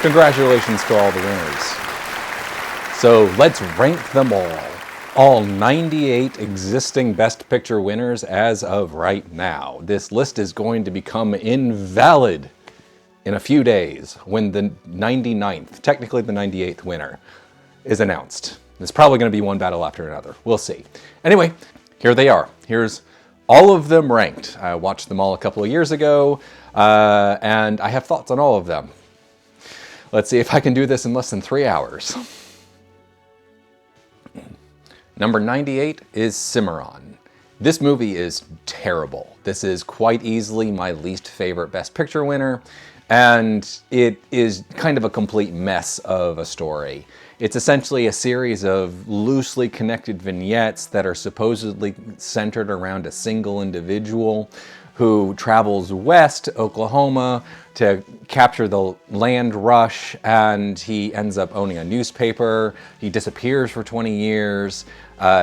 Congratulations to all the winners. So let's rank them all. All 98 existing Best Picture winners as of right now. This list is going to become invalid in a few days when the 99th, technically the 98th winner, is announced. It's probably going to be one battle after another. We'll see. Anyway, here they are. Here's all of them ranked. I watched them all a couple of years ago, and I have thoughts on all of them. Let's see if I can do this in less than 3 hours. Number 98 is Cimarron. This movie is terrible. This is quite easily my least favorite Best Picture winner, and it is kind of a complete mess of a story. It's essentially a series of loosely connected vignettes that are supposedly centered around a single individual who travels west to Oklahoma to capture the land rush, and he ends up owning a newspaper. He disappears for 20 years.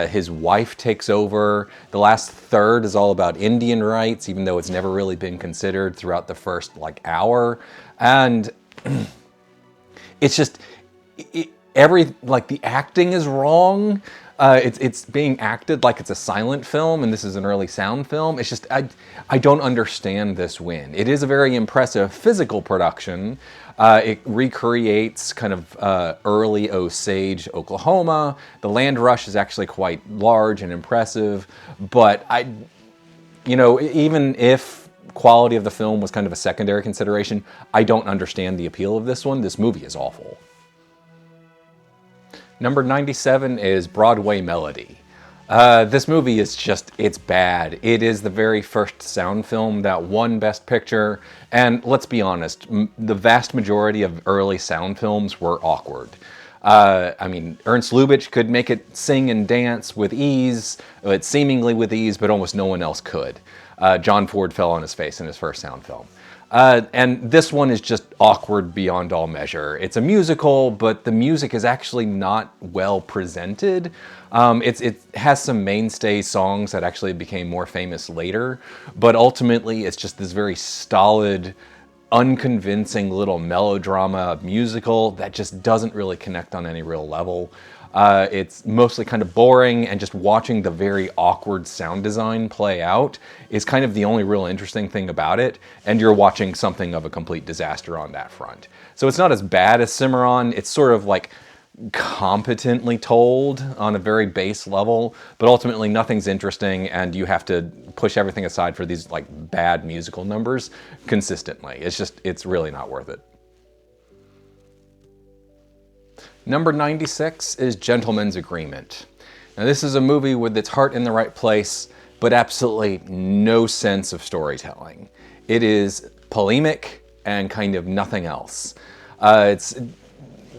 His wife takes over. The last third is all about Indian rights, even though it's never really been considered throughout the first hour. And it's just, the acting is wrong. It's being acted like it's a silent film, and this is an early sound film. It's just, I don't understand this win. It is a very impressive physical production. It recreates kind of early Osage, Oklahoma. The land rush is actually quite large and impressive, but even if quality of the film was kind of a secondary consideration, I don't understand the appeal of this one. This movie is awful. Number 97 is Broadway Melody. This movie is just, it's bad. It is the very first sound film that won Best Picture, and let's be honest, the vast majority of early sound films were awkward. Ernst Lubitsch could make it sing and dance with ease, seemingly with ease, but almost no one else could. John Ford fell on his face in his first sound film. And this one is just awkward beyond all measure. It's a musical, but the music is actually not well presented. It has some mainstay songs that actually became more famous later, but ultimately it's just this very stolid, unconvincing little melodrama musical that just doesn't really connect on any real level. It's mostly kind of boring, and just watching the very awkward sound design play out is kind of the only real interesting thing about it, and you're watching something of a complete disaster on that front. So it's not as bad as Cimarron. It's sort of competently told on a very base level, but ultimately nothing's interesting, and you have to push everything aside for these bad musical numbers consistently. It's really not worth it. Number 96 is Gentleman's Agreement. Now, this is a movie with its heart in the right place, but absolutely no sense of storytelling. It is polemic and kind of nothing else. It's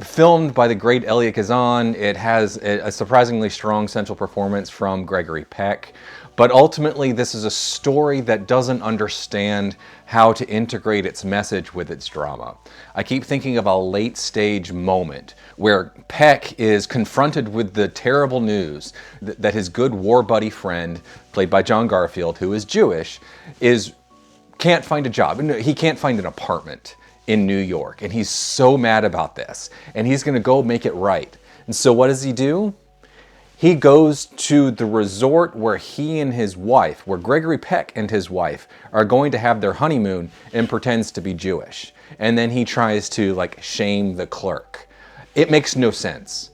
filmed by the great Elia Kazan. It has a surprisingly strong central performance from Gregory Peck. But ultimately, this is a story that doesn't understand how to integrate its message with its drama. I keep thinking of a late stage moment where Peck is confronted with the terrible news that his good war buddy friend, played by John Garfield, who is Jewish, can't find a job. He can't find an apartment in New York, and he's so mad about this, and he's going to go make it right. And so what does he do? He goes to the resort where where Gregory Peck and his wife are going to have their honeymoon, and pretends to be Jewish. And then he tries to shame the clerk. It makes no sense.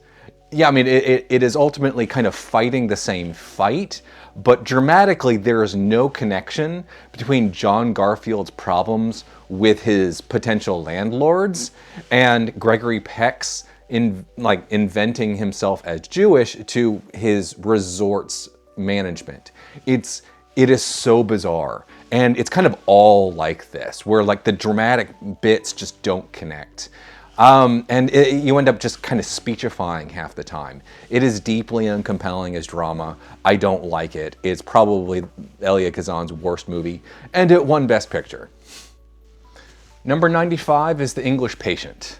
Yeah, it is ultimately kind of fighting the same fight, but dramatically there is no connection between John Garfield's problems with his potential landlords and Gregory Peck's inventing himself as Jewish to his resort's management. It is so bizarre, and it's kind of all like this, where the dramatic bits just don't connect. You end up just kind of speechifying half the time. It is deeply uncompelling as drama. I don't like it. It's probably Elia Kazan's worst movie, and it won Best Picture. Number 95 is The English Patient.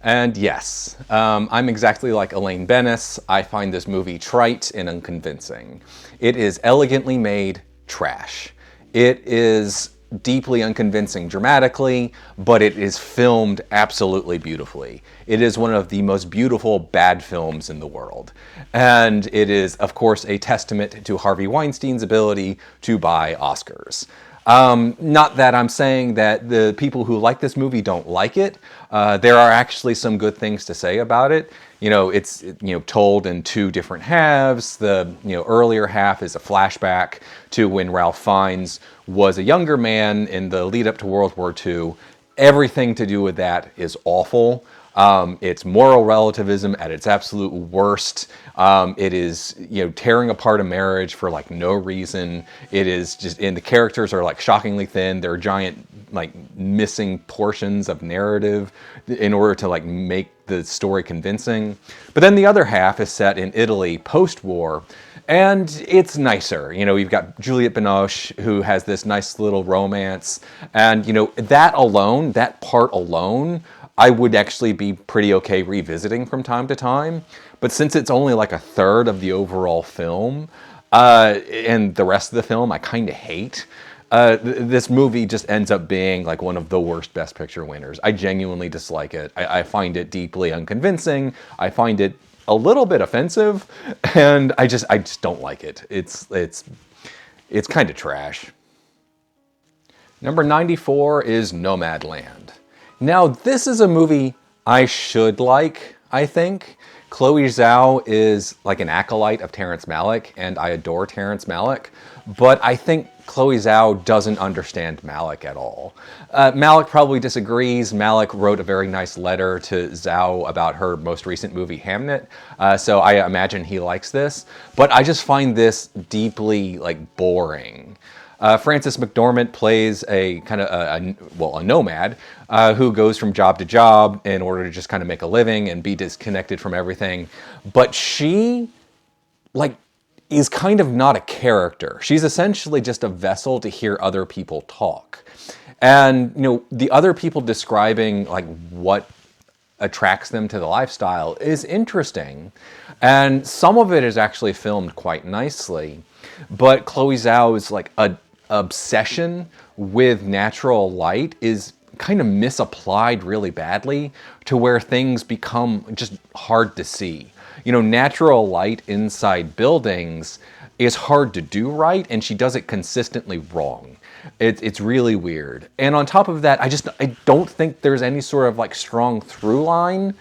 And yes, I'm exactly like Elaine Bennis. I find this movie trite and unconvincing. It is elegantly made trash. It is deeply unconvincing dramatically, but it is filmed absolutely beautifully. It is one of the most beautiful bad films in the world. And it is, of course, a testament to Harvey Weinstein's ability to buy Oscars. Not that I'm saying that the people who like this movie don't like it. There are actually some good things to say about it. It's told in two different halves. The earlier half is a flashback to when Ralph Fiennes was a younger man in the lead up to World War II. Everything to do with that is awful. It's moral relativism at its absolute worst. It is, tearing apart a marriage for like no reason. It is just, and the characters are like shockingly thin. There are giant, like, missing portions of narrative in order to like make the story convincing. But then the other half is set in Italy post-war. And it's nicer. You've got Juliette Binoche, who has this nice little romance. And, that part alone, I would actually be pretty okay revisiting from time to time. But since it's only like a third of the overall film, and the rest of the film I kind of hate, this movie just ends up being like one of the worst Best Picture winners. I genuinely dislike it. I find it deeply unconvincing. I find it a little bit offensive, and I just don't like it. It's kind of trash. Number 94 is Nomadland. Now, this is a movie I should like, I think. Chloe Zhao is like an acolyte of Terrence Malick, and I adore Terrence Malick, but I think Chloe Zhao doesn't understand Malick at all. Malick probably disagrees. Malick wrote a very nice letter to Zhao about her most recent movie, Hamnet, so I imagine he likes this, but I just find this deeply, like, boring. Frances McDormand plays a kind of a nomad who goes from job to job in order to just kind of make a living and be disconnected from everything. But she, like, is kind of not a character. She's essentially just a vessel to hear other people talk. And, the other people describing, like, what attracts them to the lifestyle is interesting. And some of it is actually filmed quite nicely. But Chloe Zhao's, like, obsession with natural light is kind of misapplied really badly to where things become just hard to see. Natural light inside buildings is hard to do right, and she does it consistently wrong. It's really weird. And on top of that, I don't think there's any sort of like strong through line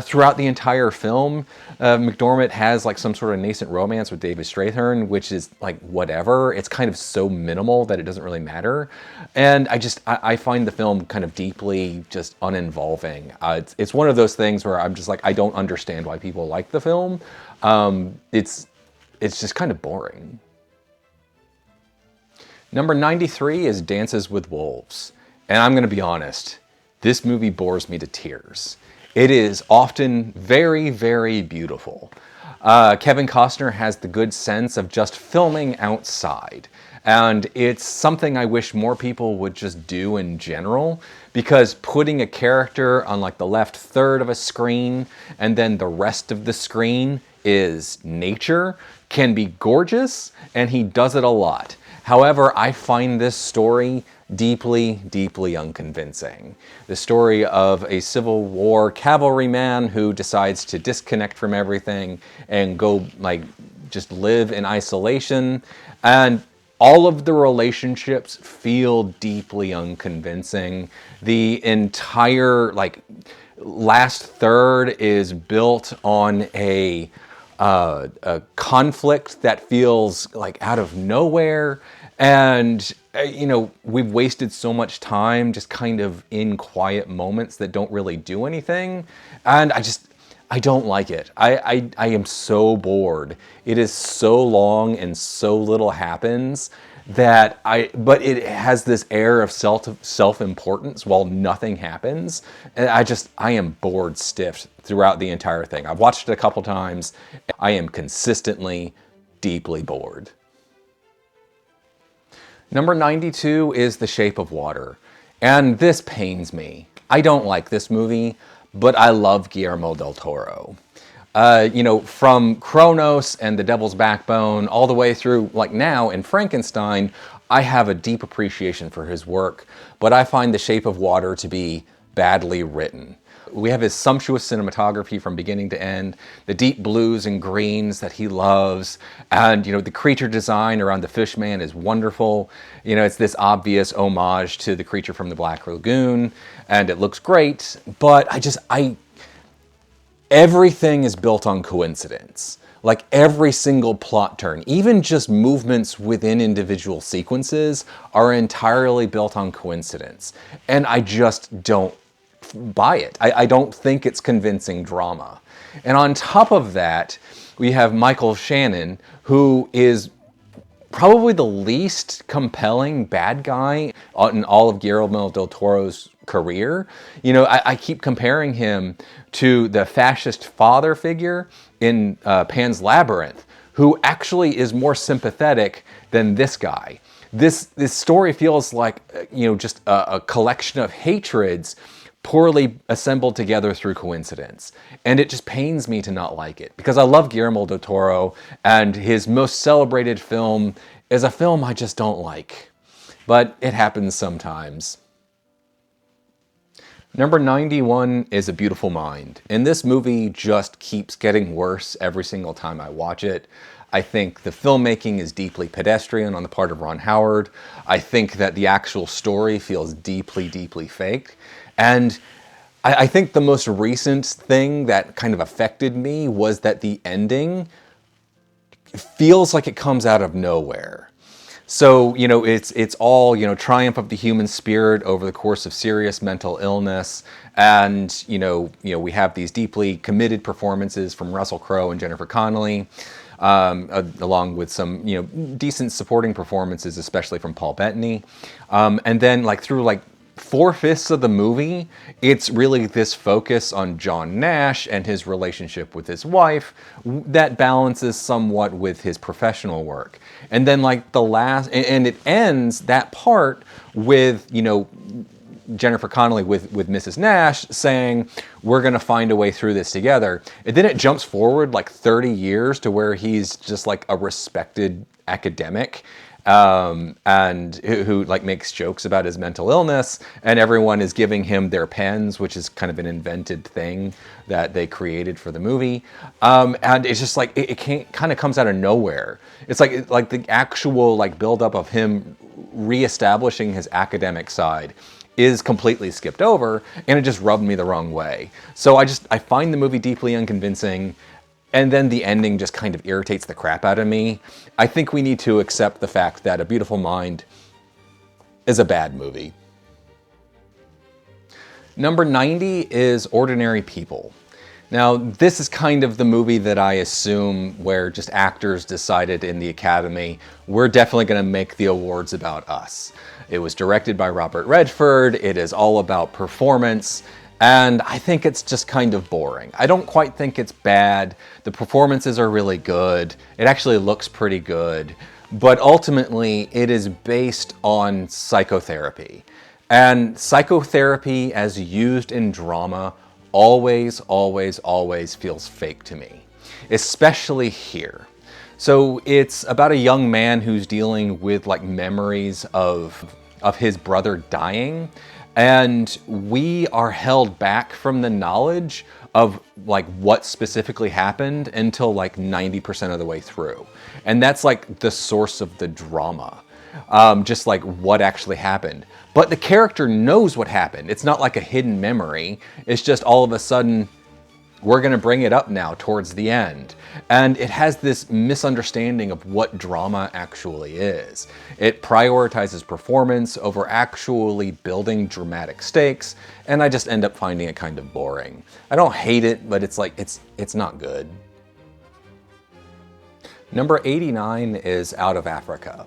throughout the entire film. McDormand has like some sort of nascent romance with David Strathairn, which is like whatever. It's kind of so minimal that it doesn't really matter. And I find the film kind of deeply just uninvolving. It's one of those things where I'm just like, I don't understand why people like the film. It's just kind of boring. Number 93 is Dances with Wolves. And I'm going to be honest, this movie bores me to tears. It is often very, very beautiful. Kevin Costner has the good sense of just filming outside. And it's something I wish more people would just do in general, because putting a character on like the left third of a screen and then the rest of the screen is nature can be gorgeous, and he does it a lot. However, I find this story deeply, deeply unconvincing. The story of a Civil War cavalryman who decides to disconnect from everything and go, like, just live in isolation. And all of the relationships feel deeply unconvincing. The entire, like, last third is built on a conflict that feels like out of nowhere. And, we've wasted so much time just kind of in quiet moments that don't really do anything. And I don't like it. I am so bored. It is so long and so little happens but it has this air of self-importance while nothing happens. And I am bored stiff throughout the entire thing. I've watched it a couple times. I am consistently deeply bored. Number 92 is The Shape of Water. And this pains me. I don't like this movie, but I love Guillermo del Toro. From Kronos and The Devil's Backbone all the way through, like now, in Frankenstein, I have a deep appreciation for his work, but I find The Shape of Water to be badly written. We have his sumptuous cinematography from beginning to end, the deep blues and greens that he loves, and the creature design around the fish man is wonderful. It's this obvious homage to the creature from the Black Lagoon, and it looks great, but everything is built on coincidence. Like every single plot turn, even just movements within individual sequences, are entirely built on coincidence. And I just don't buy it. I don't think it's convincing drama. And on top of that, we have Michael Shannon, who is probably the least compelling bad guy in all of Guillermo del Toro's career. I keep comparing him to the fascist father figure in Pan's Labyrinth, who actually is more sympathetic than this guy. This story feels like just a collection of hatreds poorly assembled together through coincidence. And it just pains me to not like it, because I love Guillermo del Toro, and his most celebrated film is a film I just don't like. But it happens sometimes. Number 91 is A Beautiful Mind. And this movie just keeps getting worse every single time I watch it. I think the filmmaking is deeply pedestrian on the part of Ron Howard. I think that the actual story feels deeply, deeply fake. And I think the most recent thing that kind of affected me was that the ending feels like it comes out of nowhere. So, it's all, triumph of the human spirit over the course of serious mental illness. And, we have these deeply committed performances from Russell Crowe and Jennifer Connelly, along with some, decent supporting performances, especially from Paul Bettany. And then through 4/5 of the movie, it's really this focus on John Nash and his relationship with his wife that balances somewhat with his professional work. And then the last, and it ends that part with, Jennifer Connelly with Mrs. Nash saying, we're going to find a way through this together. And then it jumps forward 30 years to where he's just a respected academic, and who makes jokes about his mental illness, and everyone is giving him their pens, which is kind of an invented thing that they created for the movie. And it's just it kind of comes out of nowhere. It's like the actual buildup of him reestablishing his academic side is completely skipped over, and it just rubbed me the wrong way. So I find the movie deeply unconvincing. And then the ending just kind of irritates the crap out of me. I think we need to accept the fact that A Beautiful Mind is a bad movie. Number 90 is Ordinary People. Now, this is kind of the movie that I assume where just actors decided in the Academy, we're definitely going to make the awards about us. It was directed by Robert Redford. It is all about performance. And I think it's just kind of boring. I don't quite think it's bad. The performances are really good. It actually looks pretty good. But ultimately, it is based on psychotherapy. And psychotherapy as used in drama always, always, always feels fake to me, especially here. So it's about a young man who's dealing with memories of his brother dying. And we are held back from the knowledge of what specifically happened until 90% of the way through. And that's the source of the drama. Just what actually happened. But the character knows what happened. It's not a hidden memory. It's just all of a sudden, we're going to bring it up now towards the end. And it has this misunderstanding of what drama actually is. It prioritizes performance over actually building dramatic stakes, and I just end up finding it kind of boring. I don't hate it, but it's it's not good. Number 89 is Out of Africa.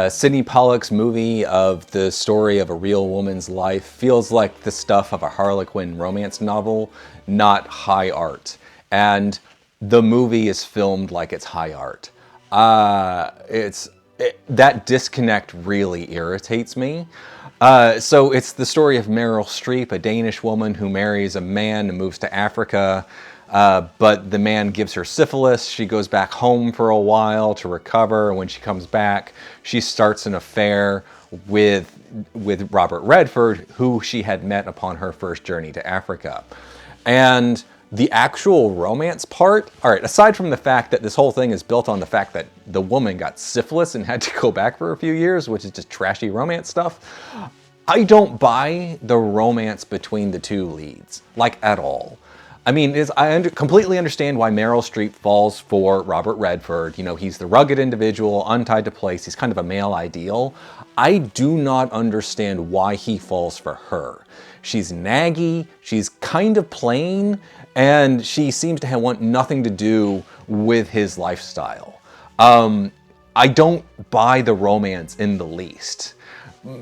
Sidney Pollack's movie of the story of a real woman's life feels like the stuff of a Harlequin romance novel, not high art. And the movie is filmed like it's high art. That disconnect really irritates me. So it's the story of Meryl Streep, a Danish woman who marries a man and moves to Africa. but the man gives her syphilis. She goes back home for a while to recover. When she comes back, she starts an affair with Robert Redford, who she had met upon her first journey to Africa. And the actual romance part, all right, aside from the fact that this whole thing is built on the fact that the woman got syphilis and had to go back for a few years, which is just trashy romance stuff, I don't buy the romance between the two leads, like, at all. I mean, completely understand why Meryl Streep falls for Robert Redford. You know, he's the rugged individual, untied to place. He's kind of a male ideal. I do not understand why he falls for her. She's naggy, she's kind of plain, and she seems to want nothing to do with his lifestyle. I don't buy the romance in the least.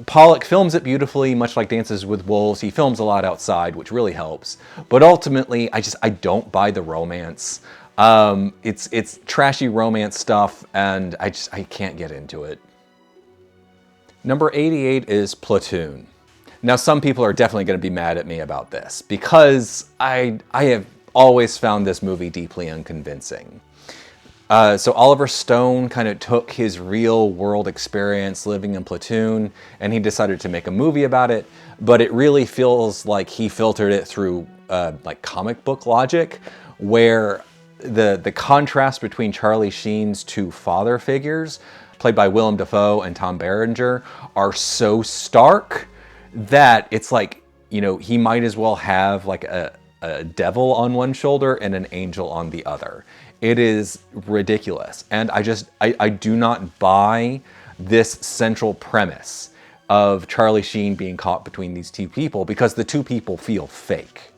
Pollock films it beautifully, much like Dances with Wolves. He films a lot outside, which really helps. But ultimately, I don't buy the romance. It's trashy romance stuff, and I can't get into it. Number 88 is Platoon. Now, some people are definitely going to be mad at me about this, because I have always found this movie deeply unconvincing. So Oliver Stone kind of took his real world experience living in Platoon, and he decided to make a movie about it, but it really feels like he filtered it through like comic book logic, where the contrast between Charlie Sheen's two father figures, played by Willem Dafoe and Tom Berenger, are so stark that it's like, you know, he might as well have like a devil on one shoulder and an angel on the other. It is ridiculous. And I do not buy this central premise of Charlie Sheen being caught between these two people, because the two people feel fake.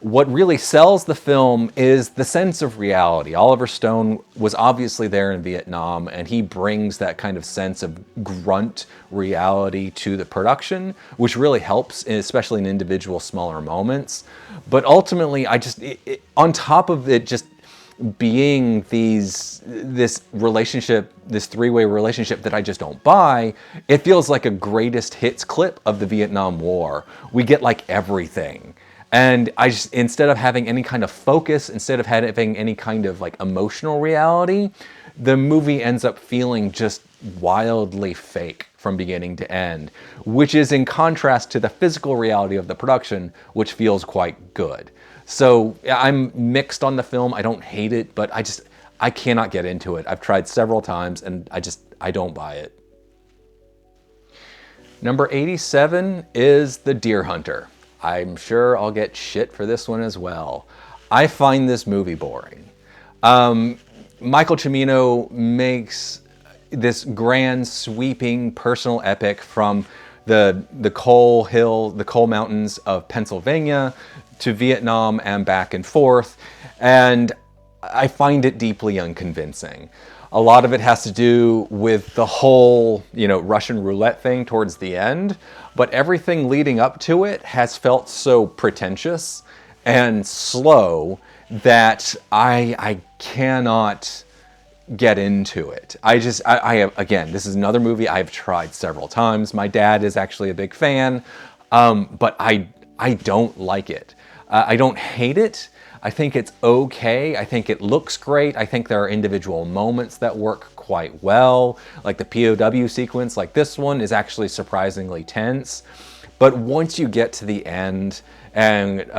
What really sells the film is the sense of reality. Oliver Stone was obviously there in Vietnam, and he brings that kind of sense of grunt reality to the production, which really helps, especially in individual smaller moments. But ultimately, on top of it just being this relationship, this three-way relationship that I just don't buy, it feels like a greatest hits clip of the Vietnam War. We get like everything. And instead of having any kind of focus, instead of having any kind of like emotional reality, the movie ends up feeling just wildly fake from beginning to end, which is in contrast to the physical reality of the production, which feels quite good. So I'm mixed on the film. I don't hate it, but I cannot get into it. I've tried several times, and I don't buy it. Number 87 is The Deer Hunter. I'm sure I'll get shit for this one as well. I find this movie boring. Michael Cimino makes this grand, sweeping personal epic from the coal mountains of Pennsylvania to Vietnam and back and forth, and I find it deeply unconvincing. A lot of it has to do with the whole, Russian roulette thing towards the end, but everything leading up to it has felt so pretentious and slow that I cannot get into it. Again, this is another movie I've tried several times. My dad is actually a big fan, but I don't like it. I don't hate it. I think it's okay. I think it looks great. I think there are individual moments that work quite well. Like the POW sequence, like this one, is actually surprisingly tense. But once you get to the end, and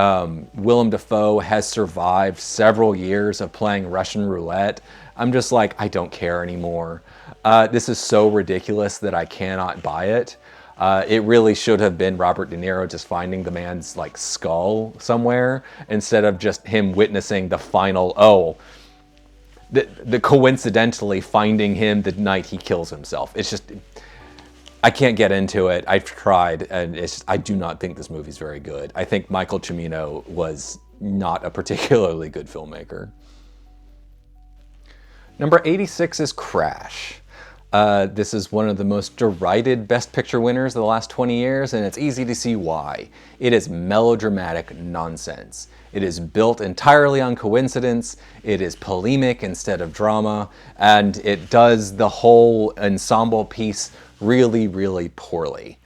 Willem Dafoe has survived several years of playing Russian roulette, I'm just like, I don't care anymore. This is so ridiculous that I cannot buy it. It really should have been Robert De Niro just finding the man's skull somewhere, instead of just him witnessing the final, the coincidentally finding him the night he kills himself. It's just, I can't get into it. I've tried, and I do not think this movie's very good. I think Michael Cimino was not a particularly good filmmaker. Number 86 is Crash. This is one of the most derided Best Picture winners of the last 20 years, and it's easy to see why. It is melodramatic nonsense. It is built entirely on coincidence, it is polemic instead of drama, and it does the whole ensemble piece really, really poorly.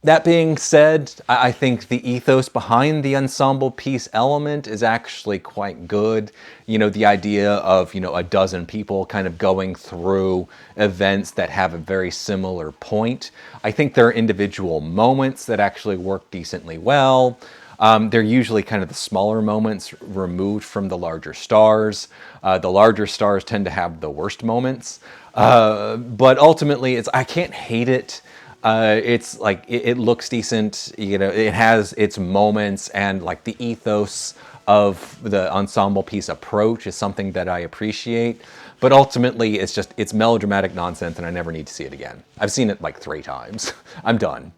That being said, I think the ethos behind the ensemble piece element is actually quite good. You know, the idea of, you know, a dozen people kind of going through events that have a very similar point. I think there are individual moments that actually work decently well. They're usually kind of the smaller moments removed from the larger stars. The larger stars tend to have the worst moments. But ultimately, I can't hate it. It's like, it looks decent, you know, it has its moments, and like the ethos of the ensemble piece approach is something that I appreciate. But ultimately, it's melodramatic nonsense, and I never need to see it again. I've seen it like 3 times. I'm done.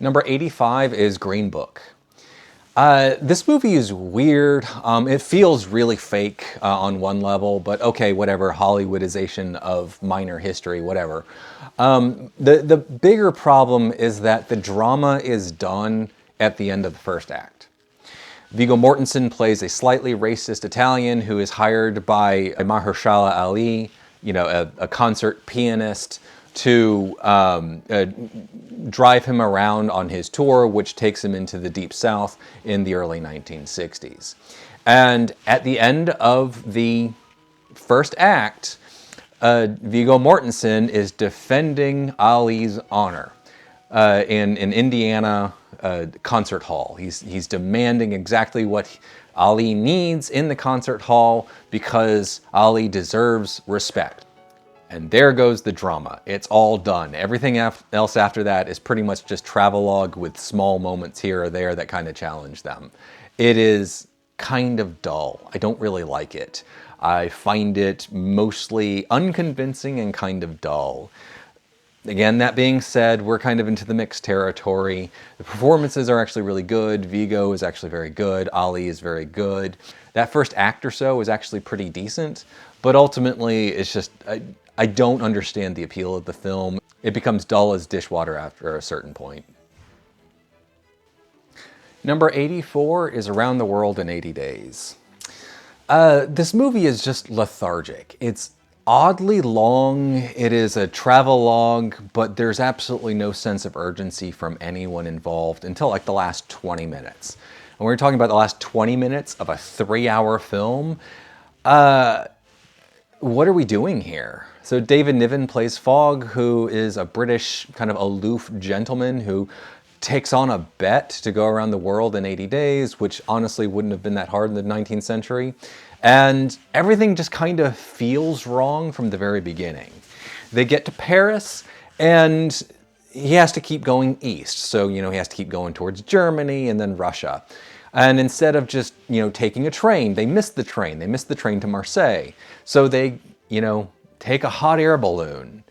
Number 85 is Green Book. This movie is weird. It feels really fake on one level, but okay, whatever, Hollywoodization of minor history, whatever. The bigger problem is that the drama is done at the end of the first act. Viggo Mortensen plays a slightly racist Italian who is hired by Mahershala Ali, you know, a concert pianist, to drive him around on his tour, which takes him into the Deep South in the early 1960s. And at the end of the first act, Viggo Mortensen is defending Ali's honor in an Indiana concert hall. He's demanding exactly what Ali needs in the concert hall because Ali deserves respect. And there goes the drama. It's all done. Everything else after that is pretty much just travelogue with small moments here or there that kind of challenge them. It is kind of dull. I don't really like it. I find it mostly unconvincing and kind of dull. Again, that being said, we're kind of into the mixed territory. The performances are actually really good. Viggo is actually very good. Ali is very good. That first act or so is actually pretty decent, but ultimately it's just, I don't understand the appeal of the film. It becomes dull as dishwater after a certain point. Number 84 is Around the World in 80 Days. This movie is just lethargic. It's oddly long. It is a travelogue, but there's absolutely no sense of urgency from anyone involved until like the last 20 minutes. And we're talking about the last 20 minutes of a 3-hour film. What are we doing here? So David Niven plays Fogg, who is a British kind of aloof gentleman who takes on a bet to go around the world in 80 days, which honestly wouldn't have been that hard in the 19th century. And everything just kind of feels wrong from the very beginning. They get to Paris, and he has to keep going east. So, you know, he has to keep going towards Germany and then Russia. And instead of just, you know, taking a train, they miss the train. They miss the train to Marseille. So they, you know, take a hot air balloon,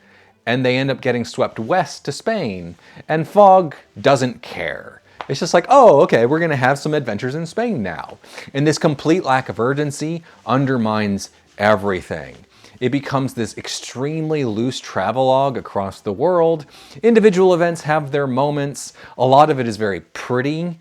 and they end up getting swept west to Spain. And Fogg doesn't care. It's just like, oh, okay, we're gonna have some adventures in Spain now. And this complete lack of urgency undermines everything. It becomes this extremely loose travelogue across the world. Individual events have their moments. A lot of it is very pretty.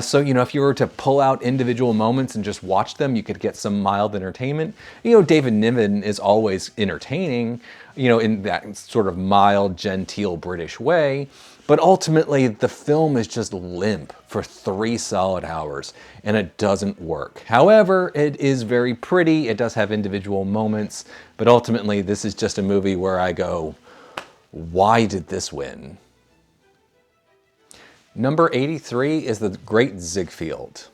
So, you know, if you were to pull out individual moments and just watch them, you could get some mild entertainment. You know, David Niven is always entertaining, you know, in that sort of mild, genteel British way. But ultimately, the film is just limp for 3 solid hours, and it doesn't work. However, it is very pretty. It does have individual moments, but ultimately, this is just a movie where I go, why did this win? Number 83 is The Great Ziegfeld.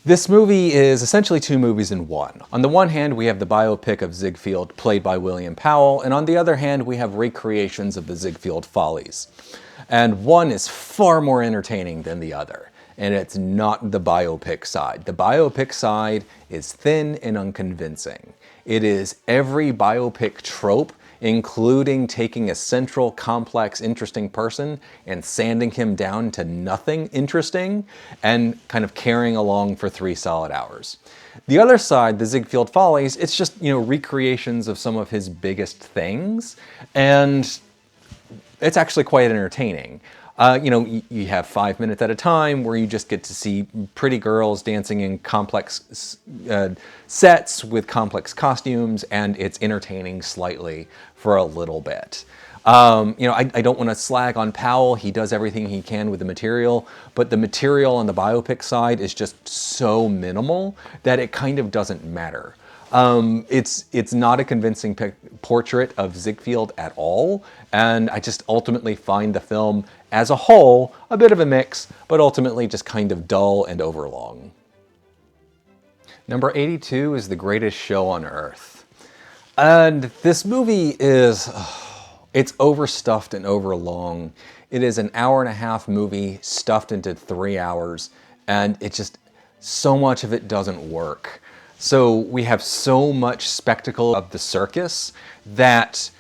This movie is essentially 2 movies in one. On the one hand, we have the biopic of Ziegfeld, played by William Powell, and on the other hand, we have recreations of the Ziegfeld Follies. And one is far more entertaining than the other, and it's not the biopic side. The biopic side is thin and unconvincing. It is every biopic trope, including taking a central, complex, interesting person and sanding him down to nothing interesting and kind of carrying along for 3 solid hours. The other side, the Ziegfeld Follies, it's just, you know, recreations of some of his biggest things, and it's actually quite entertaining. You know, you have 5 minutes at a time where you just get to see pretty girls dancing in complex sets with complex costumes, and it's entertaining slightly for a little bit. I don't want to slag on Powell. He does everything he can with the material, but the material on the biopic side is just so minimal that it kind of doesn't matter. It's not a convincing portrait of Ziegfeld at all, and I just ultimately find the film as a whole a bit of a mix, but ultimately just kind of dull and overlong. Number 82 is The Greatest Show on Earth. And this movie is, it's overstuffed and overlong. It is an hour-and-a-half movie stuffed into 3 hours, and it just, so much of it doesn't work. So we have so much spectacle of the circus that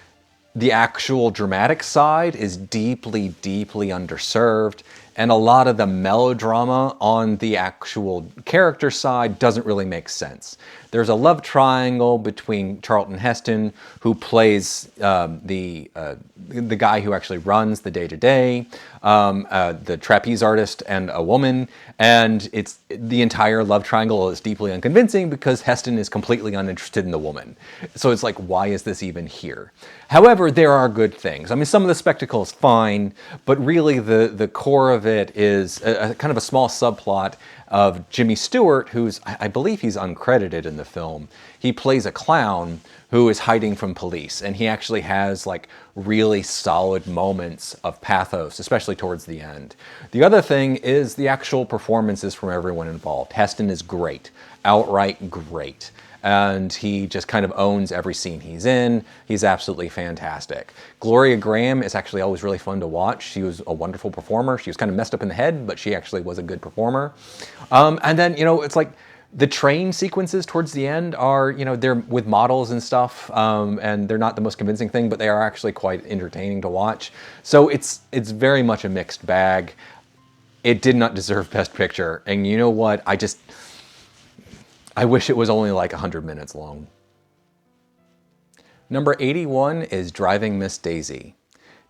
the actual dramatic side is deeply, deeply underserved, and a lot of the melodrama on the actual character side doesn't really make sense. There's a love triangle between Charlton Heston, who plays the guy who actually runs the day-to-day, the trapeze artist, and a woman, and the entire love triangle is deeply unconvincing because Heston is completely uninterested in the woman. So it's like, why is this even here? However, there are good things. I mean, some of the spectacle is fine, but really the core of it is a kind of a small subplot of Jimmy Stewart, who's, I believe he's uncredited in the film. He plays a clown who is hiding from police, and he actually has like really solid moments of pathos, especially towards the end. The other thing is the actual performances from everyone involved. Heston is great, outright great. And he just kind of owns every scene he's in. He's absolutely fantastic. Gloria Graham is actually always really fun to watch. She was a wonderful performer. She was kind of messed up in the head, but she actually was a good performer. And then, it's like the train sequences towards the end are, they're with models and stuff, and they're not the most convincing thing, but they are actually quite entertaining to watch. So it's very much a mixed bag. It did not deserve Best Picture. And you know what? I wish it was only like 100 minutes long. Number 81 is Driving Miss Daisy.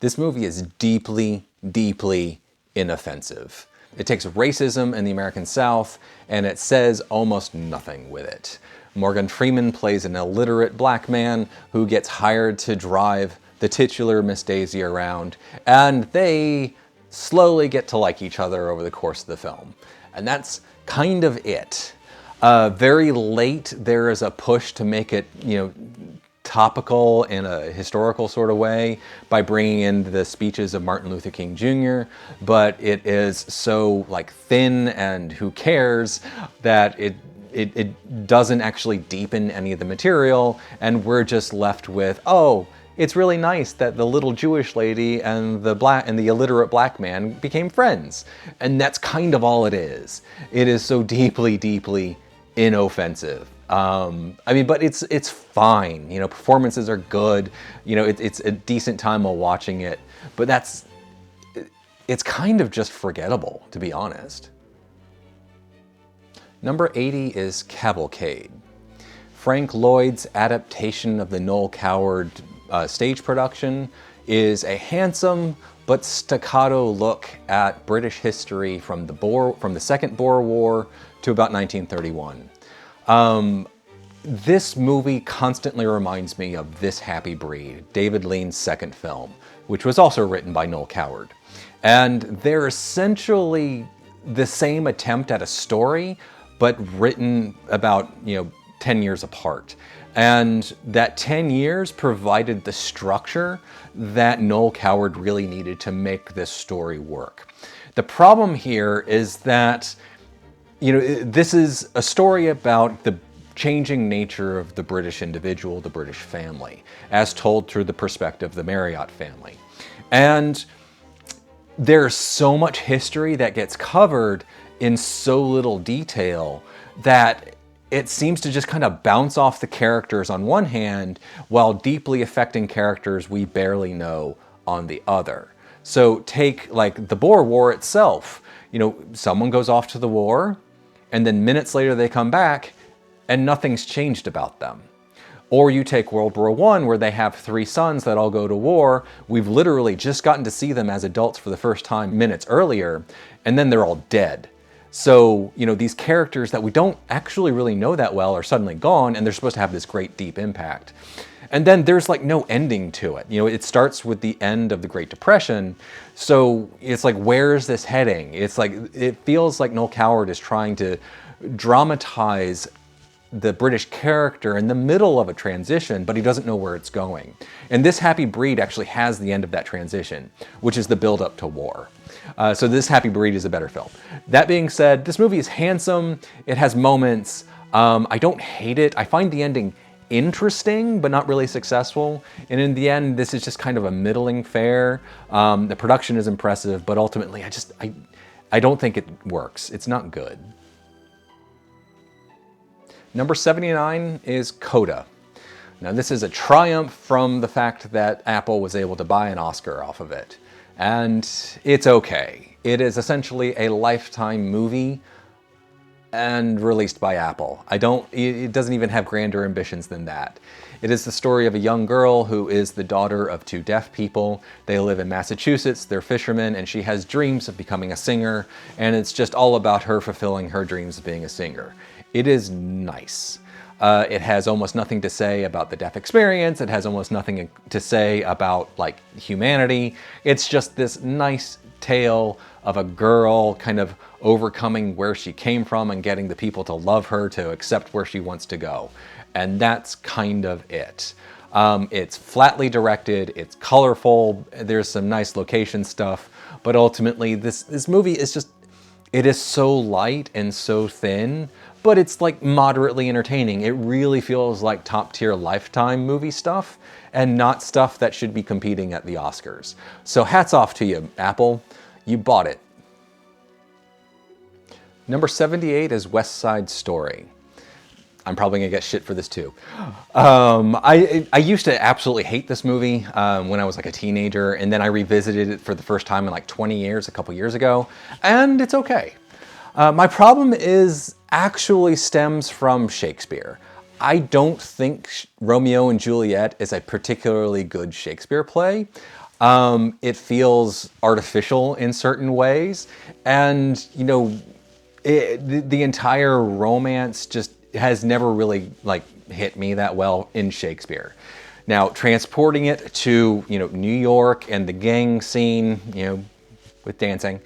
This movie is deeply, deeply inoffensive. It takes racism in the American South and it says almost nothing with it. Morgan Freeman plays an illiterate black man who gets hired to drive the titular Miss Daisy around, and they slowly get to like each other over the course of the film. And that's kind of it. Very late, there is a push to make it, topical in a historical sort of way by bringing in the speeches of Martin Luther King Jr., but it is so like thin and who cares that it doesn't actually deepen any of the material, and we're just left with, oh, it's really nice that the little Jewish lady and the illiterate black man became friends. And that's kind of all it is. It is so deeply, deeply inoffensive. But it's fine. Performances are good. It's a decent time while watching it, but it's kind of just forgettable, to be honest. Number 80 is Cavalcade. Frank Lloyd's adaptation of the Noel Coward stage production is a handsome but staccato look at British history from the Second Boer War to about 1931. This movie constantly reminds me of This Happy Breed, David Lean's second film, which was also written by Noel Coward. And they're essentially the same attempt at a story, but written about, 10 years apart. And that 10 years provided the structure that Noel Coward really needed to make this story work. The problem here is that, this is a story about the changing nature of the British individual, the British family, as told through the perspective of the Marriott family. And there's so much history that gets covered in so little detail that it seems to just kind of bounce off the characters on one hand while deeply affecting characters we barely know on the other. So take like the Boer War itself. Someone goes off to the war and then minutes later they come back and nothing's changed about them. Or you take World War I, where they have 3 sons that all go to war. We've literally just gotten to see them as adults for the first time minutes earlier, and then they're all dead. So, these characters that we don't actually really know that well are suddenly gone, and they're supposed to have this great deep impact. And then there's like no ending to it. You know, it starts with the end of the Great Depression. So it's like, where's this heading? It's like, it feels like Noel Coward is trying to dramatize the British character in the middle of a transition, but he doesn't know where it's going. And This Happy Breed actually has the end of that transition, which is the build up to war. So This Happy Breed is a better film. That being said, this movie is handsome. It has moments. I don't hate it. I find the ending interesting, but not really successful. And in the end, this is just kind of a middling fare. The production is impressive, but ultimately, I don't think it works. It's not good. Number 79 is CODA. Now this is a triumph from the fact that Apple was able to buy an Oscar off of it. And it's okay. It is essentially a Lifetime movie and released by Apple. It doesn't even have grander ambitions than that. It is the story of a young girl who is the daughter of two deaf people. They live in Massachusetts, they're fishermen, and she has dreams of becoming a singer, and it's just all about her fulfilling her dreams of being a singer. It is nice. It has almost nothing to say about the deaf experience. It has almost nothing to say about like humanity. It's just this nice tale of a girl kind of overcoming where she came from and getting the people to love her, to accept where she wants to go. And that's kind of it. It's flatly directed, it's colorful, there's some nice location stuff, but ultimately this movie is just, it is so light and so thin, but it's like moderately entertaining. It really feels like top tier Lifetime movie stuff and not stuff that should be competing at the Oscars. So hats off to you, Apple. You bought it. Number 78 is West Side Story. I'm probably gonna get shit for this too. I used to absolutely hate this movie when I was like a teenager, and then I revisited it for the first time in like 20 years, a couple years ago, and it's okay. My problem actually stems from Shakespeare. I don't think Romeo and Juliet is a particularly good Shakespeare play. It feels artificial in certain ways, and you know, the entire romance just has never really like hit me that well in Shakespeare. Now, transporting it to, you know, New York and the gang scene, you know, with dancing,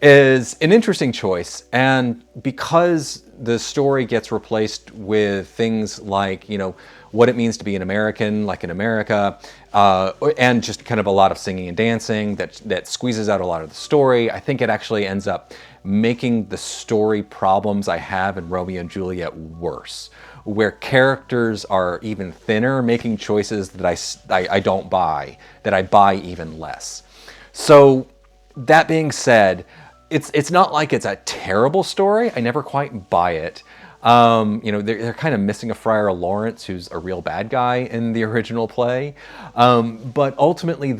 is an interesting choice. And because the story gets replaced with things like, you know, what it means to be an American, like in America, and just kind of a lot of singing and dancing that squeezes out a lot of the story, I think it actually ends up making the story problems I have in Romeo and Juliet worse, where characters are even thinner, making choices that I don't buy, that I buy even less. So that being said, it's not like it's a terrible story. I never quite buy it. You know, they're kind of missing a Friar Lawrence who's a real bad guy in the original play. But ultimately,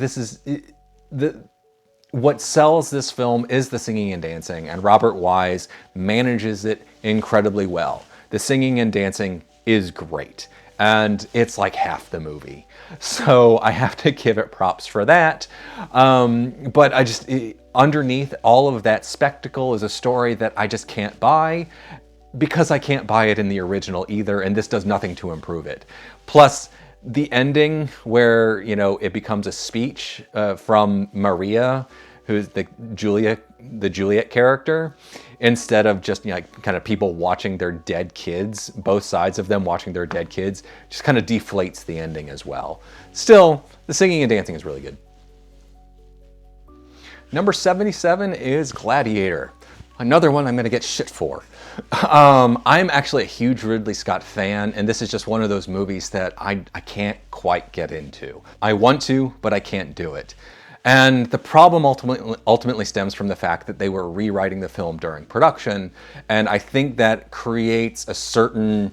what sells this film is the singing and dancing, and Robert Wise manages it incredibly well. The singing and dancing is great, and it's like half the movie. So I have to give it props for that. But underneath all of that spectacle is a story that I just can't buy, because I can't buy it in the original either, and this does nothing to improve it. Plus, the ending where, you know, it becomes a speech from Maria, who's the Juliet character, instead of just, you know, like kind of people watching their dead kids, both sides of them watching their dead kids, just kind of deflates the ending as well. Still, the singing and dancing is really good. Number 77 is Gladiator. Another one I'm gonna get shit for. I'm actually a huge Ridley Scott fan, and this is just one of those movies that I can't quite get into. I want to, but I can't do it. And the problem ultimately stems from the fact that they were rewriting the film during production, and I think that creates a certain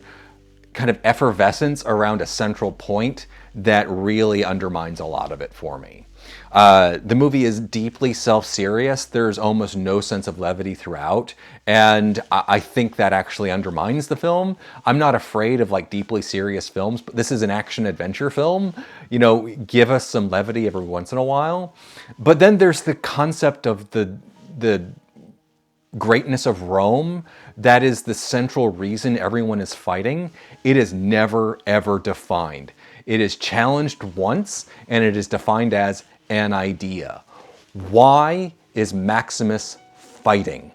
kind of effervescence around a central point that really undermines a lot of it for me. The movie is deeply self-serious. There's almost no sense of levity throughout, and I think that actually undermines the film. I'm not afraid of like deeply serious films, but this is an action-adventure film. You know, give us some levity every once in a while. But then there's the concept of the greatness of Rome that is the central reason everyone is fighting. It is never, ever defined. It is challenged once, and it is defined as an idea. Why is Maximus fighting?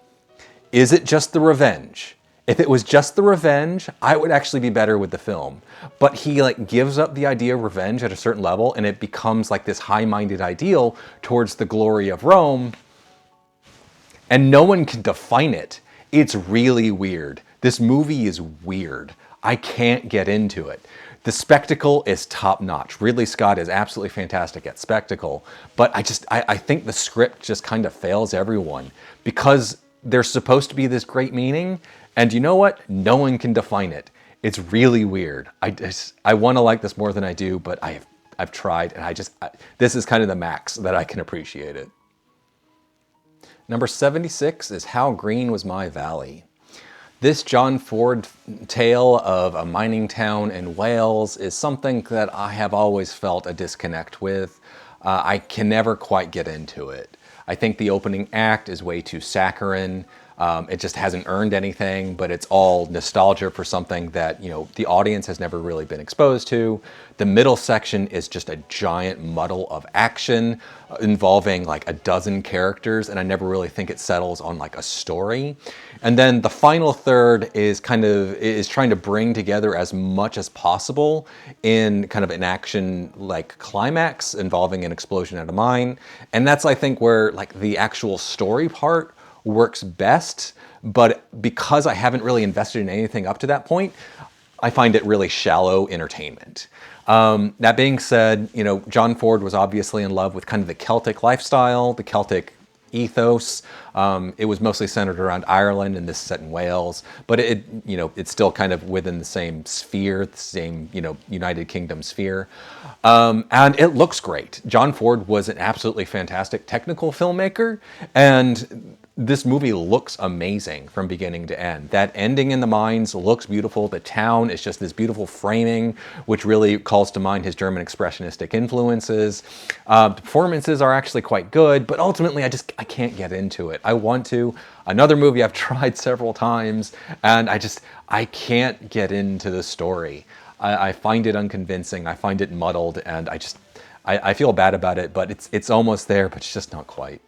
Is it just the revenge? If it was just the revenge, I would actually be better with the film. But he like gives up the idea of revenge at a certain level, and it becomes like this high-minded ideal towards the glory of Rome, and no one can define it. It's really weird. This movie is weird. I can't get into it. The spectacle is top-notch. Ridley Scott is absolutely fantastic at spectacle, but I think the script just kind of fails everyone because there's supposed to be this great meaning, and you know what? No one can define it. It's really weird. I want to like this more than I do, but I've tried, and this is kind of the max that I can appreciate it. Number 76 is How Green Was My Valley. This John Ford tale of a mining town in Wales is something that I have always felt a disconnect with. I can never quite get into it. I think the opening act is way too saccharine. It just hasn't earned anything, but it's all nostalgia for something that, you know, the audience has never really been exposed to. The middle section is just a giant muddle of action involving like a dozen characters, and I never really think it settles on like a story. And then the final third is trying to bring together as much as possible in kind of an action like climax involving an explosion at a mine. And that's, I think, where like the actual story part works best, but because I haven't really invested in anything up to that point, I find it really shallow entertainment. That being said, you know, John Ford was obviously in love with kind of the Celtic lifestyle, the Celtic ethos. It was mostly centered around Ireland, and this is set in Wales, but it's still kind of within the same sphere, the same, you know, United Kingdom sphere. And it looks great. John Ford was an absolutely fantastic technical filmmaker, and this movie looks amazing from beginning to end. That ending in the mines looks beautiful. The town is just this beautiful framing, which really calls to mind his German expressionistic influences. The performances are actually quite good, but ultimately I can't get into it. I want to. Another movie I've tried several times, and I can't get into the story. I find it unconvincing. I find it muddled, and I feel bad about it, but it's almost there, but it's just not quite.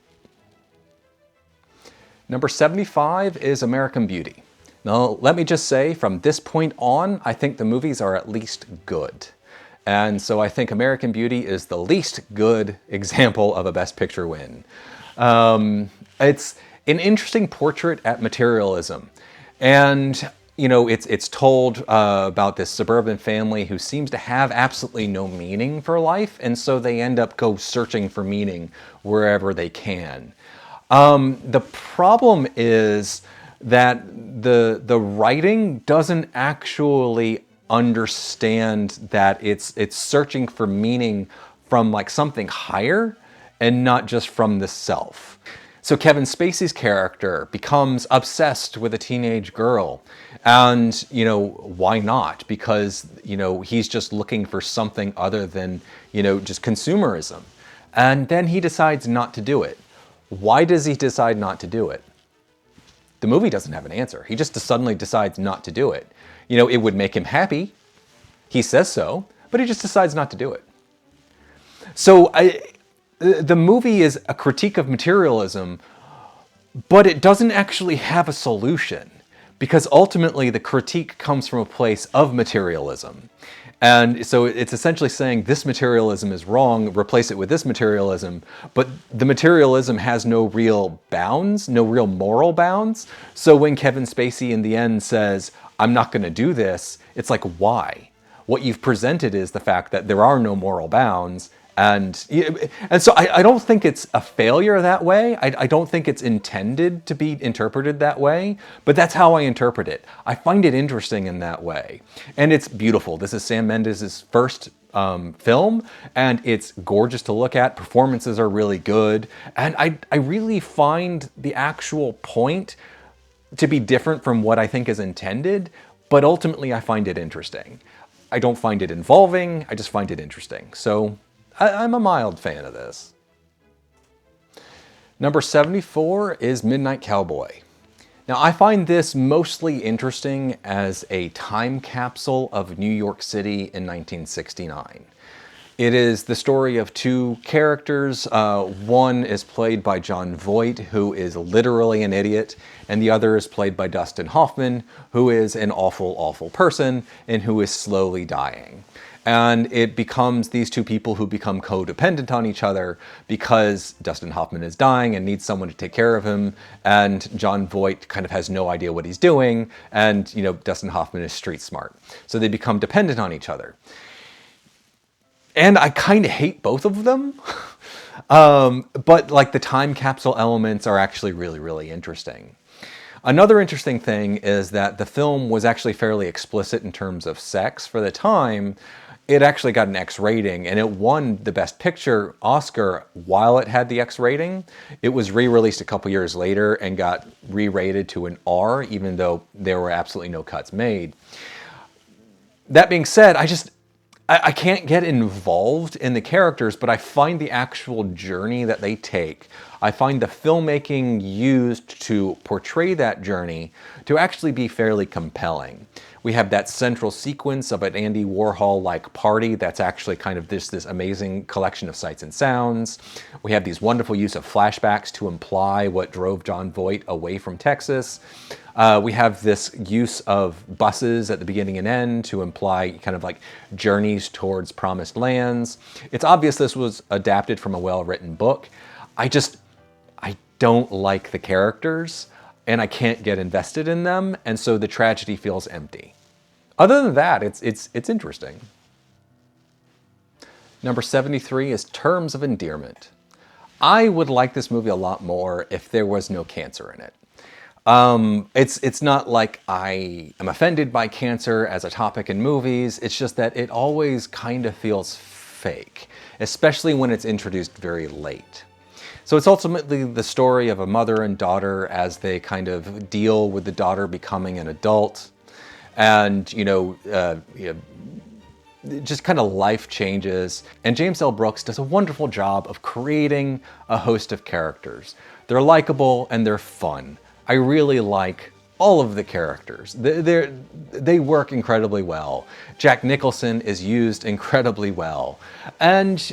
Number 75 is American Beauty. Now, let me just say, from this point on, I think the movies are at least good. And so I think American Beauty is the least good example of a Best Picture win. It's an interesting portrait at materialism. And, you know, it's told about this suburban family who seems to have absolutely no meaning for life, and so they end up searching for meaning wherever they can. The problem is that the writing doesn't actually understand that it's searching for meaning from like something higher and not just from the self. So Kevin Spacey's character becomes obsessed with a teenage girl, and, you know, why not? Because, you know, he's just looking for something other than, you know, just consumerism. And then he decides not to do it. Why does he decide not to do it? The movie doesn't have an answer. He just suddenly decides not to do it. You know, it would make him happy. He says so, but he just decides not to do it. So the movie is a critique of materialism, but it doesn't actually have a solution, because ultimately the critique comes from a place of materialism. And so it's essentially saying this materialism is wrong, replace it with this materialism, but the materialism has no real bounds, no real moral bounds. So when Kevin Spacey in the end says, I'm not going to do this, it's like, why? What you've presented is the fact that there are no moral bounds. And so I don't think it's a failure that way. I don't think it's intended to be interpreted that way, but that's how I interpret it. I find it interesting in that way. And it's beautiful. This is Sam Mendes' first film, and it's gorgeous to look at. Performances are really good. And I really find the actual point to be different from what I think is intended, but ultimately I find it interesting. I don't find it involving, I just find it interesting. So I'm a mild fan of this. Number 74 is Midnight Cowboy. Now, I find this mostly interesting as a time capsule of New York City in 1969. It is the story of two characters. One is played by Jon Voight, who is literally an idiot, and the other is played by Dustin Hoffman, who is an awful, awful person and who is slowly dying. And it becomes these two people who become codependent on each other because Dustin Hoffman is dying and needs someone to take care of him, and Jon Voight kind of has no idea what he's doing, and Dustin Hoffman is street smart. So they become dependent on each other. And I kind of hate both of them, but like the time capsule elements are actually really, really interesting. Another interesting thing is that the film was actually fairly explicit in terms of sex for the time. It actually got an X rating, and it won the Best Picture Oscar while it had the X rating. It was re-released a couple years later and got re-rated to an R, even though there were absolutely no cuts made. That being said, I can't get involved in the characters, but I find the actual journey that they take, I find the filmmaking used to portray that journey to actually be fairly compelling. We have that central sequence of an Andy Warhol-like party that's actually kind of this amazing collection of sights and sounds. We have these wonderful use of flashbacks to imply what drove Jon Voight away from Texas. We have this use of buses at the beginning and end to imply kind of like journeys towards promised lands. It's obvious this was adapted from a well-written book. I don't like the characters, and I can't get invested in them, and so the tragedy feels empty. Other than that, it's interesting. Number 73 is Terms of Endearment. I would like this movie a lot more if there was no cancer in it. It's not like I am offended by cancer as a topic in movies. It's just that it always kind of feels fake, especially when it's introduced very late. So it's ultimately the story of a mother and daughter as they kind of deal with the daughter becoming an adult, and just kind of life changes. And James L. Brooks does a wonderful job of creating a host of characters. They're likable and they're fun. I really like all of the characters. They work incredibly well. Jack Nicholson is used incredibly well. And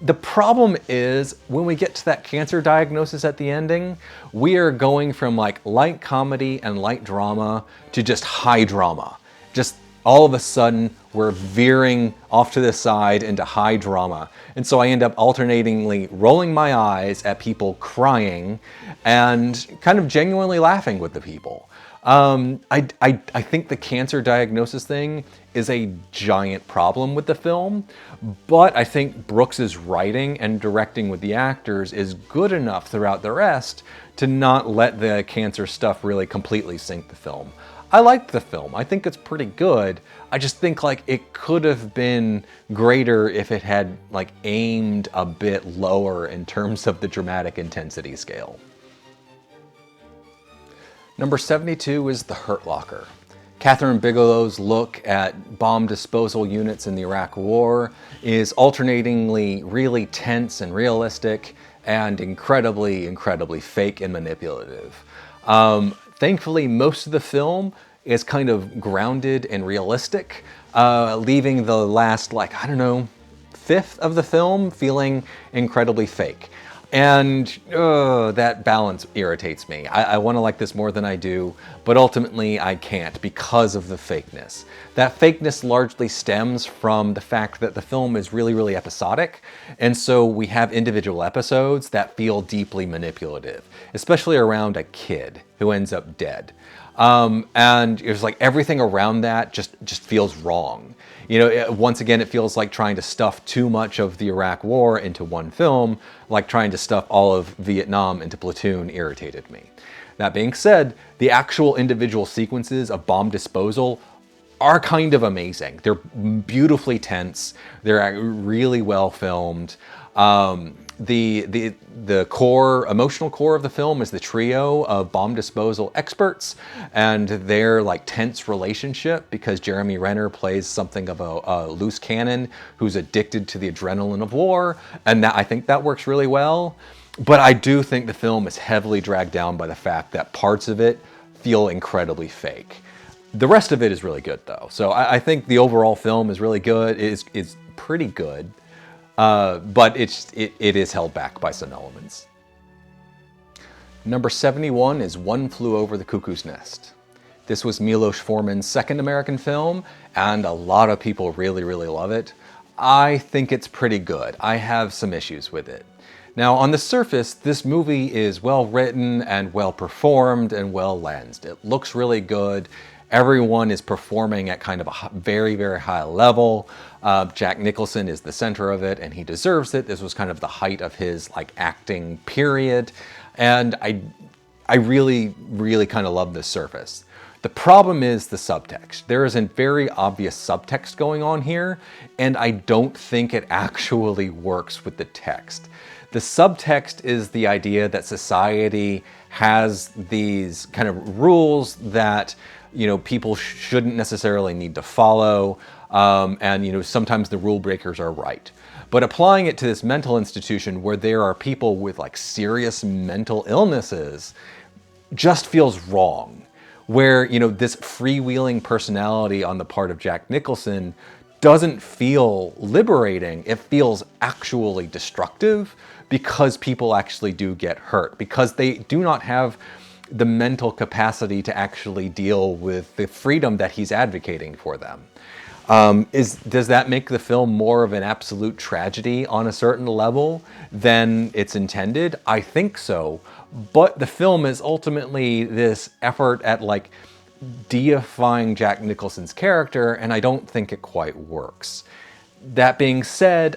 the problem is, when we get to that cancer diagnosis at the ending, we are going from like light comedy and light drama to just high drama. Just all of a sudden, we're veering off to the side into high drama. And so I end up alternatingly rolling my eyes at people crying and kind of genuinely laughing with the people. I think the cancer diagnosis thing is a giant problem with the film, but I think Brooks's writing and directing with the actors is good enough throughout the rest to not let the cancer stuff really completely sink the film. I liked the film. I think it's pretty good. I just think like it could have been greater if it had like aimed a bit lower in terms of the dramatic intensity scale. Number 72 is The Hurt Locker. Catherine Bigelow's look at bomb disposal units in the Iraq War is alternatingly really tense and realistic and incredibly, incredibly fake and manipulative. Thankfully, most of the film is kind of grounded and realistic, leaving the last, fifth of the film feeling incredibly fake. And that balance irritates me. I want to like this more than I do, but ultimately I can't because of the fakeness. That fakeness largely stems from the fact that the film is really, really episodic, and so we have individual episodes that feel deeply manipulative, especially around a kid who ends up dead. And it's like everything around that just feels wrong. Once again, it feels like trying to stuff too much of the Iraq War into one film, like trying to stuff all of Vietnam into Platoon irritated me. That being said, the actual individual sequences of bomb disposal are kind of amazing. They're beautifully tense. They're really well filmed. The emotional core of the film is the trio of bomb disposal experts and their tense relationship, because Jeremy Renner plays something of a loose cannon who's addicted to the adrenaline of war, and I think that works really well. But I do think the film is heavily dragged down by the fact that parts of it feel incredibly fake. The rest of it is really good though. So I think the overall film is really good. It's pretty good, but it is held back by some elements. Number 71 is One Flew Over the Cuckoo's Nest. This was Milos Forman's second American film, and a lot of people really, really love it. I think it's pretty good. I have some issues with it. Now, on the surface, this movie is well written and well performed and well lensed. It looks really good. Everyone is performing at kind of a very, very high level. Jack Nicholson is the center of it, and he deserves it. This was kind of the height of his acting period, and I really, really kind of love this surface. The problem is the subtext. There is a very obvious subtext going on here, and I don't think it actually works with the text. The subtext is the idea that society has these kind of rules that people shouldn't necessarily need to follow, and sometimes the rule breakers are right. But applying it to this mental institution where there are people with serious mental illnesses just feels wrong. Where, this freewheeling personality on the part of Jack Nicholson doesn't feel liberating. It feels actually destructive because people actually do get hurt, because they do not have the mental capacity to actually deal with the freedom that he's advocating for them. Does that make the film more of an absolute tragedy on a certain level than it's intended? I think so. But the film is ultimately this effort at deifying Jack Nicholson's character, and I don't think it quite works. That being said,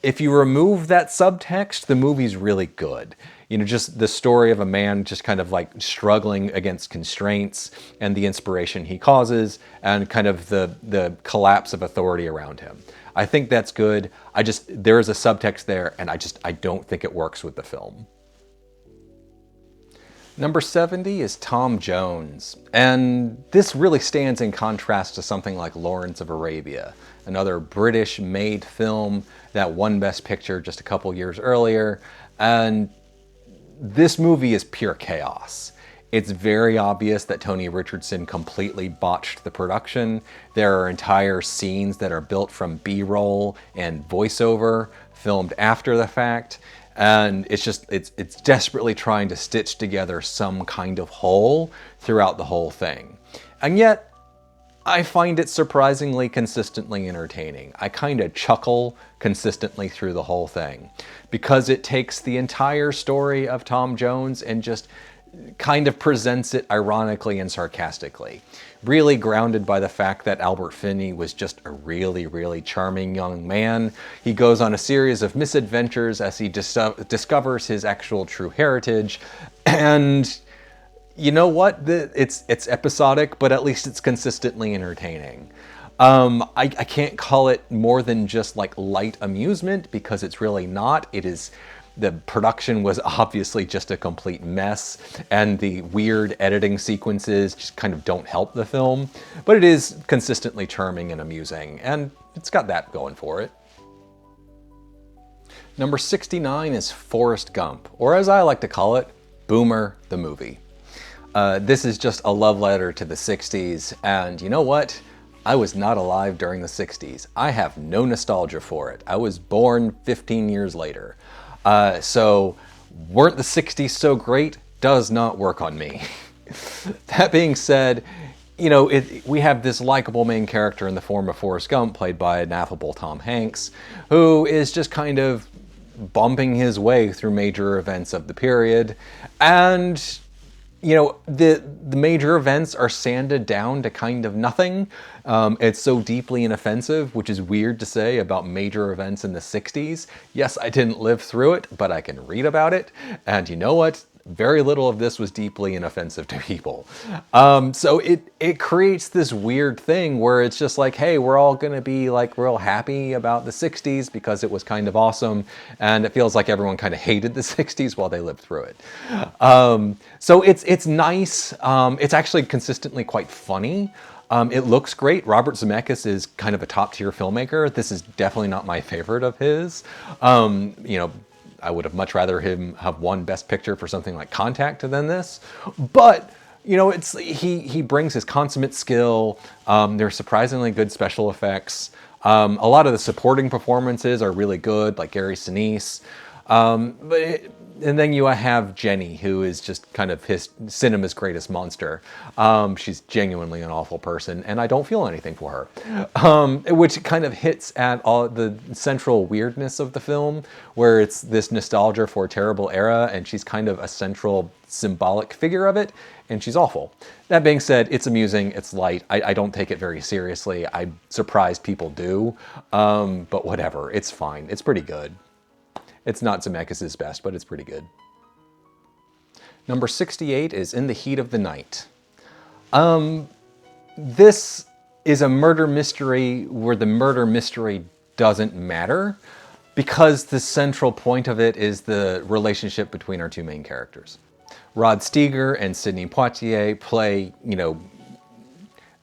if you remove that subtext, the movie's really good. Just the story of a man just kind of struggling against constraints and the inspiration he causes and kind of the collapse of authority around him. I think that's good. There is a subtext there, and I don't think it works with the film. Number 70 is Tom Jones, and this really stands in contrast to something like Lawrence of Arabia, another British-made film that won Best Picture just a couple years earlier, and this movie is pure chaos. It's very obvious that Tony Richardson completely botched the production. There are entire scenes that are built from B-roll and voiceover filmed after the fact. And it's desperately trying to stitch together some kind of whole throughout the whole thing. And yet, I find it surprisingly consistently entertaining. I kind of chuckle consistently through the whole thing because it takes the entire story of Tom Jones and just kind of presents it ironically and sarcastically. Really grounded by the fact that Albert Finney was just a really, really charming young man. He goes on a series of misadventures as he discovers his actual true heritage. And you know what? It's episodic, but at least it's consistently entertaining. I can't call it more than just light amusement because it's really not. The production was obviously just a complete mess, and the weird editing sequences just kind of don't help the film, but it is consistently charming and amusing, and it's got that going for it. Number 69 is Forrest Gump, or as I like to call it, Boomer the Movie. This is just a love letter to the 60s, and you know what? I was not alive during the 60s. I have no nostalgia for it. I was born 15 years later. So weren't the 60s so great? Does not work on me. That being said, we have this likable main character in the form of Forrest Gump, played by an affable Tom Hanks, who is just kind of bumping his way through major events of the period. And the major events are sanded down to kind of nothing. It's so deeply inoffensive, which is weird to say about major events in the 60s. Yes, I didn't live through it, but I can read about it. And you know what? Very little of this was deeply inoffensive to people. So it creates this weird thing where it's just hey, we're all gonna be real happy about the 60s because it was kind of awesome, and it feels like everyone kind of hated the 60s while they lived through it. So it's nice. It's actually consistently quite funny. It looks great. Robert Zemeckis is kind of a top-tier filmmaker. This is definitely not my favorite of his. I would have much rather him have won Best Picture for something like Contact than this. But You know, he brings his consummate skill. There's surprisingly good special effects. A lot of the supporting performances are really good, like Gary Sinise. And then you have Jenny, who is just kind of his cinema's greatest monster. She's genuinely an awful person, and I don't feel anything for her. Which kind of hits at all the central weirdness of the film, where it's this nostalgia for a terrible era, and she's kind of a central symbolic figure of it, and she's awful. That being said, it's amusing, it's light. I don't take it very seriously. I'm surprised people do, but whatever, it's fine. It's pretty good. It's not Zemeckis' best, but it's pretty good. Number 68 is In the Heat of the Night. This is a murder mystery where the murder mystery doesn't matter, because the central point of it is the relationship between our two main characters. Rod Steiger and Sidney Poitier play,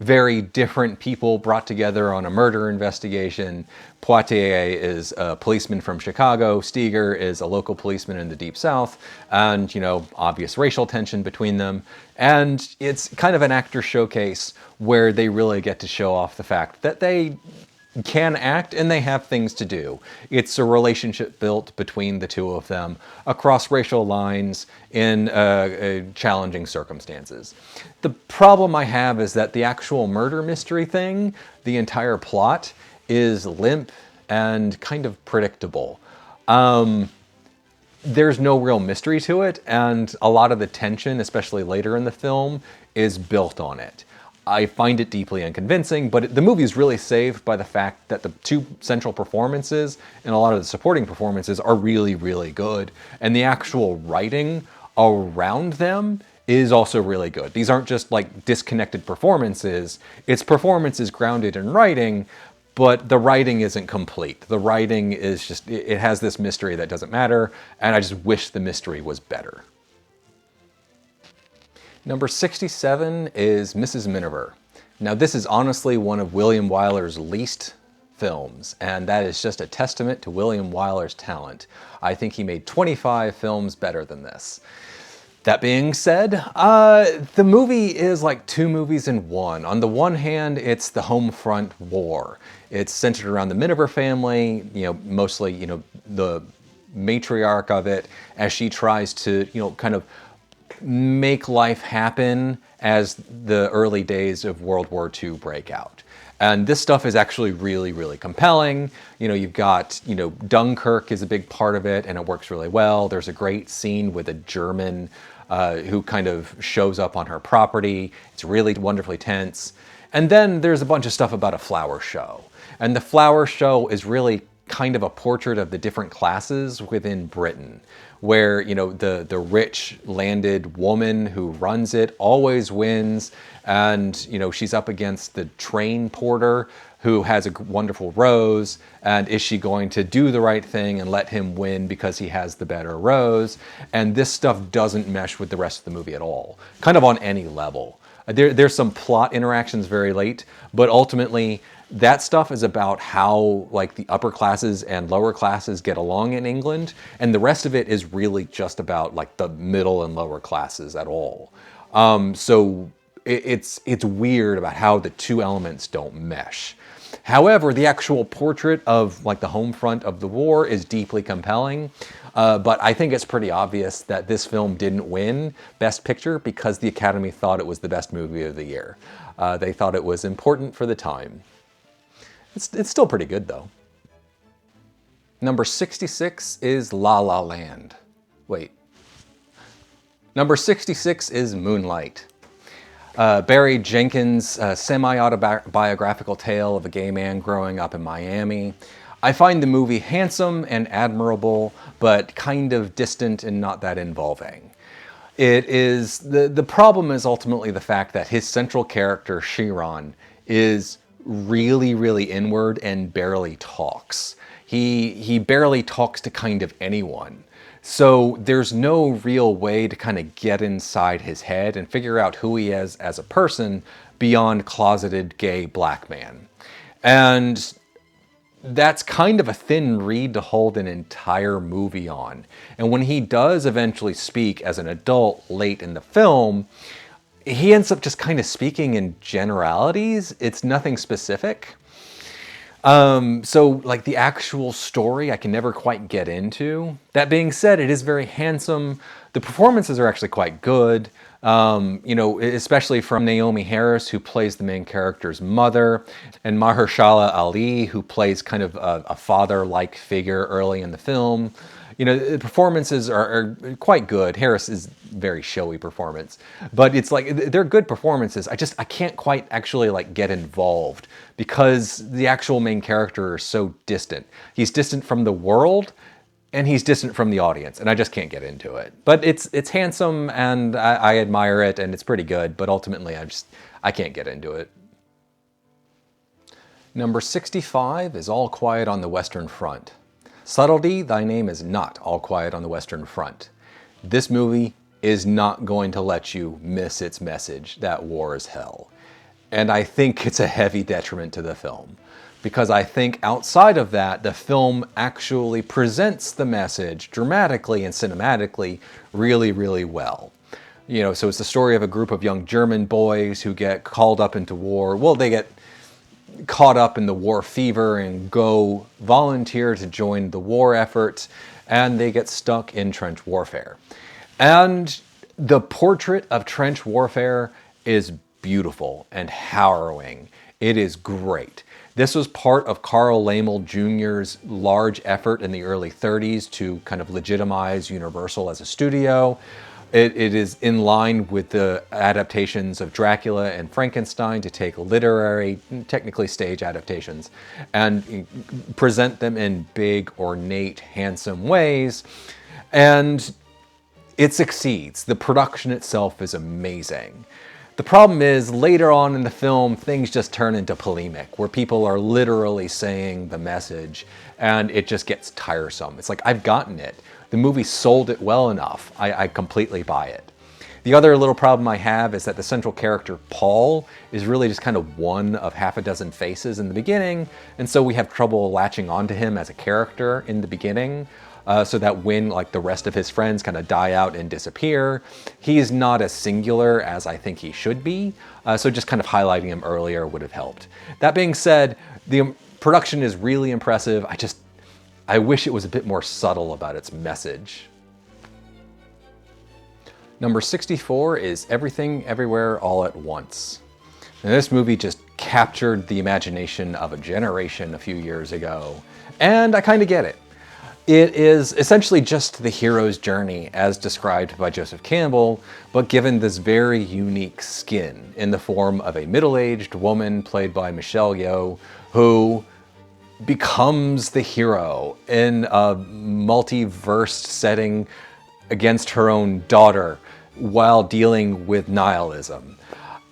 very different people brought together on a murder investigation. Poitier is a policeman from Chicago. Steiger is a local policeman in the Deep South. And, obvious racial tension between them. And it's kind of an actor showcase where they really get to show off the fact that they can act and they have things to do. It's a relationship built between the two of them across racial lines in challenging circumstances. The problem I have is that the actual murder mystery thing, the entire plot, is limp and kind of predictable. There's no real mystery to it, and a lot of the tension, especially later in the film, is built on it. I find it deeply unconvincing, but the movie is really saved by the fact that the two central performances and a lot of the supporting performances are really, really good. And the actual writing around them is also really good. These aren't just like disconnected performances. It's performances grounded in writing, but the writing isn't complete. The writing is just, it has this mystery that doesn't matter, and I just wish the mystery was better. Number 67 is Mrs. Miniver. Now, this is honestly one of William Wyler's least films, and that is just a testament to William Wyler's talent. I think he made 25 films better than this. That being said, the movie is like two movies in one. On the one hand, it's the home front war. It's centered around the Miniver family, mostly, the matriarch of it, as she tries to, kind of make life happen as the early days of World War II break out. And this stuff is actually really, really compelling. You've got, Dunkirk is a big part of it, and it works really well. There's a great scene with a German who kind of shows up on her property. It's really wonderfully tense. And then there's a bunch of stuff about a flower show. And the flower show is really kind of a portrait of the different classes within Britain, where, the rich landed woman who runs it always wins, and, she's up against the train porter who has a wonderful rose, and is she going to do the right thing and let him win because he has the better rose? And this stuff doesn't mesh with the rest of the movie at all, kind of on any level. There's some plot interactions very late, but ultimately, that stuff is about how the upper classes and lower classes get along in England, and the rest of it is really just about the middle and lower classes at all. So it's weird about how the two elements don't mesh. However, the actual portrait of the home front of the war is deeply compelling. But I think it's pretty obvious that this film didn't win Best Picture because the Academy thought it was the best movie of the year. They thought it was important for the time. It's still pretty good, though. Number 66 is La La Land. Wait. Number 66 is Moonlight. Barry Jenkins' semi-autobiographical tale of a gay man growing up in Miami. I find the movie handsome and admirable, but kind of distant and not that involving. It is, the problem is ultimately the fact that his central character, Chiron, is really, really inward and barely talks. He barely talks to kind of anyone. So there's no real way to kind of get inside his head and figure out who he is as a person beyond closeted gay black man. And that's kind of a thin reed to hold an entire movie on. And when he does eventually speak as an adult late in the film, he ends up just kind of speaking in generalities. It's nothing specific. So like the actual story, I can never quite get into. That being said, it is very handsome. The performances are actually quite good. You know, especially from Naomi Harris, who plays the main character's mother, and Mahershala Ali, who plays kind of a father-like figure early in the film. You know, the performances are quite good. Harris is very showy performance, but it's like they're good performances. I can't quite actually like get involved because the actual main character is so distant. He's distant from the world and he's distant from the audience, and I just can't get into it. But it's handsome and I admire it and it's pretty good, but ultimately I can't get into it. Number 65 is All Quiet on the Western Front. Subtlety, thy name is not All Quiet on the Western Front. This movie is not going to let you miss its message that war is hell. And I think it's a heavy detriment to the film, because I think outside of that, the film actually presents the message dramatically and cinematically really, really well. You know, so it's the story of a group of young German boys who get called up into war. Well, they get caught up in the war fever and go volunteer to join the war effort, and they get stuck in trench warfare. And the portrait of trench warfare is beautiful and harrowing. It is great. This was part of Carl Laemmle Jr.'s large effort in the early 30s to kind of legitimize Universal as a studio. It is in line with the adaptations of Dracula and Frankenstein to take literary, technically stage adaptations, and present them in big, ornate, handsome ways. And it succeeds. The production itself is amazing. The problem is, later on in the film, things just turn into polemic, where people are literally saying the message, and it just gets tiresome. It's like, I've gotten it. The movie sold it well enough. I completely buy it. The other little problem I have is that the central character, Paul, is really just kind of one of half a dozen faces in the beginning, and so we have trouble latching onto him as a character in the beginning, so that when like the rest of his friends kind of die out and disappear, he's not as singular as I think he should be, so just kind of highlighting him earlier would have helped. That being said, the production is really impressive. I wish it was a bit more subtle about its message. Number 64 is Everything Everywhere All at Once. Now, this movie just captured the imagination of a generation a few years ago, and I kind of get it. It is essentially just the hero's journey as described by Joseph Campbell, but given this very unique skin in the form of a middle-aged woman played by Michelle Yeoh, who becomes the hero in a multiverse setting against her own daughter while dealing with nihilism.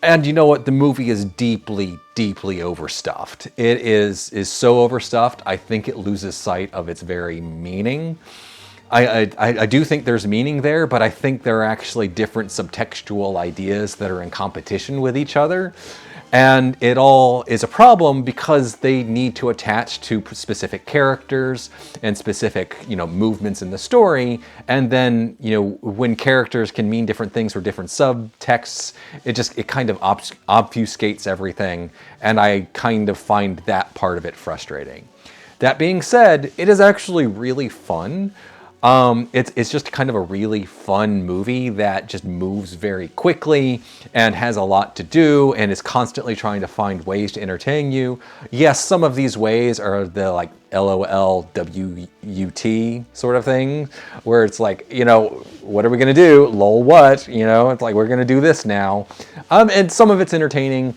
And you know what? The movie is deeply, deeply overstuffed. It is so overstuffed, I think it loses sight of its very meaning. I do think there's meaning there, but I think there are actually different subtextual ideas that are in competition with each other. And it all is a problem because they need to attach to specific characters and specific, movements in the story. And then, when characters can mean different things or different subtexts, it kind of obfuscates everything. And I kind of find that part of it frustrating. That being said, it is actually really fun. It's just kind of a really fun movie that just moves very quickly and has a lot to do and is constantly trying to find ways to entertain you. Yes, some of these ways are the like LOL WUT sort of thing, where it's like, what are we gonna do? Lol what? It's like, we're gonna do this now. And some of it's entertaining.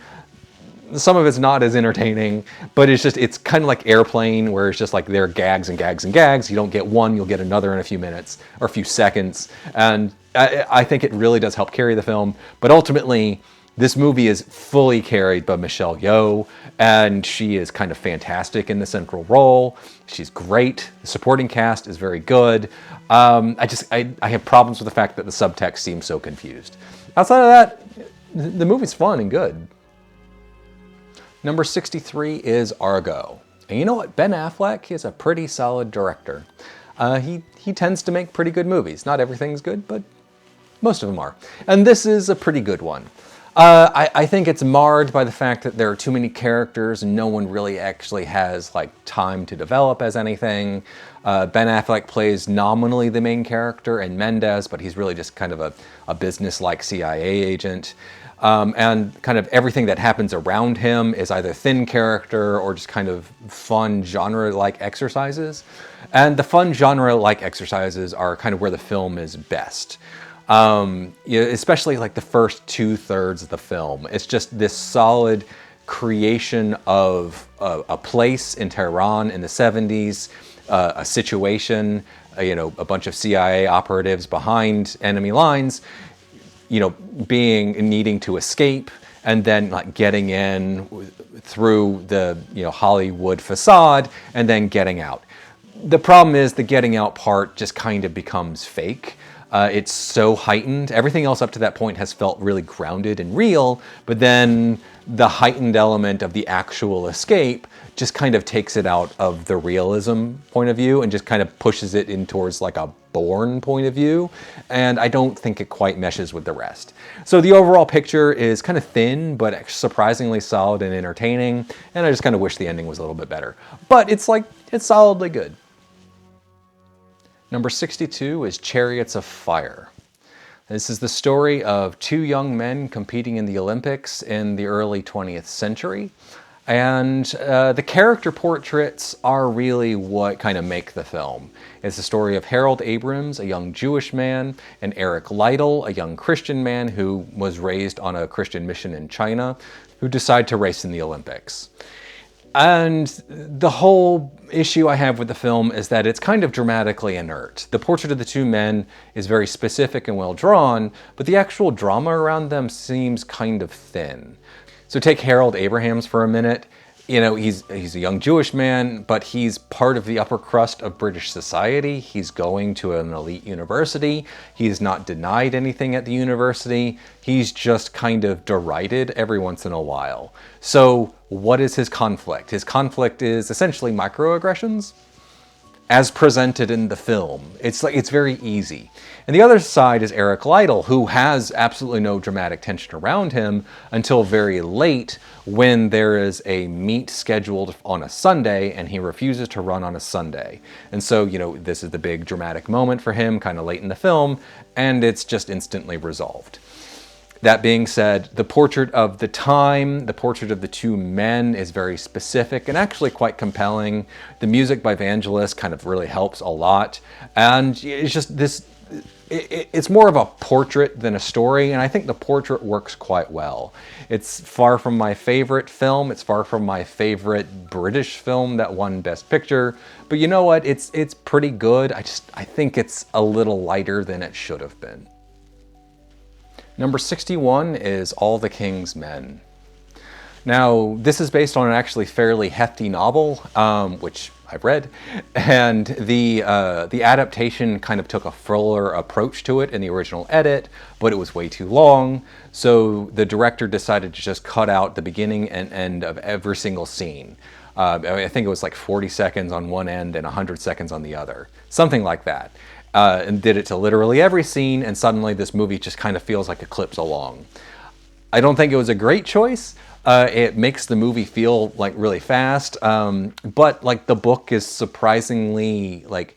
Some of it's not as entertaining, but it's kind of like Airplane, where it's just like there are gags and gags and gags. You don't get one, you'll get another in a few minutes or a few seconds. And I think it really does help carry the film. But ultimately, this movie is fully carried by Michelle Yeoh, and she is kind of fantastic in the central role. She's great. The supporting cast is very good. I have problems with the fact that the subtext seems so confused. Outside of that, the movie's fun and good. Number 63 is Argo. And you know what? Ben Affleck is a pretty solid director. He tends to make pretty good movies. Not everything's good, but Most of them are. And this is a pretty good one. I think it's marred by the fact that there are too many characters and no one really actually has like time to develop as anything. Ben Affleck plays nominally the main character and Mendez, but he's really just kind of a business-like CIA agent. And kind of everything that happens around him is either thin character or just kind of fun genre-like exercises. And the fun genre-like exercises are kind of where the film is best. Especially like the first 2/3 of the film. It's just this solid creation of a place in Tehran in the 70s, a situation, a bunch of CIA operatives behind enemy lines, needing to escape, and then like getting in through the Hollywood facade and then getting out. The problem is the getting out part just kind of becomes fake. It's so heightened. Everything else up to that point has felt really grounded and real, but then the heightened element of the actual escape just kind of takes it out of the realism point of view and just kind of pushes it in towards like a Bourne point of view, and I don't think it quite meshes with the rest. So the overall picture is kind of thin, but surprisingly solid and entertaining, and I just kind of wish the ending was a little bit better. But it's solidly good. Number 62 is Chariots of Fire. This is the story of two young men competing in the Olympics in the early 20th century. And the character portraits are really what kind of make the film. It's the story of Harold Abrams, a young Jewish man, and Eric Liddell, a young Christian man who was raised on a Christian mission in China, who decide to race in the Olympics. And the whole issue I have with the film is that it's kind of dramatically inert. The portrait of the two men is very specific and well drawn, but the actual drama around them seems kind of thin. So take Harold Abrahams for a minute. He's a young Jewish man, but he's part of the upper crust of British society. He's going to an elite university. He's not denied anything at the university. He's just kind of derided every once in a while. So what is his conflict? His conflict is essentially microaggressions as presented in the film. It's very easy. And the other side is Eric Liddell, who has absolutely no dramatic tension around him until very late when there is a meet scheduled on a Sunday and he refuses to run on a Sunday. And so, this is the big dramatic moment for him kind of late in the film, and it's just instantly resolved. That being said, the portrait of the time, the portrait of the two men is very specific and actually quite compelling. The music by Vangelis kind of really helps a lot. And it's just this, it's more of a portrait than a story, and I think the portrait works quite well. It's far from my favorite film. It's far from my favorite British film that won Best Picture. But you know what? It's pretty good. I think it's a little lighter than it should have been. Number 61 is All the King's Men. Now, this is based on an actually fairly hefty novel, which I've read, and the adaptation kind of took a fuller approach to it in the original edit, but it was way too long, so the director decided to just cut out the beginning and end of every single scene. I think it was like 40 seconds on one end and 100 seconds on the other, something like that. And did it to literally every scene, and suddenly this movie just kind of feels like it clips along. I don't think it was a great choice. It makes the movie feel like really fast, but like the book is surprisingly like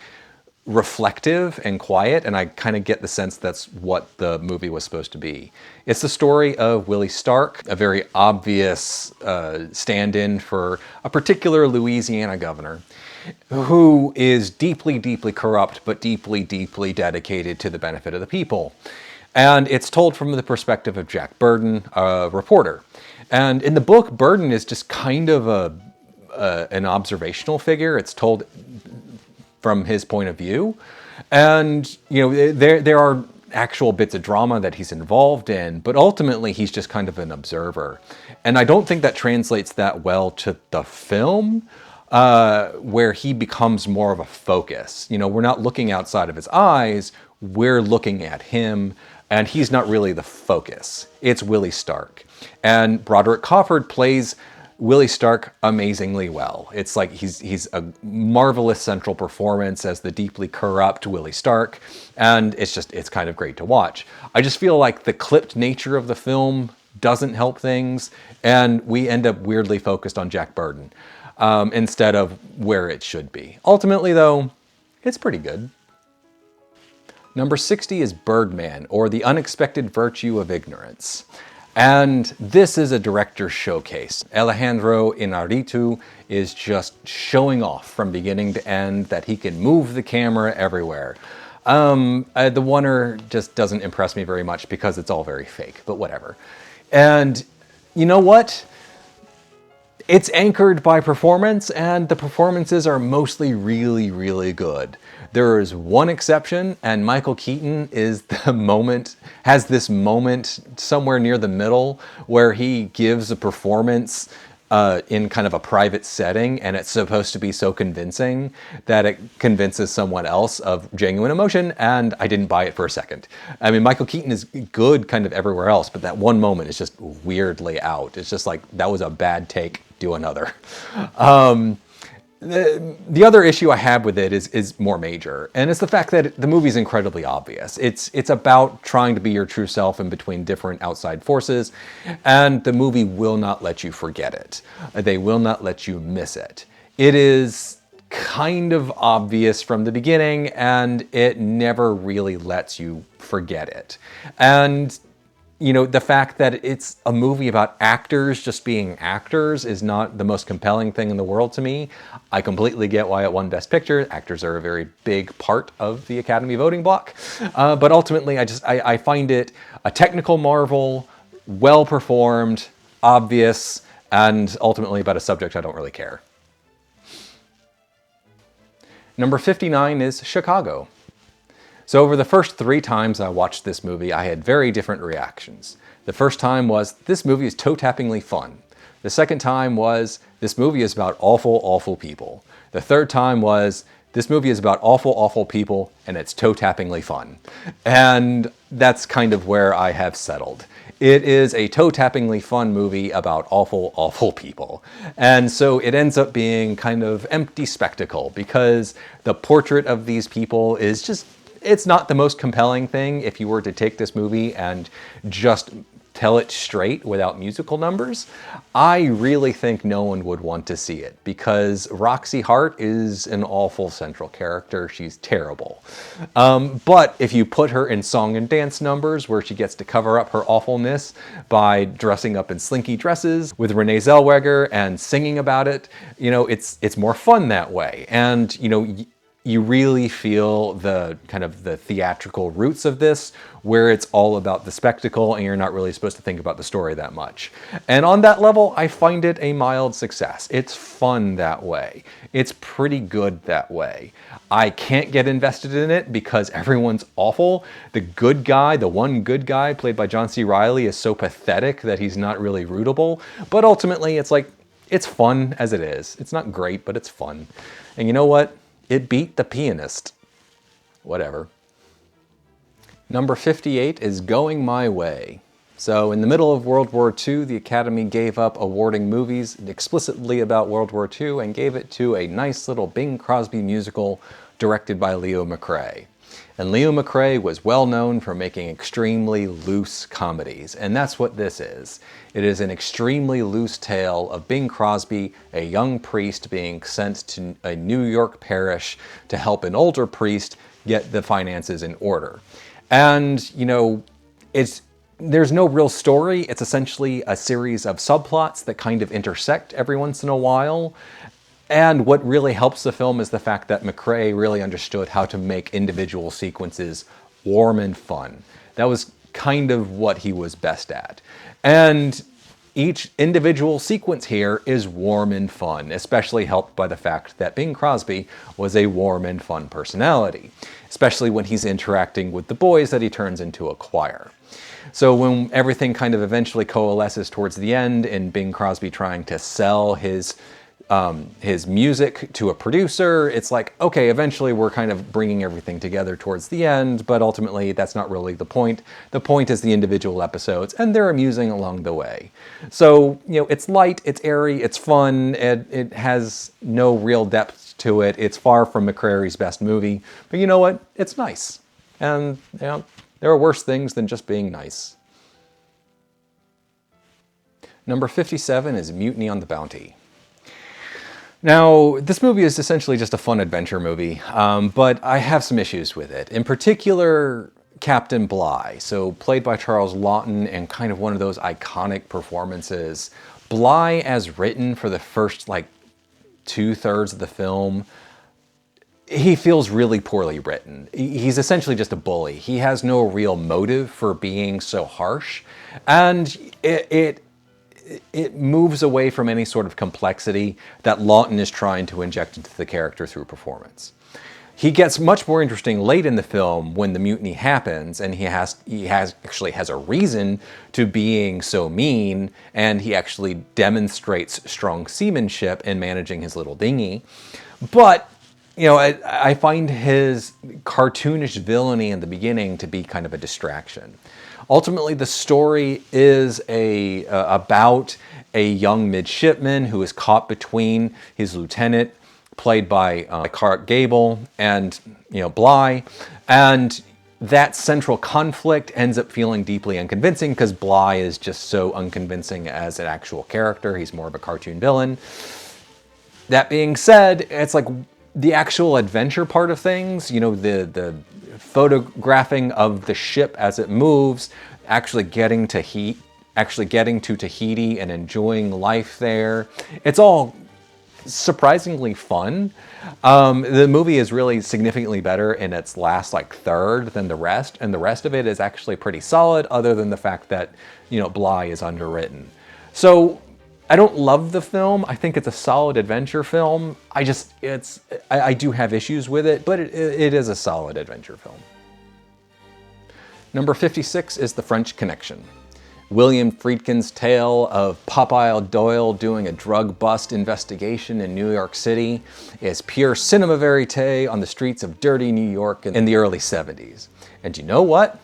reflective and quiet, and I kind of get the sense that's what the movie was supposed to be. It's the story of Willie Stark, a very obvious stand-in for a particular Louisiana governor, who is deeply, deeply corrupt, but deeply, deeply dedicated to the benefit of the people. And it's told from the perspective of Jack Burden, a reporter. And in the book, Burden is just kind of an observational figure. It's told from his point of view. And, there are actual bits of drama that he's involved in, but ultimately he's just kind of an observer. And I don't think that translates that well to the film, where he becomes more of a focus. We're not looking outside of his eyes, we're looking at him, and he's not really the focus. It's Willie Stark. And Broderick Crawford plays Willie Stark amazingly well. It's like he's a marvelous central performance as the deeply corrupt Willie Stark, and it's kind of great to watch. I just feel like the clipped nature of the film doesn't help things, and we end up weirdly focused on Jack Burton instead of where it should be. Ultimately, though, it's pretty good. Number 60 is Birdman, or The Unexpected Virtue of Ignorance. And this is a director's showcase. Alejandro Inarritu is just showing off from beginning to end that he can move the camera everywhere. The Oneer just doesn't impress me very much because it's all very fake, but whatever. And you know what? It's anchored by performance, and the performances are mostly really, really good. There is one exception, and Michael Keaton has this moment somewhere near the middle where he gives a performance in kind of a private setting, and it's supposed to be so convincing that it convinces someone else of genuine emotion, and I didn't buy it for a second. I mean, Michael Keaton is good kind of everywhere else, but that one moment is just weirdly out. It's just like, that was a bad take, do another. The other issue I have with it is more major, and it's the fact that the movie's incredibly obvious. It's about trying to be your true self in between different outside forces, and the movie will not let you forget it. They will not let you miss it. It is kind of obvious from the beginning, and it never really lets you forget it. And you know, the fact that it's a movie about actors just being actors is not the most compelling thing in the world to me. I completely get why it won Best Picture. Actors are a very big part of the Academy voting block. But ultimately, I find it a technical marvel, well performed, obvious, and ultimately about a subject I don't really care. Number 59 is Chicago. So over the first 3 times I watched this movie, I had very different reactions. The first time was, this movie is toe-tappingly fun. The second time was, this movie is about awful, awful people. The third time was, this movie is about awful, awful people, and it's toe-tappingly fun. And that's kind of where I have settled. It is a toe-tappingly fun movie about awful, awful people. And so it ends up being kind of empty spectacle, because the portrait of these people is just, it's not the most compelling thing if you were to take this movie and just tell it straight without musical numbers. I really think no one would want to see it, because Roxy Hart is an awful central character. She's terrible. But if you put her in song and dance numbers where she gets to cover up her awfulness by dressing up in slinky dresses with Renee Zellweger and singing about it, you know, it's more fun that way. And, you know, you really feel the kind of the theatrical roots of this, where it's all about the spectacle and you're not really supposed to think about the story that much. And on that level, I find it a mild success. It's fun that way. It's pretty good that way. I can't get invested in it because everyone's awful. The good guy, the one good guy played by John C. Reilly, is so pathetic that he's not really rootable. But ultimately, it's like, it's fun as it is. It's not great, but it's fun. And you know what? It beat The Pianist. Whatever. Number 58 is Going My Way. So in the middle of World War II, the Academy gave up awarding movies explicitly about World War II and gave it to a nice little Bing Crosby musical directed by Leo McRae. And Leo McRae was well known for making extremely loose comedies, and that's what this is. It is an extremely loose tale of Bing Crosby, a young priest being sent to a New York parish to help an older priest get the finances in order. And, you know, there's no real story. It's essentially a series of subplots that kind of intersect every once in a while. And what really helps the film is the fact that McRae really understood how to make individual sequences warm and fun. That was kind of what he was best at. And each individual sequence here is warm and fun, especially helped by the fact that Bing Crosby was a warm and fun personality, especially when he's interacting with the boys that he turns into a choir. So when everything kind of eventually coalesces towards the end and Bing Crosby trying to sell his his music to a producer. It's like, okay, eventually we're kind of bringing everything together towards the end, but ultimately that's not really the point. The point is the individual episodes, and they're amusing along the way. So, it's light, it's airy, it's fun, it has no real depth to it. It's far from McCrary's best movie, but you know what? It's nice. And, there are worse things than just being nice. Number 57 is Mutiny on the Bounty. Now, this movie is essentially just a fun adventure movie, but I have some issues with it. In particular, Captain Bligh, so played by Charles Laughton, and kind of one of those iconic performances. Bligh, as written for the first, 2/3 of the film, he feels really poorly written. He's essentially just a bully. He has no real motive for being so harsh, and it moves away from any sort of complexity that Laughton is trying to inject into the character through performance. He gets much more interesting late in the film when the mutiny happens, and he actually has a reason to being so mean, and he actually demonstrates strong seamanship in managing his little dinghy. But I find his cartoonish villainy in the beginning to be kind of a distraction. Ultimately, the story is about a young midshipman who is caught between his lieutenant, played by Clark Gable, and Bligh, and that central conflict ends up feeling deeply unconvincing because Bligh is just so unconvincing as an actual character. He's more of a cartoon villain. That being said, it's like the actual adventure part of things, the photographing of the ship as it moves, actually getting to Tahiti and enjoying life there. It's all surprisingly fun. The movie is really significantly better in its last third than the rest, and the rest of it is actually pretty solid, other than the fact that Bligh is underwritten. So I don't love the film. I think it's a solid adventure film. I do have issues with it, but it is a solid adventure film. Number 56 is The French Connection. William Friedkin's tale of Popeye Doyle doing a drug bust investigation in New York City is pure cinema verite on the streets of dirty New York in the early 70s. And you know what?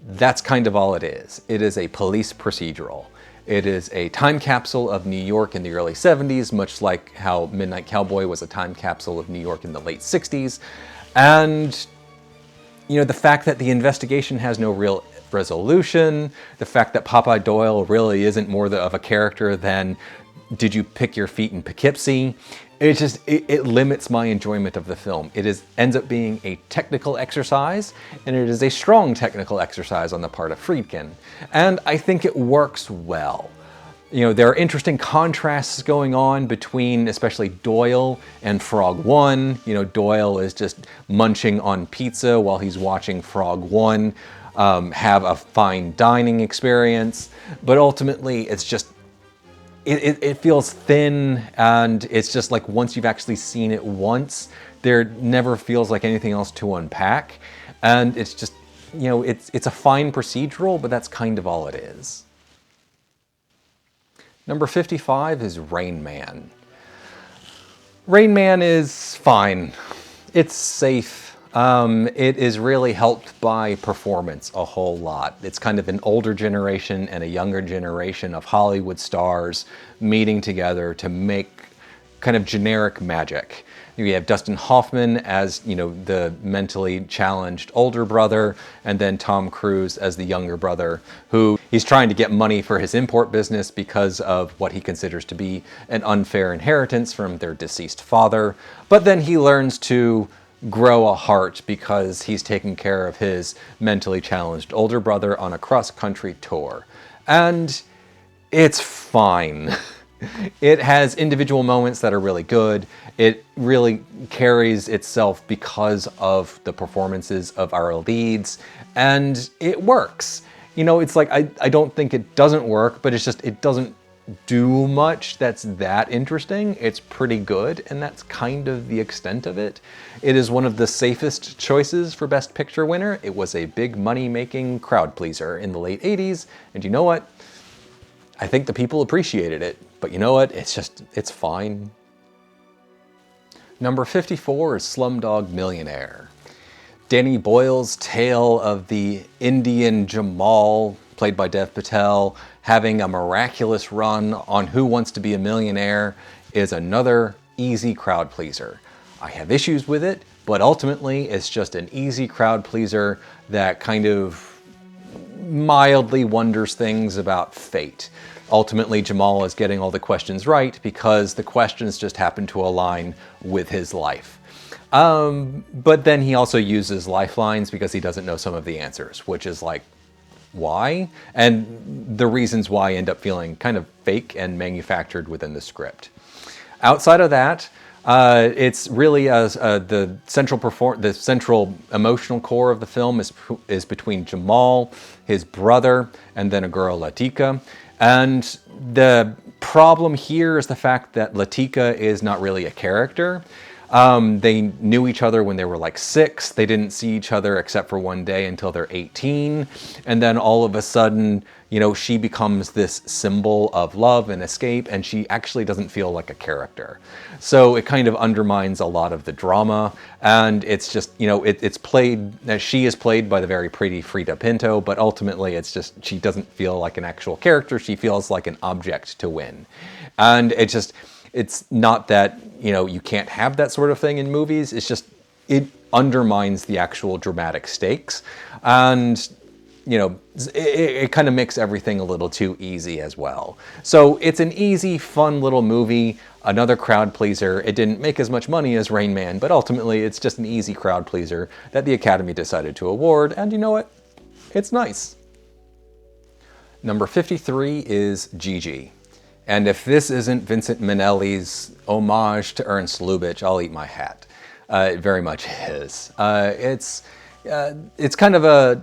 That's kind of all it is. It is a police procedural. It is a time capsule of New York in the early 70s, much like how Midnight Cowboy was a time capsule of New York in the late 60s. And the fact that the investigation has no real resolution, the fact that Popeye Doyle really isn't more of a character than did you pick your feet in Poughkeepsie, it limits my enjoyment of the film. It ends up being a technical exercise, and it is a strong technical exercise on the part of Friedkin. And I think it works well. There are interesting contrasts going on between especially Doyle and Frog 1. Doyle is just munching on pizza while he's watching Frog 1 have a fine dining experience. But ultimately, it's just, it feels thin, and it's just like once you've actually seen it once, there never feels like anything else to unpack. And it's just, it's a fine procedural, but that's kind of all it is. Number 55 is Rain Man. Rain Man is fine. It's safe. It is really helped by performance a whole lot. It's kind of an older generation and a younger generation of Hollywood stars meeting together to make kind of generic magic. You have Dustin Hoffman as, the mentally challenged older brother, and then Tom Cruise as the younger brother, who he's trying to get money for his import business because of what he considers to be an unfair inheritance from their deceased father. But then he learns to grow a heart because he's taking care of his mentally challenged older brother on a cross-country tour. And it's fine. It has individual moments that are really good. It really carries itself because of the performances of our leads, and it works. It's like, I don't think it doesn't work, but it's just, it doesn't do much that's that interesting. It's pretty good, and that's kind of the extent of it. It is one of the safest choices for Best Picture winner. It was a big money-making crowd pleaser in the late 80s, and you know what? I think the people appreciated it, but you know what? It's fine. Number 54 is Slumdog Millionaire. Danny Boyle's tale of the Indian Jamal, played by Dev Patel, having a miraculous run on Who Wants to Be a Millionaire is another easy crowd pleaser. I have issues with it, but ultimately it's just an easy crowd pleaser that kind of mildly wonders things about fate. Ultimately, Jamal is getting all the questions right because the questions just happen to align with his life. But then he also uses lifelines because he doesn't know some of the answers, which is like, why? And the reasons why end up feeling kind of fake and manufactured within the script. Outside of that, it's really the central emotional core of the film is between Jamal, his brother, and then a girl, Latika. And the problem here is the fact that Latika is not really a character. They knew each other when they were like 6. They didn't see each other except for one day until they're 18. And then all of a sudden, you know, she becomes this symbol of love and escape, and she actually doesn't feel like a character. So it kind of undermines a lot of the drama. And it's just, you know, it's played, she is played by the very pretty Frida Pinto, but ultimately it's just, she doesn't feel like an actual character. She feels like an object to win. And it's not that, you know, you can't have that sort of thing in movies. It's just, it undermines the actual dramatic stakes. And, you know, it kind of makes everything a little too easy as well. So it's an easy, fun little movie, another crowd pleaser. It didn't make as much money as Rain Man, but ultimately it's just an easy crowd pleaser that the Academy decided to award. And you know what? It's nice. Number 53 is Gigi. And if this isn't Vincent Minnelli's homage to Ernst Lubitsch, I'll eat my hat. It very much is. It's kind of a...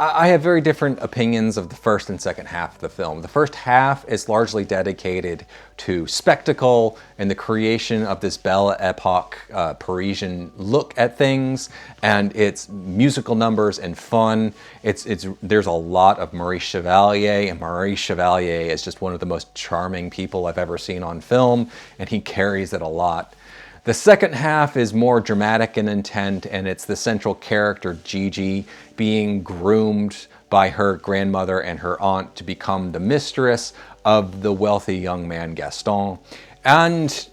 I have very different opinions of the first and second half of the film. The first half is largely dedicated to spectacle and the creation of this Belle Epoque Parisian look at things, and it's musical numbers and fun. There's a lot of Maurice Chevalier, and Maurice Chevalier is just one of the most charming people I've ever seen on film, and he carries it a lot. The second half is more dramatic in intent, and it's the central character, Gigi, being groomed by her grandmother and her aunt to become the mistress of the wealthy young man, Gaston. And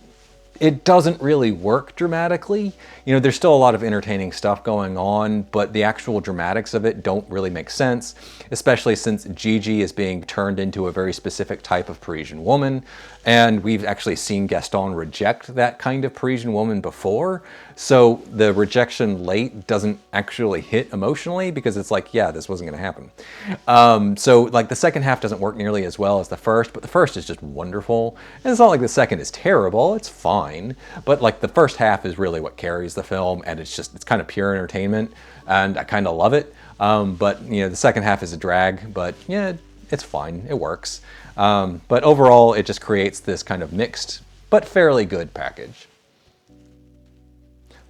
it doesn't really work dramatically. You know, there's still a lot of entertaining stuff going on, but the actual dramatics of it don't really make sense, especially since Gigi is being turned into a very specific type of Parisian woman. And we've actually seen Gaston reject that kind of Parisian woman before. So the rejection late doesn't actually hit emotionally because it's like, yeah, this wasn't going to happen. So like the second half doesn't work nearly as well as the first, but the first is just wonderful. And it's not like the second is terrible, it's fine. But like the first half is really what carries the film, and it's kind of pure entertainment, and I kind of love it. But you know, the second half is a drag, but yeah, it's fine, it works. But overall, it just creates this kind of mixed, but fairly good package.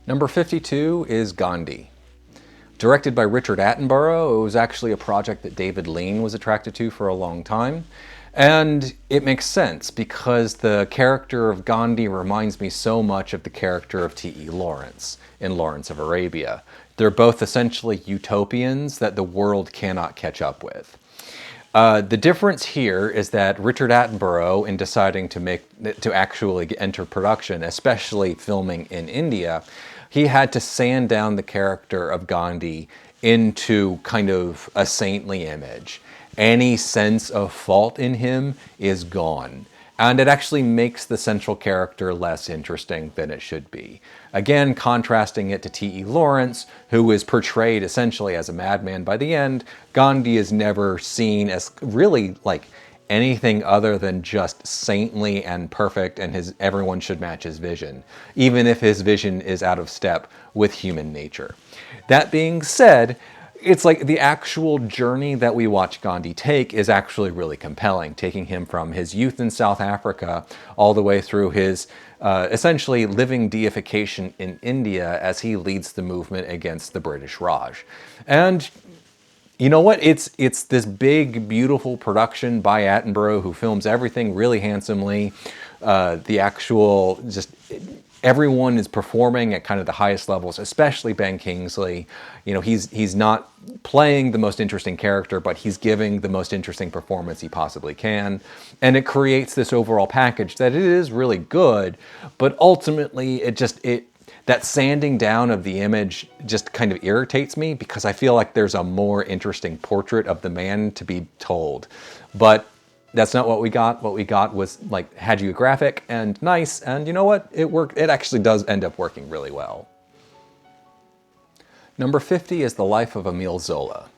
Number 52 is Gandhi. Directed by Richard Attenborough, it was actually a project that David Lean was attracted to for a long time. And it makes sense because the character of Gandhi reminds me so much of the character of T.E. Lawrence in Lawrence of Arabia. They're both essentially utopians that the world cannot catch up with. The difference here is that Richard Attenborough, in deciding to actually enter production, especially filming in India, he had to sand down the character of Gandhi into kind of a saintly image. Any sense of fault in him is gone. And it actually makes the central character less interesting than it should be. Again, contrasting it to T.E. Lawrence, who is portrayed essentially as a madman by the end, Gandhi is never seen as really like anything other than just saintly and perfect, and everyone should match his vision, even if his vision is out of step with human nature. That being said, it's like the actual journey that we watch Gandhi take is actually really compelling, taking him from his youth in South Africa all the way through his essentially living deification in India as he leads the movement against the British Raj. And you know what? It's this big, beautiful production by Attenborough, who films everything really handsomely. The actual everyone is performing at kind of the highest levels, especially Ben Kingsley. You know, he's not playing the most interesting character, but he's giving the most interesting performance he possibly can. And it creates this overall package that it is really good, but ultimately that sanding down of the image just kind of irritates me, because I feel like there's a more interesting portrait of the man to be told. But that's not what we got. What we got was like hagiographic and nice, and you know what? It worked. It actually does end up working really well. Number 50 is The Life of Émile Zola.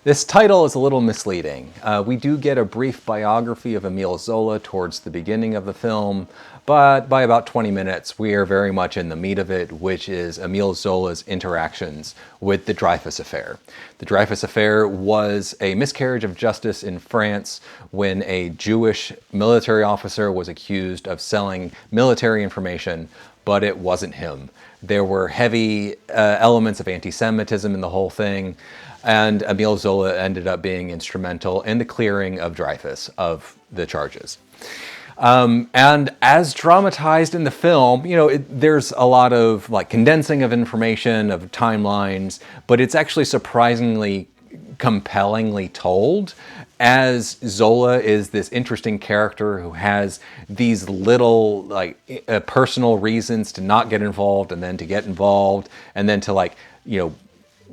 This title is a little misleading. We do get a brief biography of Émile Zola towards the beginning of the film, but by about 20 minutes, we are very much in the meat of it, which is Émile Zola's interactions with the Dreyfus Affair. The Dreyfus Affair was a miscarriage of justice in France when a Jewish military officer was accused of selling military information, but it wasn't him. There were heavy elements of anti-Semitism in the whole thing, and Émile Zola ended up being instrumental in the clearing of Dreyfus of the charges. And as dramatized in the film, you know, there's a lot of like condensing of information, of timelines, but it's actually surprisingly compellingly told, as Zola is this interesting character who has these little like personal reasons to not get involved, and then to get involved, and then to like, you know,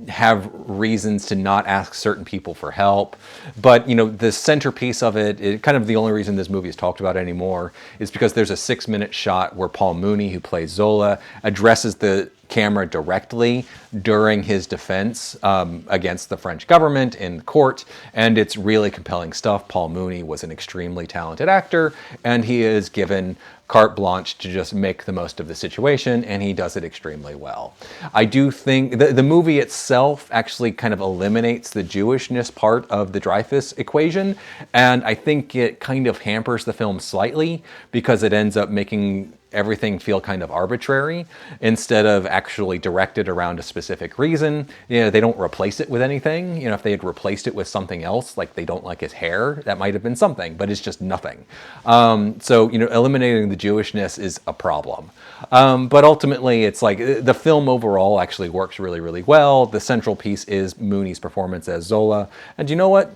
have reasons to not ask certain people for help. But, you know, the centerpiece of it kind of the only reason this movie is talked about anymore, is because there's a 6-minute shot where Paul Mooney, who plays Zola, addresses the camera directly during his defense against the French government in court, and it's really compelling stuff. Paul Mooney was an extremely talented actor, and he is given carte blanche to just make the most of the situation, and he does it extremely well. I do think the movie itself actually kind of eliminates the Jewishness part of the Dreyfus equation, and I think it kind of hampers the film slightly, because it ends up making everything feel kind of arbitrary instead of actually directed around a specific reason. You know, they don't replace it with anything. You know, if they had replaced it with something else, like they don't like his hair, that might have been something, but it's just nothing. So, you know, eliminating the Jewishness is a problem. But ultimately, it's like the film overall actually works really, really well. The central piece is Mooney's performance as Zola. And you know what?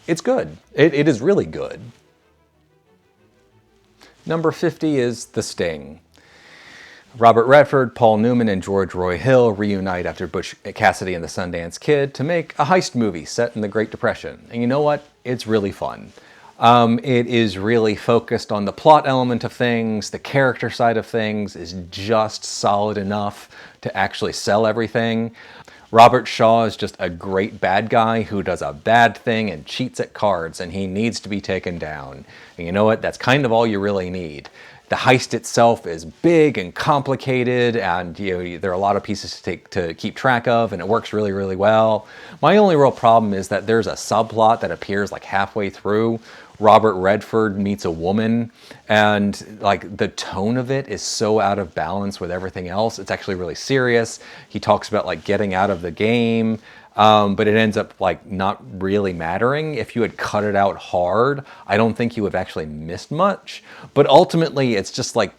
It's good. It is really good. Number 50 is The Sting. Robert Redford, Paul Newman, and George Roy Hill reunite after Butch Cassidy and the Sundance Kid to make a heist movie set in the Great Depression. And you know what? It's really fun. It is really focused on the plot element of things. The character side of things is just solid enough to actually sell everything. Robert Shaw is just a great bad guy who does a bad thing and cheats at cards, and he needs to be taken down. And you know what? That's kind of all you really need. The heist itself is big and complicated, and you know, there are a lot of pieces to keep track of, and it works really, really well. My only real problem is that there's a subplot that appears like halfway through. Robert Redford meets a woman, and like the tone of it is so out of balance with everything else. It's actually really serious. He talks about like getting out of the game, but it ends up like not really mattering. If you had cut it out hard, I don't think you would have actually missed much. But ultimately, it's just like,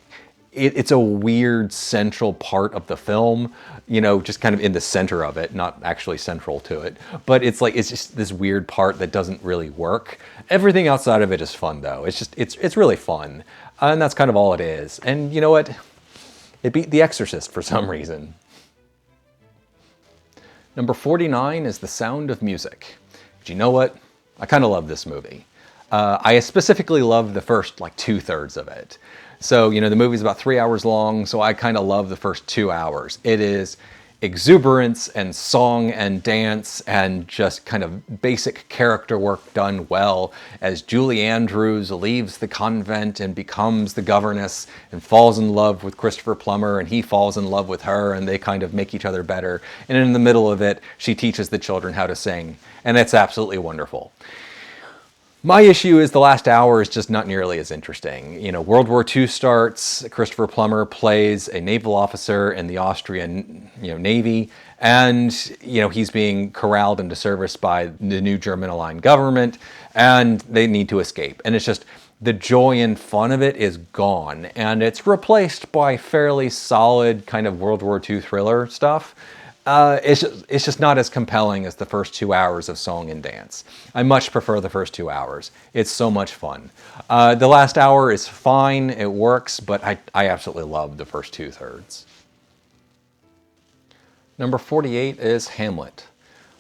it's a weird central part of the film, you know, just kind of in the center of it, not actually central to it. But it's like, it's just this weird part that doesn't really work. Everything outside of it is fun though. It's just, it's really fun. And that's kind of all it is. And you know what? It beat The Exorcist for some reason. Number 49 is The Sound of Music. But you know what? I kind of love this movie. I specifically love the first like 2/3 of it. So, you know, the movie's about 3 hours long, so I kind of love the first 2 hours. It is exuberance and song and dance and just kind of basic character work done well as Julie Andrews leaves the convent and becomes the governess and falls in love with Christopher Plummer, and he falls in love with her, and they kind of make each other better. And in the middle of it, she teaches the children how to sing, and it's absolutely wonderful. My issue is the last hour is just not nearly as interesting. You know, World War II starts, Christopher Plummer plays a naval officer in the Austrian, Navy, and, he's being corralled into service by the new German aligned government, and they need to escape. And it's just the joy and fun of it is gone, and it's replaced by fairly solid kind of World War II thriller stuff. It's just not as compelling as the first 2 hours of song and dance. I much prefer the first 2 hours. It's so much fun. The last hour is fine, it works, but I absolutely love the first 2/3. Number 48 is Hamlet.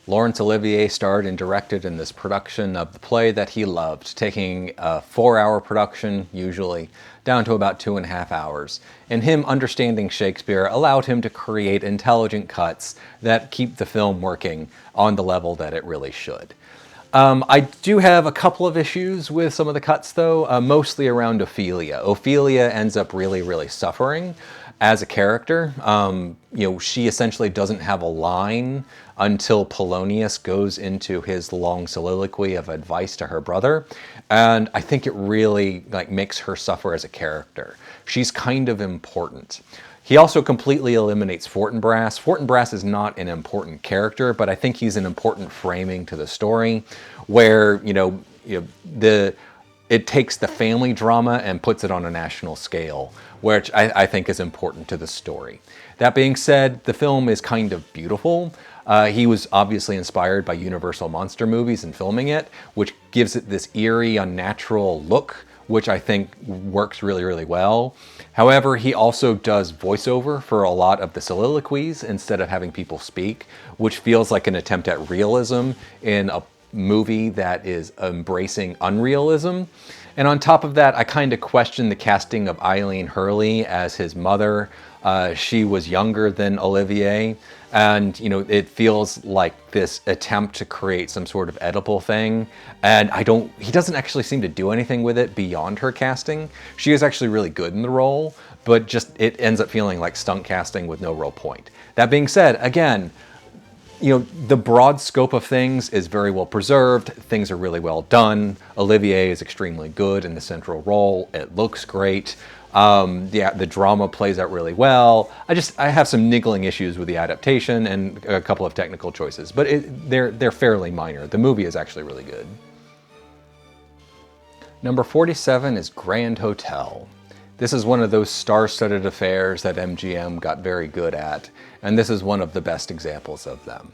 Laurence Olivier starred and directed in this production of the play that he loved, taking a 4-hour production, usually, down to about 2.5 hours. And him understanding Shakespeare allowed him to create intelligent cuts that keep the film working on the level that it really should. I do have a couple of issues with some of the cuts, though, mostly around Ophelia. Ophelia ends up really, really suffering as a character. She essentially doesn't have a line until Polonius goes into his long soliloquy of advice to her brother, and I think it really makes her suffer as a character. She's kind of important. He also completely eliminates Fortinbras. Fortinbras is not an important character, but I think he's an important framing to the story, where it takes the family drama and puts it on a national scale, which I think is important to the story. That being said, the film is kind of beautiful. He was obviously inspired by Universal monster movies and filming it, which gives it this eerie, unnatural look, which I think works really, really well. However, he also does voiceover for a lot of the soliloquies instead of having people speak, which feels like an attempt at realism in a movie that is embracing unrealism. And on top of that, I kind of question the casting of Eileen Hurley as his mother. She was younger than Olivier, and it feels like this attempt to create some sort of Oedipal thing, and he doesn't actually seem to do anything with it beyond her casting. She is actually really good in the role, but just it ends up feeling like stunt casting with no real point. That being said, again, the broad scope of things is very well preserved. Things are really well done. Olivier is extremely good in the central role. It looks great. The drama plays out really well. I have some niggling issues with the adaptation and a couple of technical choices, but they're fairly minor. The movie is actually really good. Number 47 is Grand Hotel. This is one of those star-studded affairs that MGM got very good at, and this is one of the best examples of them.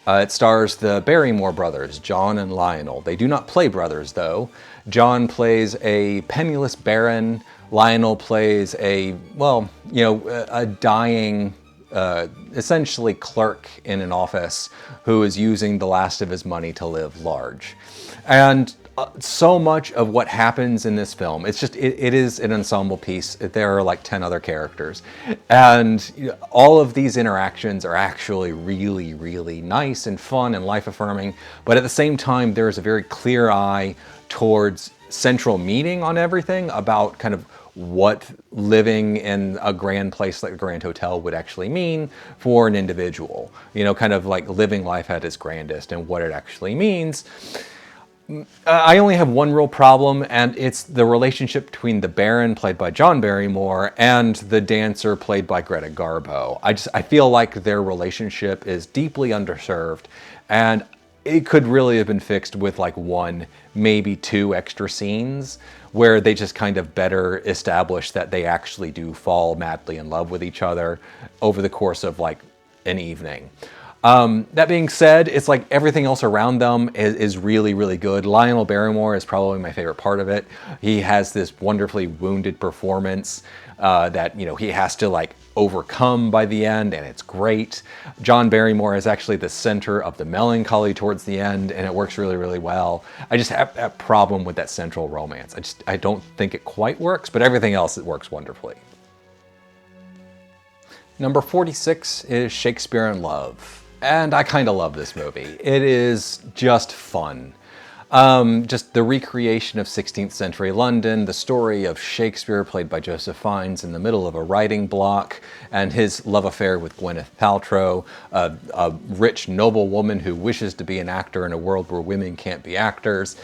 It stars the Barrymore brothers, John and Lionel. They do not play brothers, though. John plays a penniless baron. Lionel plays a dying, essentially clerk in an office who is using the last of his money to live large. And so much of what happens in this film, it is an ensemble piece. There are like 10 other characters, and all of these interactions are actually really, really nice and fun and life-affirming, but at the same time there is a very clear eye towards central meaning on everything about kind of what living in a grand place like the Grand Hotel would actually mean for an individual. Kind of like living life at its grandest and what it actually means. I only have one real problem, and it's the relationship between the Baron, played by John Barrymore, and the dancer, played by Greta Garbo. I feel like their relationship is deeply underserved, and it could really have been fixed with like 1, maybe 2 extra scenes where they just kind of better establish that they actually do fall madly in love with each other over the course of like an evening. That being said, it's like everything else around them is really, really good. Lionel Barrymore is probably my favorite part of it. He has this wonderfully wounded performance that he has to like overcome by the end, and it's great. John Barrymore is actually the center of the melancholy towards the end, and it works really, really well. I just have that problem with that central romance. I don't think it quite works, but everything else, it works wonderfully. Number 46 is Shakespeare in Love. And I kind of love this movie. It is just fun. Just the recreation of 16th century London, the story of Shakespeare, played by Joseph Fiennes, in the middle of a writing block, and his love affair with Gwyneth Paltrow, a rich noblewoman who wishes to be an actor in a world where women can't be actors.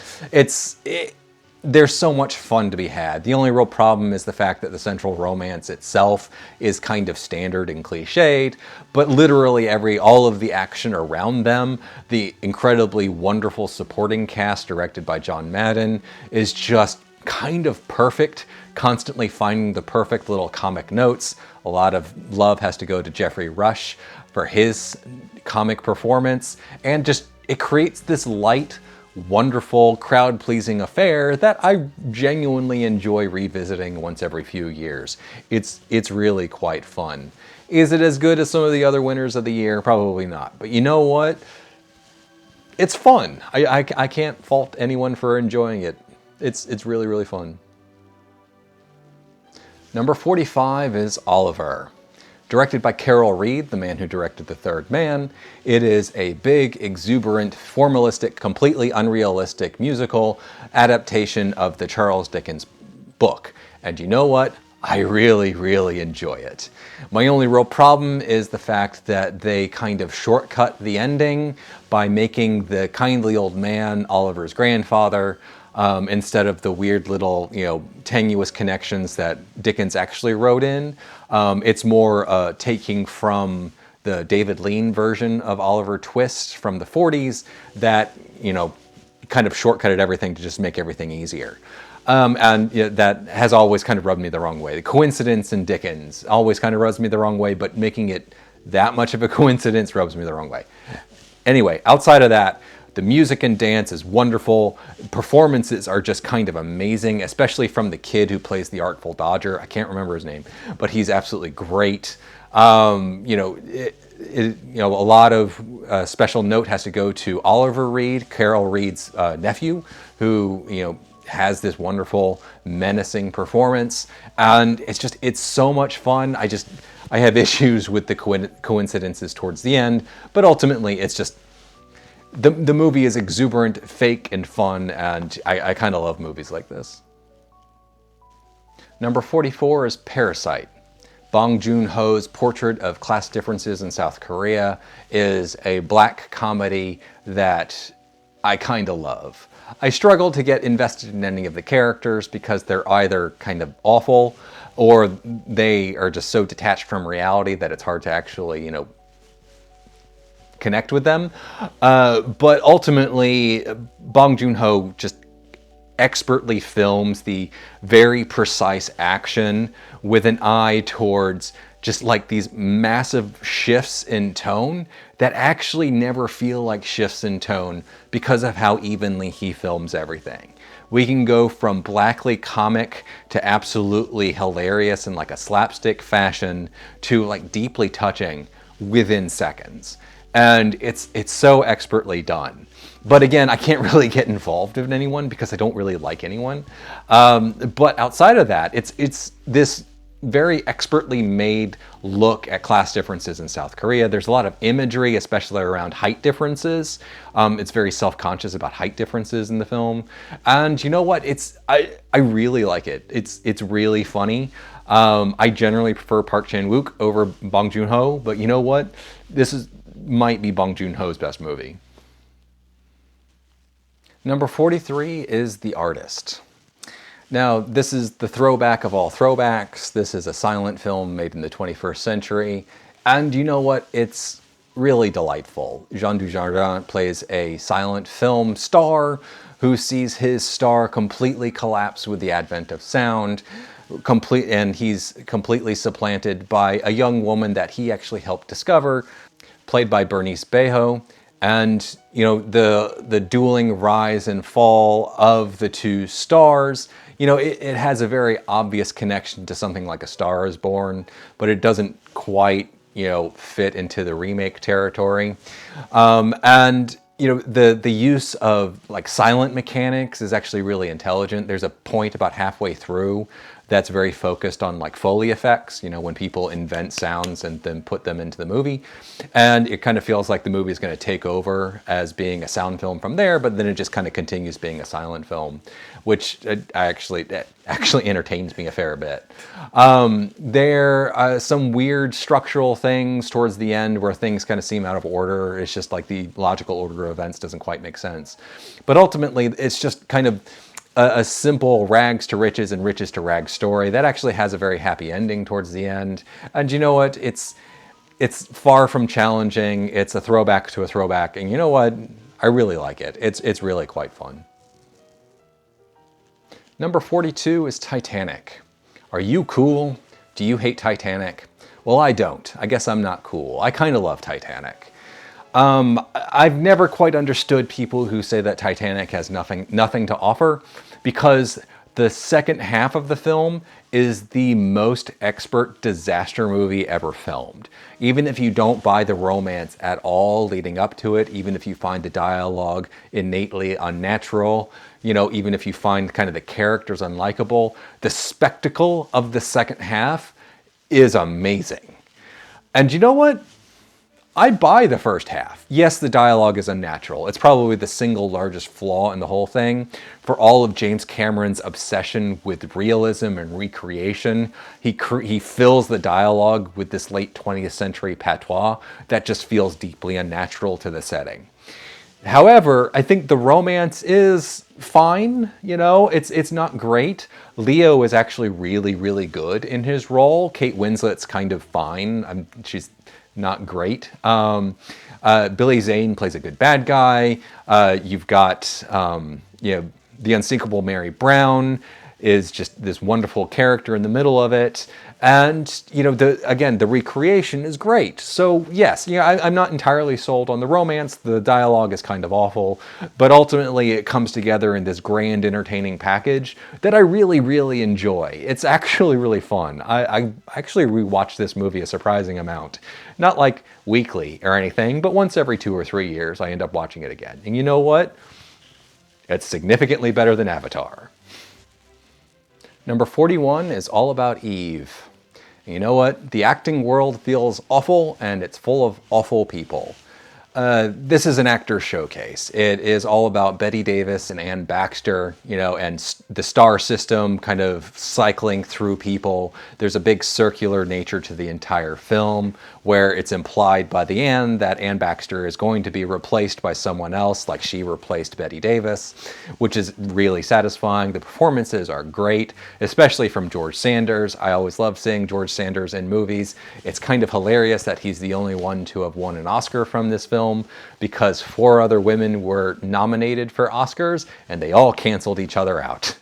There's so much fun to be had. The only real problem is the fact that the central romance itself is kind of standard and cliched, but literally all of the action around them, the incredibly wonderful supporting cast directed by John Madden, is just kind of perfect, constantly finding the perfect little comic notes. A lot of love has to go to Jeffrey Rush for his comic performance, and just it creates this light, wonderful, crowd-pleasing affair that I genuinely enjoy revisiting once every few years. It's really quite fun. Is it as good as some of the other winners of the year? Probably not. But you know what? It's fun. I can't fault anyone for enjoying it. It's really, really fun. Number 45 is Oliver. Directed by Carol Reed, the man who directed The Third Man, it is a big, exuberant, formalistic, completely unrealistic musical adaptation of the Charles Dickens book. And you know what? I really, really enjoy it. My only real problem is the fact that they kind of shortcut the ending by making the kindly old man Oliver's grandfather, instead of the weird little, tenuous connections that Dickens actually wrote in. It's more taking from the David Lean version of Oliver Twist from the 40s that, kind of shortcutted everything to just make everything easier. That has always kind of rubbed me the wrong way. The coincidence in Dickens always kind of rubs me the wrong way, but making it that much of a coincidence rubs me the wrong way. Anyway, outside of that, the music and dance is wonderful. Performances are just kind of amazing, especially from the kid who plays the Artful Dodger. I can't remember his name, but he's absolutely great. A lot of special note has to go to Oliver Reed, Carol Reed's nephew, who, has this wonderful, menacing performance. And it's so much fun. I have issues with the coincidences towards the end, but ultimately it's just, the movie is exuberant, fake, and fun, and I kind of love movies like this. Number 44 is Parasite. Bong Joon-ho's portrait of class differences in South Korea is a black comedy that I kind of love. I struggle to get invested in any of the characters because they're either kind of awful or they are just so detached from reality that it's hard to actually, connect with them. But ultimately, Bong Joon-ho just expertly films the very precise action with an eye towards just like these massive shifts in tone that actually never feel like shifts in tone because of how evenly he films everything. We can go from blackly comic to absolutely hilarious in like a slapstick fashion to like deeply touching within seconds. And it's so expertly done. But again, I can't really get involved in anyone because I don't really like anyone. But outside of that, it's this very expertly made look at class differences in South Korea. There's a lot of imagery, especially around height differences. It's very self-conscious about height differences in the film. And you know what? I really like it. It's really funny. I generally prefer Park Chan-wook over Bong Joon-ho, but you know what? Might be Bong Joon-ho's best movie. Number 43 is The Artist. Now, this is the throwback of all throwbacks. This is a silent film made in the 21st century. And you know what? It's really delightful. Jean Dujardin plays a silent film star who sees his star completely collapse with the advent of sound. And he's completely supplanted by a young woman that he actually helped discover, played by Bernice Bejo. And, the dueling rise and fall of the two stars, it has a very obvious connection to something like A Star Is Born, but it doesn't quite, fit into the remake territory. The use of like silent mechanics is actually really intelligent. There's a point about halfway through that's very focused on like Foley effects, when people invent sounds and then put them into the movie. And it kind of feels like the movie is going to take over as being a sound film from there, but then it just kind of continues being a silent film, which actually entertains me a fair bit. There are some weird structural things towards the end where things kind of seem out of order. It's just like the logical order of events doesn't quite make sense. But ultimately, it's just kind of a simple rags to riches and riches to rags story that actually has a very happy ending towards the end. And you know what? It's far from challenging. It's a throwback to a throwback. And you know what? I really like it. It's really quite fun. Number 42 is Titanic. Are you cool? Do you hate Titanic? Well, I don't. I guess I'm not cool. I kind of love Titanic. I've never quite understood people who say that Titanic has nothing to offer, because the second half of the film is the most expert disaster movie ever filmed. Even if you don't buy the romance at all leading up to it, even if you find the dialogue innately unnatural, you know, even if you find kind of the characters unlikable, the spectacle of the second half is amazing. And you know what? I'd buy the first half. Yes, the dialogue is unnatural. It's probably the single largest flaw in the whole thing. For all of James Cameron's obsession with realism and recreation, he fills the dialogue with this late 20th century patois that just feels deeply unnatural to the setting. However, I think the romance is fine, you know, it's not great. Leo is actually really, really good in his role. Kate Winslet's kind of fine. She's not great. Billy Zane plays a good bad guy. You've got, you know, the unsinkable Mary Brown is just this wonderful character in the middle of it. And, you know, the recreation is great. So yes, you know, I'm not entirely sold on the romance. The dialogue is kind of awful, but ultimately it comes together in this grand, entertaining package that I really, really enjoy. It's actually really fun. I actually rewatch this movie a surprising amount. Not like weekly or anything, but once every 2 or 3 years, I end up watching it again. And you know what? It's significantly better than Avatar. Number 41 is All About Eve. You know what? The acting world feels awful, and it's full of awful people. This is an actor's showcase. It is all about Bette Davis and Anne Baxter, you know, and the star system kind of cycling through people. There's a big circular nature to the entire film, where it's implied by the end that Anne Baxter is going to be replaced by someone else, like she replaced Bette Davis, which is really satisfying. The performances are great, especially from George Sanders. I always love seeing George Sanders in movies. It's kind of hilarious that he's the only one to have won an Oscar from this film, because 4 other women were nominated for Oscars and they all canceled each other out.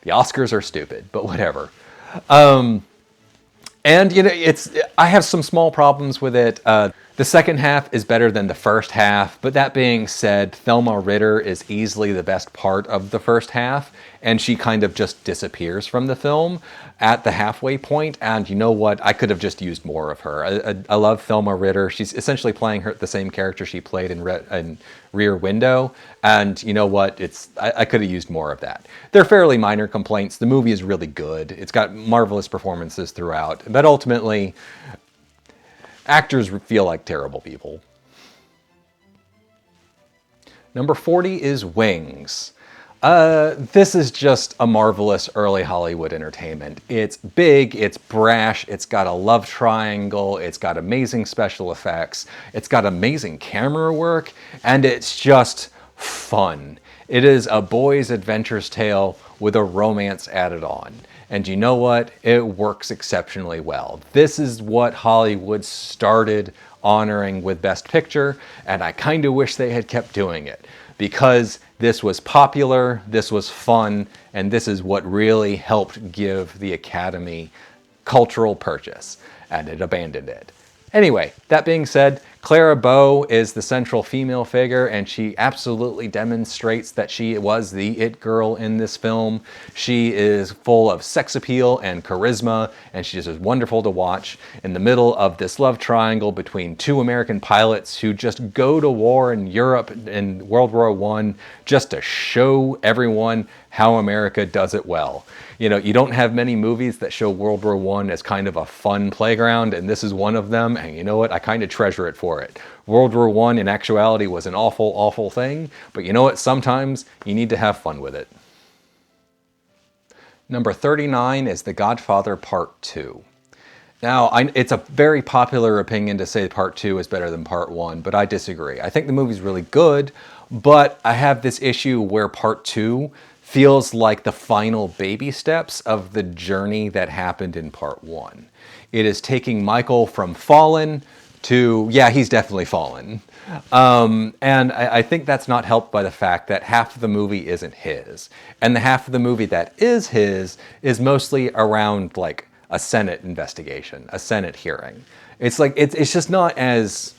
The Oscars are stupid, but whatever. And you know, I have some small problems with it. The second half is better than the first half, but that being said, Thelma Ritter is easily the best part of the first half, and she kind of just disappears from the film at the halfway point. And you know what? I could have just used more of her. I love Thelma Ritter. She's essentially playing the same character she played in Rear Window, and you know what? I could have used more of that. They're fairly minor complaints. The movie is really good. It's got marvelous performances throughout, but ultimately, actors feel like terrible people. Number 40 is Wings. This is just a marvelous early Hollywood entertainment. It's big, it's brash, it's got a love triangle, it's got amazing special effects, it's got amazing camera work, and it's just fun. It is a boy's adventure's tale with a romance added on. And you know what? It works exceptionally well. This is what Hollywood started honoring with Best Picture, and I kind of wish they had kept doing it, because this was popular, this was fun, and this is what really helped give the Academy cultural purchase, and it abandoned it. Anyway, that being said, Clara Bow is the central female figure, and she absolutely demonstrates that she was the it girl in this film. She is full of sex appeal and charisma, and she's just wonderful to watch in the middle of this love triangle between 2 American pilots who just go to war in Europe in World War I just to show everyone how America does it well. You know, you don't have many movies that show World War I as kind of a fun playground, and this is one of them, and you know what? I kind of treasure it for it. World War I, in actuality, was an awful, awful thing, but you know what? Sometimes you need to have fun with it. Number 39 is The Godfather Part 2. Now, it's a very popular opinion to say Part 2 is better than Part 1, but I disagree. I think the movie's really good, but I have this issue where Part 2 feels like the final baby steps of the journey that happened in Part 1. It is taking Michael from fallen to, yeah, he's definitely fallen. And I think that's not helped by the fact that half of the movie isn't his. And the half of the movie that is his is mostly around like a Senate investigation, a Senate hearing. It's like, it's just not as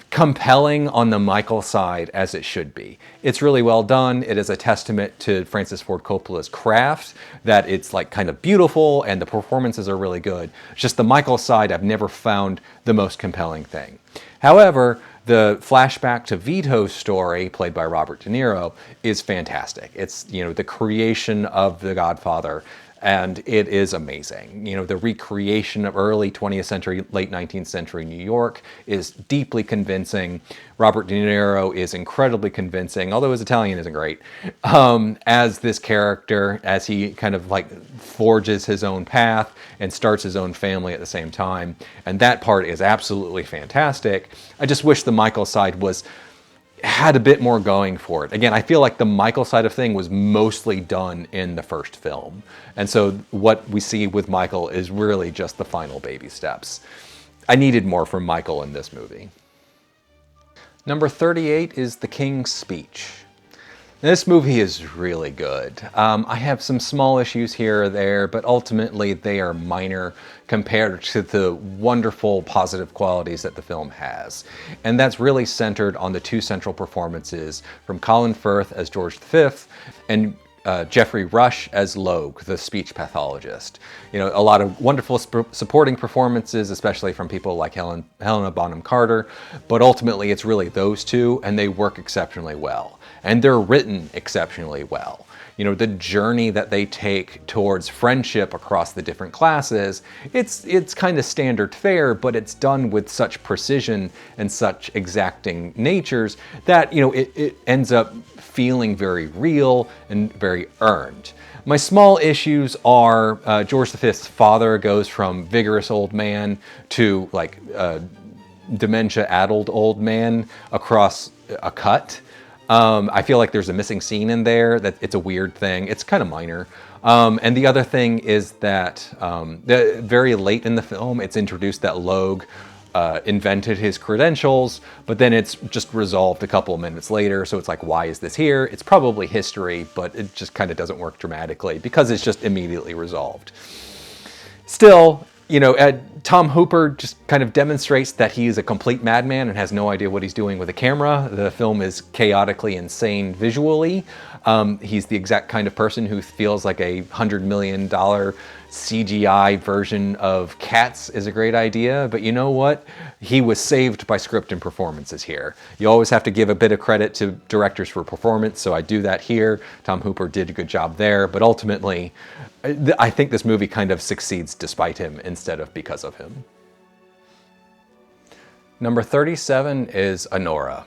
compelling on the Michael side as it should be. It's really well done. It is a testament to Francis Ford Coppola's craft, that it's like kind of beautiful and the performances are really good. It's just the Michael side I've never found the most compelling thing. However, the flashback to Vito's story, played by Robert De Niro, is fantastic. It's, you know, the creation of the Godfather, and it is amazing. You know, the recreation of early 20th century, late 19th century New York is deeply convincing. Robert De Niro is incredibly convincing, although his Italian isn't great, as this character, as he kind of like forges his own path and starts his own family at the same time. And that part is absolutely fantastic. I just wish the Michael side had a bit more going for it. Again, I feel like the Michael side of thing was mostly done in the first film. And so what we see with Michael is really just the final baby steps. I needed more from Michael in this movie. Number 38 is The King's Speech. This movie is really good. I have some small issues here or there, but ultimately they are minor compared to the wonderful positive qualities that the film has. And that's really centered on the two central performances from Colin Firth as George V and Geoffrey Rush as Logue, the speech pathologist. You know, a lot of wonderful supporting performances, especially from people like Helena Bonham Carter, but ultimately it's really those two, and they work exceptionally well. And they're written exceptionally well. You know, the journey that they take towards friendship across the different classes, it's kind of standard fare, but it's done with such precision and such exacting natures that, you know, it ends up feeling very real and very earned. My small issues are George V's father goes from vigorous old man to like dementia-addled old man across a cut. I feel like there's a missing scene in there, that it's a weird thing. It's kind of minor. And the other thing is that very late in the film, it's introduced that Logue invented his credentials, but then it's just resolved a couple of minutes later. So it's like, why is this here? It's probably history, but it just kind of doesn't work dramatically because it's just immediately resolved. Still, you know, Tom Hooper just kind of demonstrates that he is a complete madman and has no idea what he's doing with a camera. The film is chaotically insane visually. He's the exact kind of person who feels like a $100 million CGI version of Cats is a great idea, but you know what? He was saved by script and performances here. You always have to give a bit of credit to directors for performance, so I do that here. Tom Hooper did a good job there, but ultimately, I think this movie kind of succeeds despite him instead of because of him. Number 37 is Anora.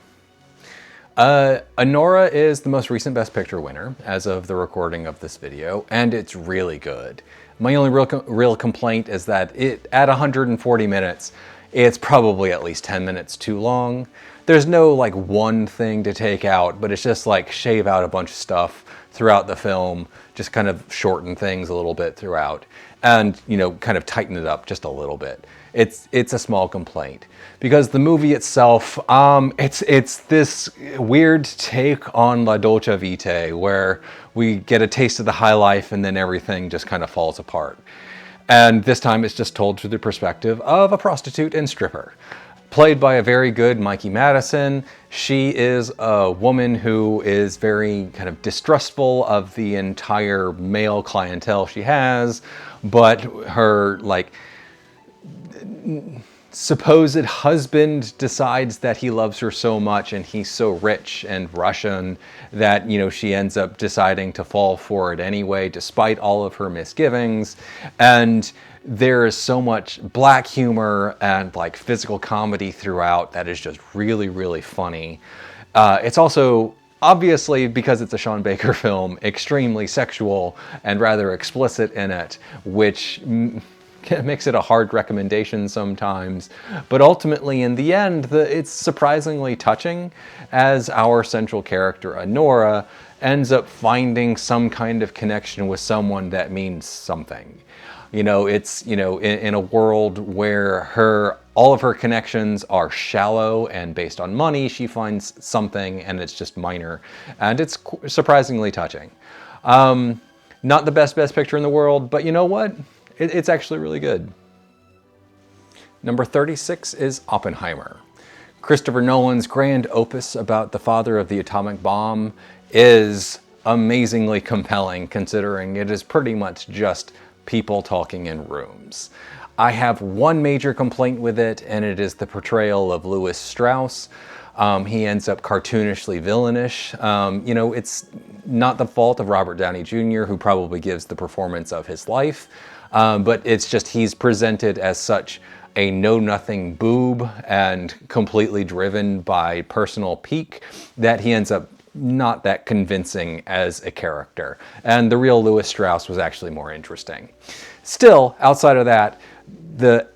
Anora is the most recent Best Picture winner as of the recording of this video, and it's really good. My only real complaint is that at 140 minutes, it's probably at least 10 minutes too long. There's no like one thing to take out, but it's just like shave out a bunch of stuff throughout the film, just kind of shorten things a little bit throughout, and, you know, kind of tighten it up just a little bit. It's a small complaint because the movie itself, it's this weird take on La Dolce Vita where we get a taste of the high life and then everything just kind of falls apart. And this time it's just told through the perspective of a prostitute and stripper. Played by a very good Mikey Madison. She is a woman who is very kind of distrustful of the entire male clientele she has, but her like supposed husband decides that he loves her so much and he's so rich and Russian that, you know, she ends up deciding to fall for it anyway, despite all of her misgivings. And there is so much black humor and like physical comedy throughout that is just really, really funny. It's also, obviously, because it's a Sean Baker film, extremely sexual and rather explicit in it, which makes it a hard recommendation sometimes. But ultimately, in the end, it's surprisingly touching as our central character, Anora, ends up finding some kind of connection with someone that means something. You know, it's, you know, in a world where her All of her connections are shallow and based on money. She finds something and it's just minor. And it's surprisingly touching. Not the best picture in the world, but you know what? It's actually really good. Number 36 is Oppenheimer. Christopher Nolan's grand opus about the father of the atomic bomb is amazingly compelling, considering it is pretty much just people talking in rooms. I have one major complaint with it, and it is the portrayal of Lewis Strauss. He ends up cartoonishly villainish. You know, it's not the fault of Robert Downey Jr., who probably gives the performance of his life, but it's just he's presented as such a know-nothing boob and completely driven by personal pique that he ends up not that convincing as a character. And the real Lewis Strauss was actually more interesting. Still, outside of that, the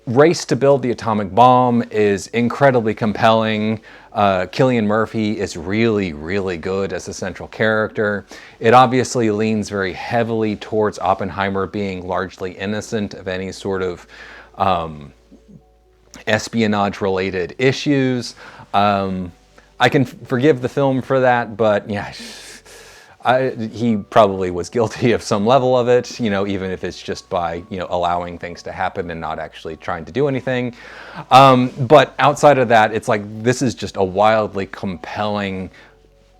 race to build the atomic bomb is incredibly compelling. Cillian Murphy is really, really good as a central character. It obviously leans very heavily towards Oppenheimer being largely innocent of any sort of espionage-related issues. I can forgive the film for that, but yeah, he probably was guilty of some level of it, you know, even if it's just by, you know, allowing things to happen and not actually trying to do anything. But outside of that, it's like, this is just a wildly compelling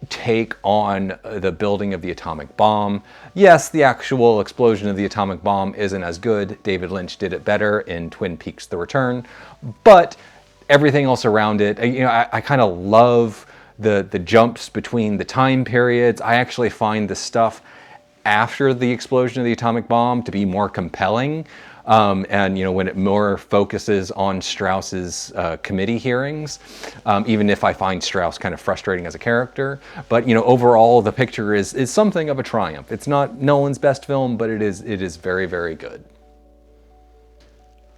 take on the building of the atomic bomb. Yes, the actual explosion of the atomic bomb isn't as good. David Lynch did it better in Twin Peaks: The Return, but everything else around it, you know, I kind of love the jumps between the time periods. I actually find the stuff after the explosion of the atomic bomb to be more compelling. And, you know, when it more focuses on Strauss's committee hearings, even if I find Strauss kind of frustrating as a character. But, you know, overall, the picture is something of a triumph. It's not Nolan's best film, but it is very, very good.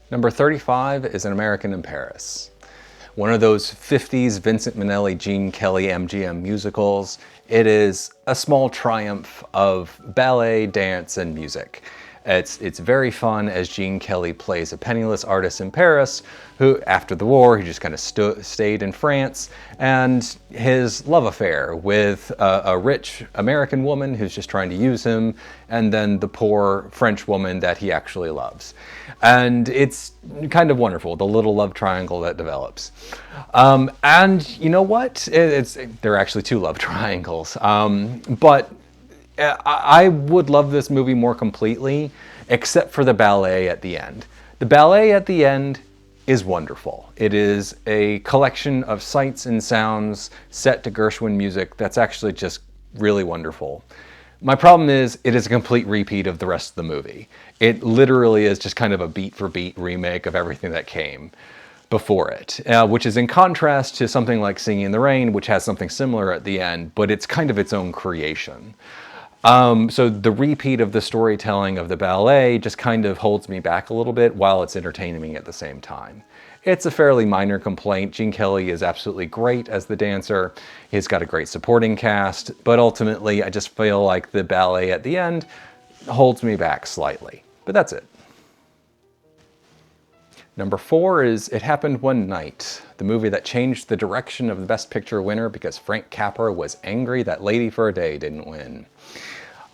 Number 35 is An American in Paris. One of those 50s Vincent Minnelli, Gene Kelly MGM musicals. It is a small triumph of ballet, dance, and music. It's very fun as Gene Kelly plays a penniless artist in Paris who, after the war, he just kind of stayed in France, and his love affair with a rich American woman who's just trying to use him, and then the poor French woman that he actually loves. And it's kind of wonderful, the little love triangle that develops. And you know what? There are actually two love triangles. But I would love this movie more completely, except for the ballet at the end. The ballet at the end is wonderful. It is a collection of sights and sounds set to Gershwin music that's actually just really wonderful. My problem is, it is a complete repeat of the rest of the movie. It literally is just kind of a beat-for-beat remake of everything that came before it, which is in contrast to something like Singing in the Rain, which has something similar at the end, but it's kind of its own creation. So the repeat of the storytelling of the ballet just kind of holds me back a little bit while it's entertaining me at the same time. It's a fairly minor complaint. Gene Kelly is absolutely great as the dancer. He's got a great supporting cast, but ultimately I just feel like the ballet at the end holds me back slightly. But that's it. Number 4 is It Happened One Night, the movie that changed the direction of the Best Picture winner because Frank Capra was angry that Lady for a Day didn't win.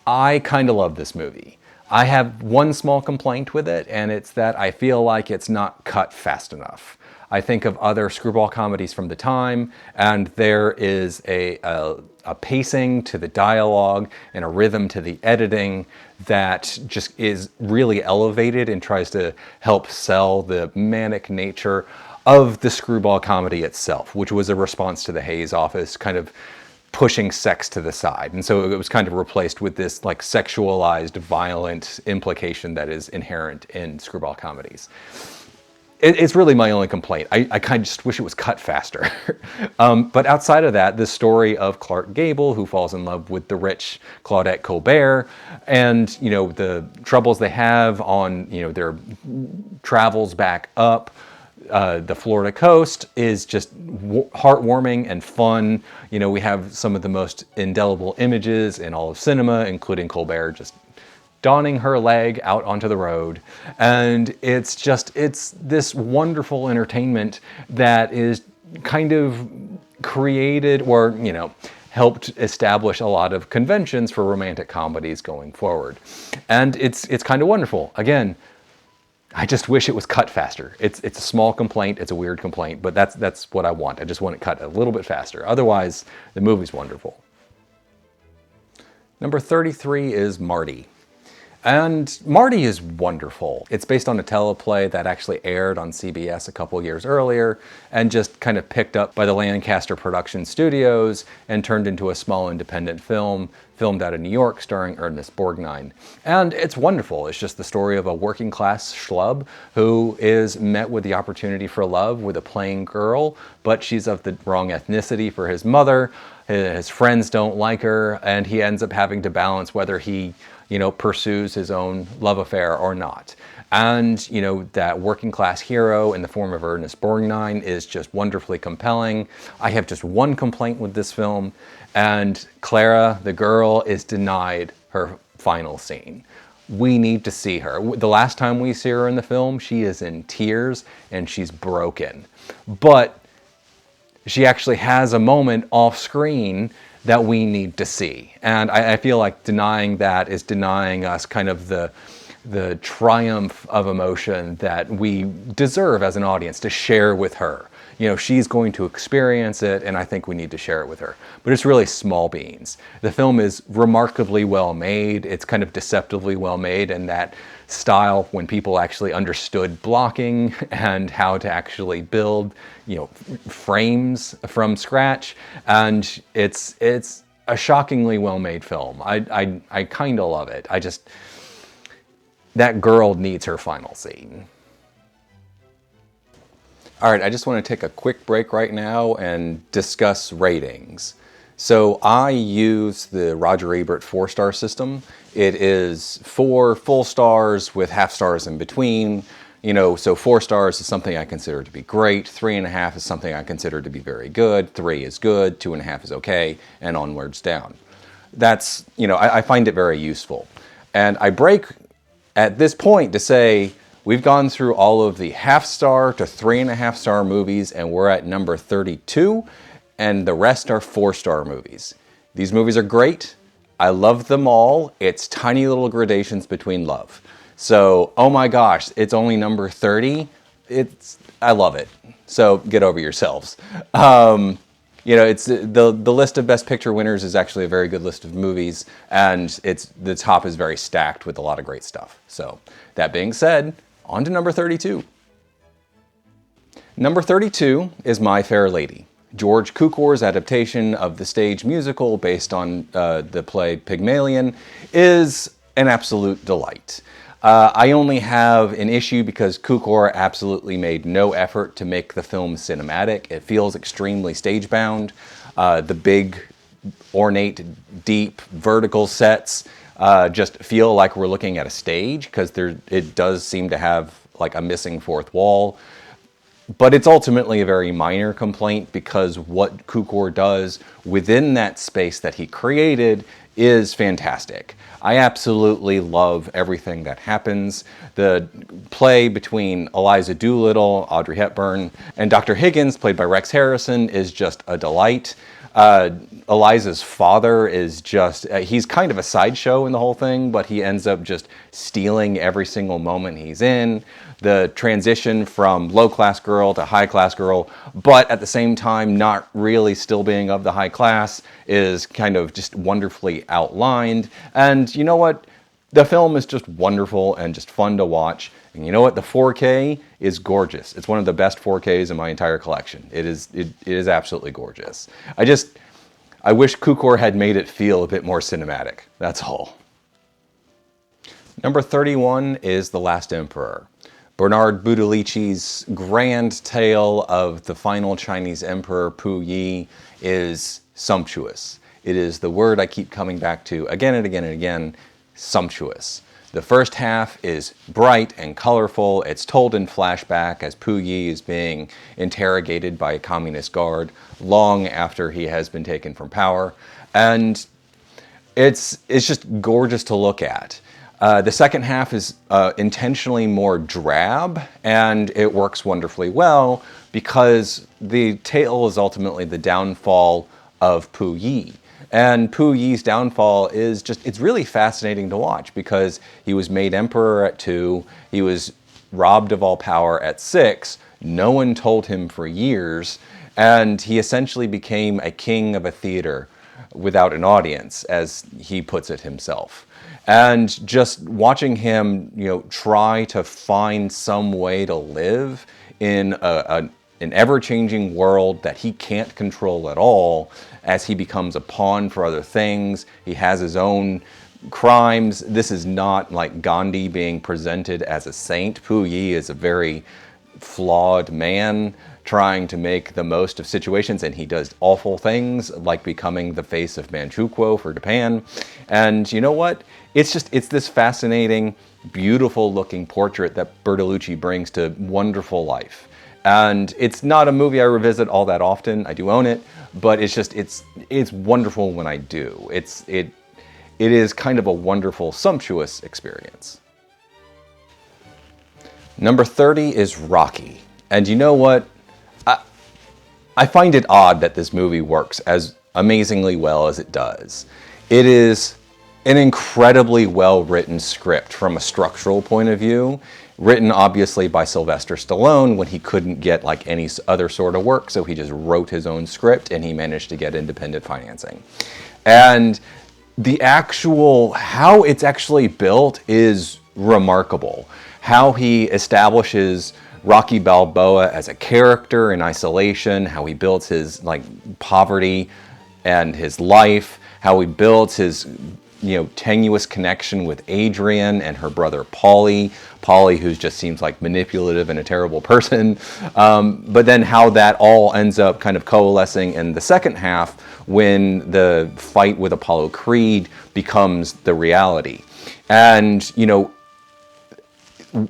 I kind of love this movie. I have one small complaint with it, and it's that I feel like it's not cut fast enough. I think of other screwball comedies from the time, and there is a pacing to the dialogue and a rhythm to the editing that just is really elevated and tries to help sell the manic nature of the screwball comedy itself, which was a response to the Hays Office kind of pushing sex to the side. And so it was kind of replaced with this like sexualized, violent implication that is inherent in screwball comedies. It's really my only complaint. I kind of just wish it was cut faster. But outside of that, the story of Clark Gable, who falls in love with the rich Claudette Colbert, and, you know, the troubles they have on, you know, their travels back up the Florida coast is just heartwarming and fun. You know, we have some of the most indelible images in all of cinema, including Colbert just donning her leg out onto the road. And it's this wonderful entertainment that is kind of created, or, you know, helped establish a lot of conventions for romantic comedies going forward. And it's kind of wonderful. Again, I just wish it was cut faster. It's a small complaint, it's a weird complaint, but that's what I want. I just want it cut a little bit faster. Otherwise, the movie's wonderful. Number 33 is Marty. And Marty is wonderful. It's based on a teleplay that actually aired on CBS a couple years earlier and just kind of picked up by the Lancaster Production Studios and turned into a small independent film, filmed out of New York, starring Ernest Borgnine. And it's wonderful. It's just the story of a working class schlub who is met with the opportunity for love with a plain girl, but she's of the wrong ethnicity for his mother. His friends don't like her, and he ends up having to balance whether he, you know, pursues his own love affair or not. And, you know, that working class hero in the form of Ernest Borgnine is just wonderfully compelling. I have just one complaint with this film, and Clara, the girl, is denied her final scene. We need to see her. The last time we see her in the film, she is in tears and she's broken. But she actually has a moment off screen that we need to see. And I feel like denying that is denying us kind of the triumph of emotion that we deserve as an audience to share with her. You know, she's going to experience it, and I think we need to share it with her. But it's really small beans. The film is remarkably well made. It's kind of deceptively well made in that style when people actually understood blocking and how to actually build, you know, frames from scratch. And it's a shockingly well made film. I kind of love it. That girl needs her final scene. All right, I just want to take a quick break right now and discuss ratings. So I use the Roger Ebert 4-star system. It is 4 full stars with half stars in between. You know, so 4 stars is something I consider to be great. 3.5 is something I consider to be very good. 3 is good. 2.5 is okay, and onwards down. That's, you know, I find it very useful. And I break at this point to say, we've gone through all of the half-star to 3.5-star movies, and we're at number 32, and the rest are 4-star movies. These movies are great. I love them all. It's tiny little gradations between love. So, oh my gosh, it's only number 30. I love it. So get over yourselves. You know, it's the list of Best Picture winners is actually a very good list of movies, and the top is very stacked with a lot of great stuff. So that being said, on to number 32. Number 32 is My Fair Lady. George Cukor's adaptation of the stage musical based on the play Pygmalion is an absolute delight. I only have an issue because Cukor absolutely made no effort to make the film cinematic. It feels extremely stage-bound. The big, ornate, deep, vertical sets just feel like we're looking at a stage because it does seem to have like a missing fourth wall. But it's ultimately a very minor complaint because what Cukor does within that space that he created is fantastic. I absolutely love everything that happens. The play between Eliza Doolittle, Audrey Hepburn, and Dr. Higgins, played by Rex Harrison, is just a delight. Eliza's father is just, he's kind of a sideshow in the whole thing, but he ends up just stealing every single moment he's in. The transition from low-class girl to high-class girl, but at the same time not really still being of the high class, is kind of just wonderfully outlined. And you know what? The film is just wonderful and just fun to watch. And you know what? The 4K is gorgeous. It's one of the best 4Ks in my entire collection. It is absolutely gorgeous. I wish Cukor had made it feel a bit more cinematic. That's all. Number 31 is The Last Emperor. Bernard Budalici's grand tale of the final Chinese emperor, Pu Yi, is sumptuous. It is the word I keep coming back to again and again and again, sumptuous. The first half is bright and colorful. It's told in flashback as Pu Yi is being interrogated by a communist guard long after he has been taken from power. And it's just gorgeous to look at. The second half is intentionally more drab, and it works wonderfully well because the tale is ultimately the downfall of Pu Yi. And Pu Yi's downfall is just, it's really fascinating to watch because he was made emperor at 2, he was robbed of all power at 6, no one told him for years, and he essentially became a king of a theater without an audience, as he puts it himself. And just watching him, try to find some way to live in an ever-changing world that he can't control at all, as he becomes a pawn for other things. He has his own crimes. This is not like Gandhi being presented as a saint. Pu Yi is a very flawed man trying to make the most of situations, and he does awful things like becoming the face of Manchukuo for Japan. And you know what? It's this fascinating, beautiful looking portrait that Bertolucci brings to wonderful life. And it's not a movie I revisit all that often. I do own it, but it's wonderful when I do. It is kind of a wonderful, sumptuous experience. Number 30 is Rocky. And you know what? I find it odd that this movie works as amazingly well as it does. It is an incredibly well-written script from a structural point of view, written obviously by Sylvester Stallone when he couldn't get like any other sort of work, so he just wrote his own script and he managed to get independent financing. And the how it's actually built is remarkable. How he establishes Rocky Balboa as a character in isolation, how he builds his poverty and his life, how he builds his tenuous connection with Adrian and her brother Paulie, who just seems like manipulative and a terrible person, but then how that all ends up kind of coalescing in the second half when the fight with Apollo Creed becomes the reality. And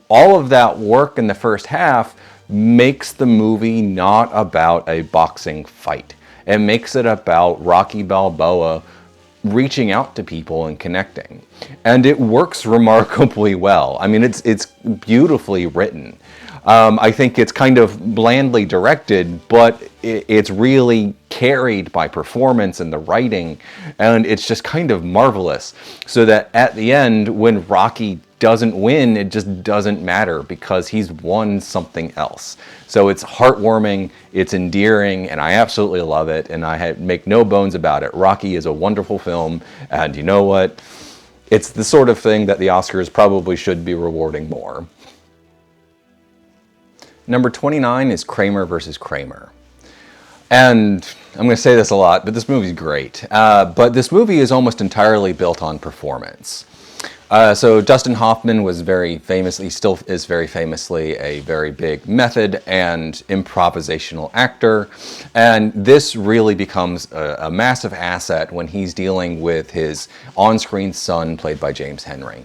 all of that work in the first half makes the movie not about a boxing fight. It makes it about Rocky Balboa reaching out to people and connecting. And it works remarkably well. I mean, it's beautifully written. I think it's kind of blandly directed, but it's really carried by performance and the writing, and it's just kind of marvelous. So that at the end, when Rocky doesn't win, it just doesn't matter because he's won something else. So it's heartwarming, it's endearing, and I absolutely love it, and I make no bones about it. Rocky is a wonderful film, and you know what? It's the sort of thing that the Oscars probably should be rewarding more. Number 29 is Kramer versus Kramer. And I'm going to say this a lot, but this movie's great. But this movie is almost entirely built on performance. So Dustin Hoffman was still is very famously a very big method and improvisational actor. And this really becomes a massive asset when he's dealing with his on-screen son, played by James Henry.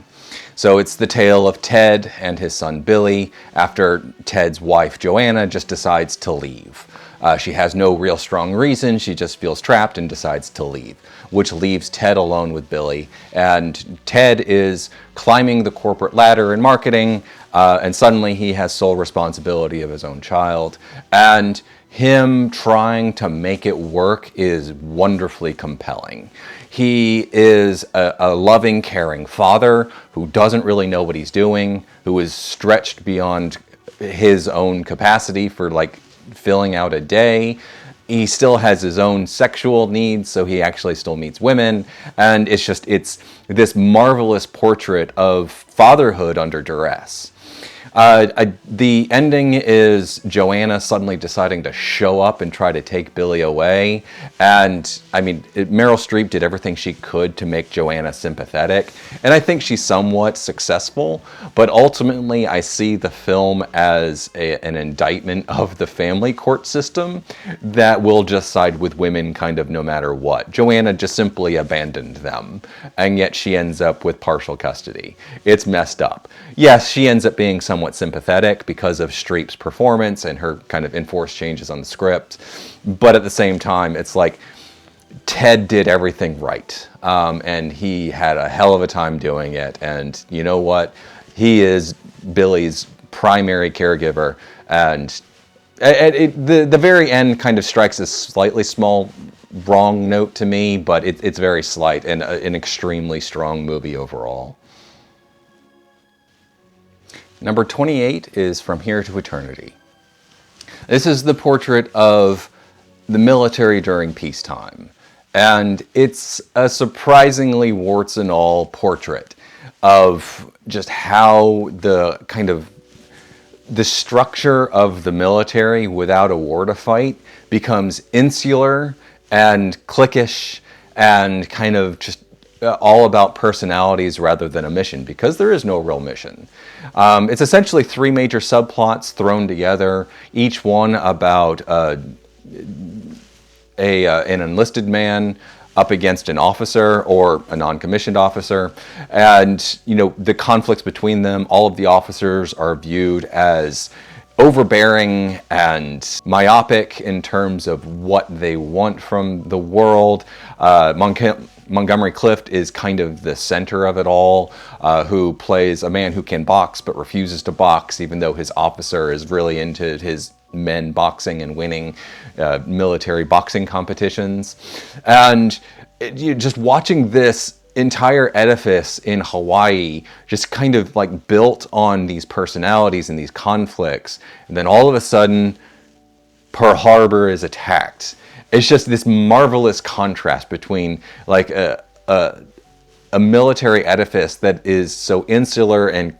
So it's the tale of Ted and his son Billy after Ted's wife Joanna just decides to leave. She has no real strong reason, she just feels trapped and decides to leave, which leaves Ted alone with Billy. And Ted is climbing the corporate ladder in marketing, and suddenly he has sole responsibility of his own child. And him trying to make it work is wonderfully compelling. He is a loving, caring father who doesn't really know what he's doing, who is stretched beyond his own capacity for filling out a day. He still has his own sexual needs, so he actually still meets women. And it's this marvelous portrait of fatherhood under duress. The ending is Joanna suddenly deciding to show up and try to take Billy away. And I mean, Meryl Streep did everything she could to make Joanna sympathetic. And I think she's somewhat successful. But ultimately, I see the film as an indictment of the family court system that will just side with women kind of no matter what. Joanna just simply abandoned them. And yet she ends up with partial custody. It's messed up. Yes, she ends up being somewhat sympathetic because of Streep's performance and her kind of enforced changes on the script. But at the same time, it's like Ted did everything right, and he had a hell of a time doing it. And you know what? He is Billy's primary caregiver, and the very end kind of strikes a slightly small wrong note to me, but it's very slight and an extremely strong movie overall. Number 28 is From Here to Eternity. This is the portrait of the military during peacetime, and it's a surprisingly warts and all portrait of just how the structure of the military without a war to fight becomes insular and cliquish and kind of just all about personalities rather than a mission, because there is no real mission. It's essentially three major subplots thrown together, each one about an enlisted man up against an officer or a non-commissioned officer, and the conflicts between them. All of the officers are viewed as overbearing and myopic in terms of what they want from the world. Montgomery Clift is kind of the center of it all, who plays a man who can box but refuses to box, even though his officer is really into his men boxing and winning military boxing competitions. And just watching this entire edifice in Hawaii just kind of like built on these personalities and these conflicts, and then all of a sudden Pearl Harbor is attacked. It's just this marvelous contrast between like a military edifice that is so insular and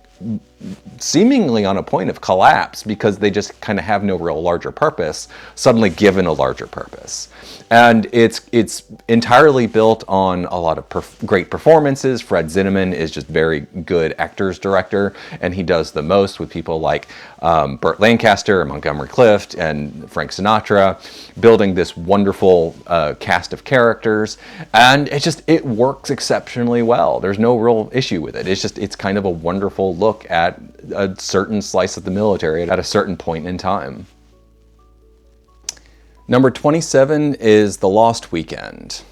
seemingly on a point of collapse because they just kind of have no real larger purpose, suddenly given a larger purpose. And it's entirely built on a lot of great performances. Fred Zinnemann is just very good actors director, and he does the most with people like Burt Lancaster, Montgomery Clift, and Frank Sinatra, building this wonderful cast of characters. And it works exceptionally well. There's no real issue with it. It's kind of a wonderful look at a certain slice of the military at a certain point in time. Number 27 is The Lost Weekend.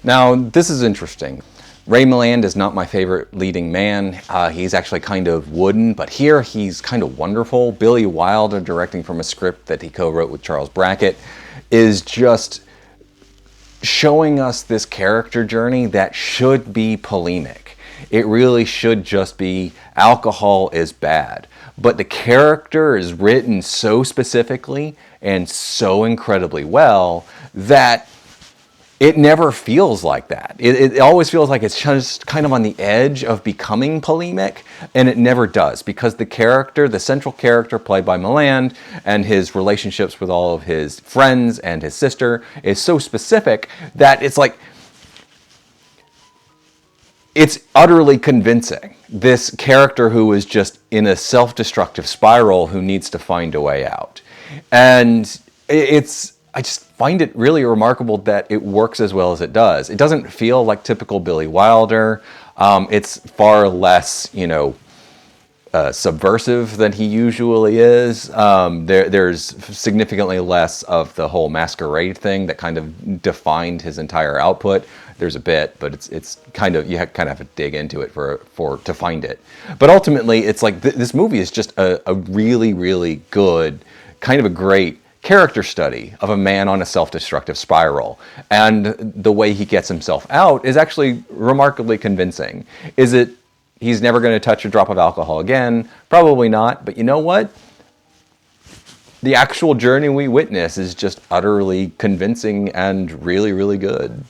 Now, this is interesting. Ray Milland is not my favorite leading man. He's actually kind of wooden, but here he's kind of wonderful. Billy Wilder, directing from a script that he co-wrote with Charles Brackett, is just showing us this character journey that should be polemic. It really should just be alcohol is bad. But the character is written so specifically and so incredibly well that it never feels like that. It always feels like it's just kind of on the edge of becoming polemic, and it never does, because the central character played by Milland, and his relationships with all of his friends and his sister is so specific that it's like, it's utterly convincing. This character who is just in a self-destructive spiral who needs to find a way out. And I just find it really remarkable that it works as well as it does. It doesn't feel like typical Billy Wilder. It's far less, subversive than he usually is. There's significantly less of the whole masquerade thing that kind of defined his entire output. There's a bit, but it's kind of, you kind of have to dig into it to find it. But ultimately, it's like this movie is just a really, really good, kind of a great character study of a man on a self-destructive spiral. And the way he gets himself out is actually remarkably convincing. Is it he's never going to touch a drop of alcohol again? Probably not. But you know what? The actual journey we witness is just utterly convincing and really, really good.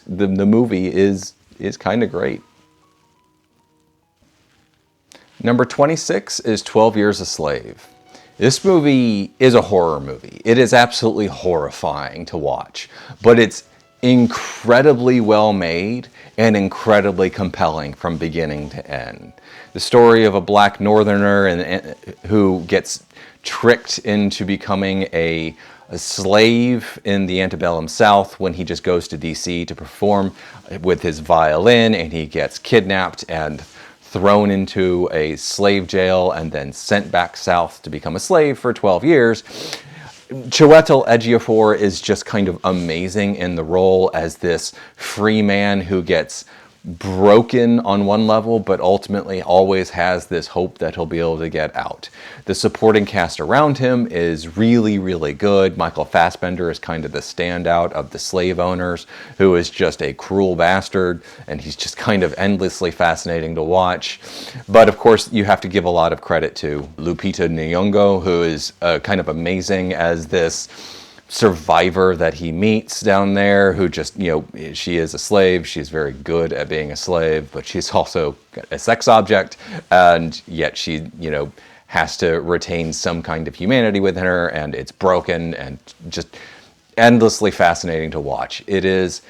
The movie is kind of great. Number 26 is 12 Years a Slave. This movie is a horror movie. It is absolutely horrifying to watch, but it's incredibly well made and incredibly compelling from beginning to end. The story of a black northerner who gets tricked into becoming a slave in the antebellum South when he just goes to DC to perform with his violin, and he gets kidnapped and thrown into a slave jail and then sent back south to become a slave for 12 years. Chiwetel Ejiofor is just kind of amazing in the role as this free man who gets broken on one level, but ultimately always has this hope that he'll be able to get out. The supporting cast around him is really, really good. Michael Fassbender is kind of the standout of the slave owners, who is just a cruel bastard, and he's just kind of endlessly fascinating to watch. But of course, you have to give a lot of credit to Lupita Nyong'o, who is kind of amazing as this survivor that he meets down there, who just, she is a slave. She's very good at being a slave, but she's also a sex object, and yet she, has to retain some kind of humanity within her, and it's broken and just endlessly fascinating to watch. It is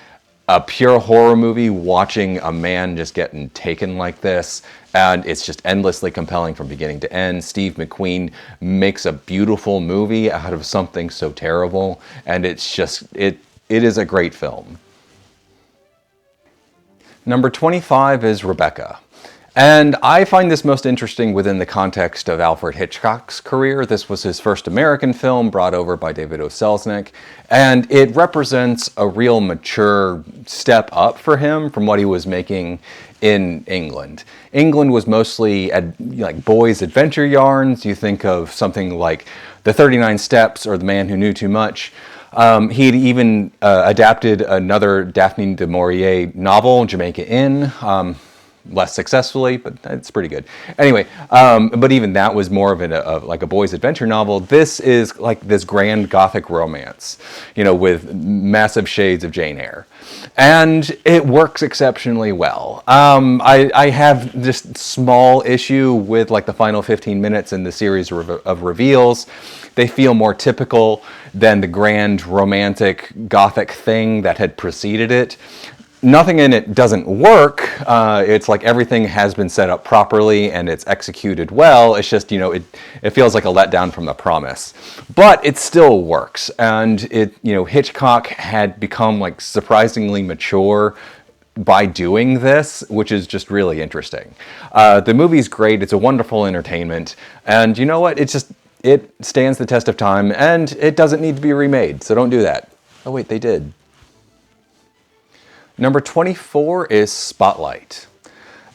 a pure horror movie watching a man just getting taken like this, and it's just endlessly compelling from beginning to end. Steve McQueen makes a beautiful movie out of something so terrible, and it's just, it is a great film. Number 25 is Rebecca. And I find this most interesting within the context of Alfred Hitchcock's career. This was his first American film, brought over by David O. Selznick, and it represents a real mature step up for him from what he was making in England. England was mostly like boys' adventure yarns. You think of something like The 39 Steps or The Man Who Knew Too Much. He'd even adapted another Daphne du Maurier novel, Jamaica Inn, less successfully, but it's pretty good. Anyway, but even that was more of like a boys' adventure novel. This is like this grand gothic romance, with massive shades of Jane Eyre. And it works exceptionally well. I have this small issue with like the final 15 minutes in the series of reveals. They feel more typical than the grand romantic gothic thing that had preceded it. Nothing in it doesn't work. It's like everything has been set up properly and it's executed well. It's just, it feels like a letdown from the promise. But it still works. And Hitchcock had become like surprisingly mature by doing this, which is just really interesting. The movie's great. It's a wonderful entertainment. And you know what? It stands the test of time, and it doesn't need to be remade. So don't do that. Oh wait, they did. Number 24 is Spotlight.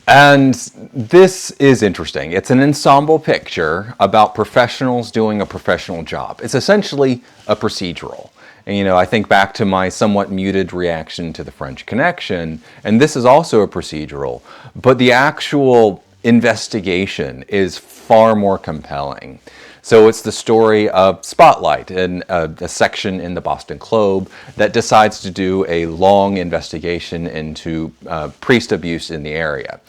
And this is interesting. It's an ensemble picture about professionals doing a professional job. It's essentially a procedural. And, I think back to my somewhat muted reaction to The French Connection, and this is also a procedural, but the actual investigation is far more compelling. So it's the story of Spotlight, a section in the Boston Globe that decides to do a long investigation into priest abuse in the area.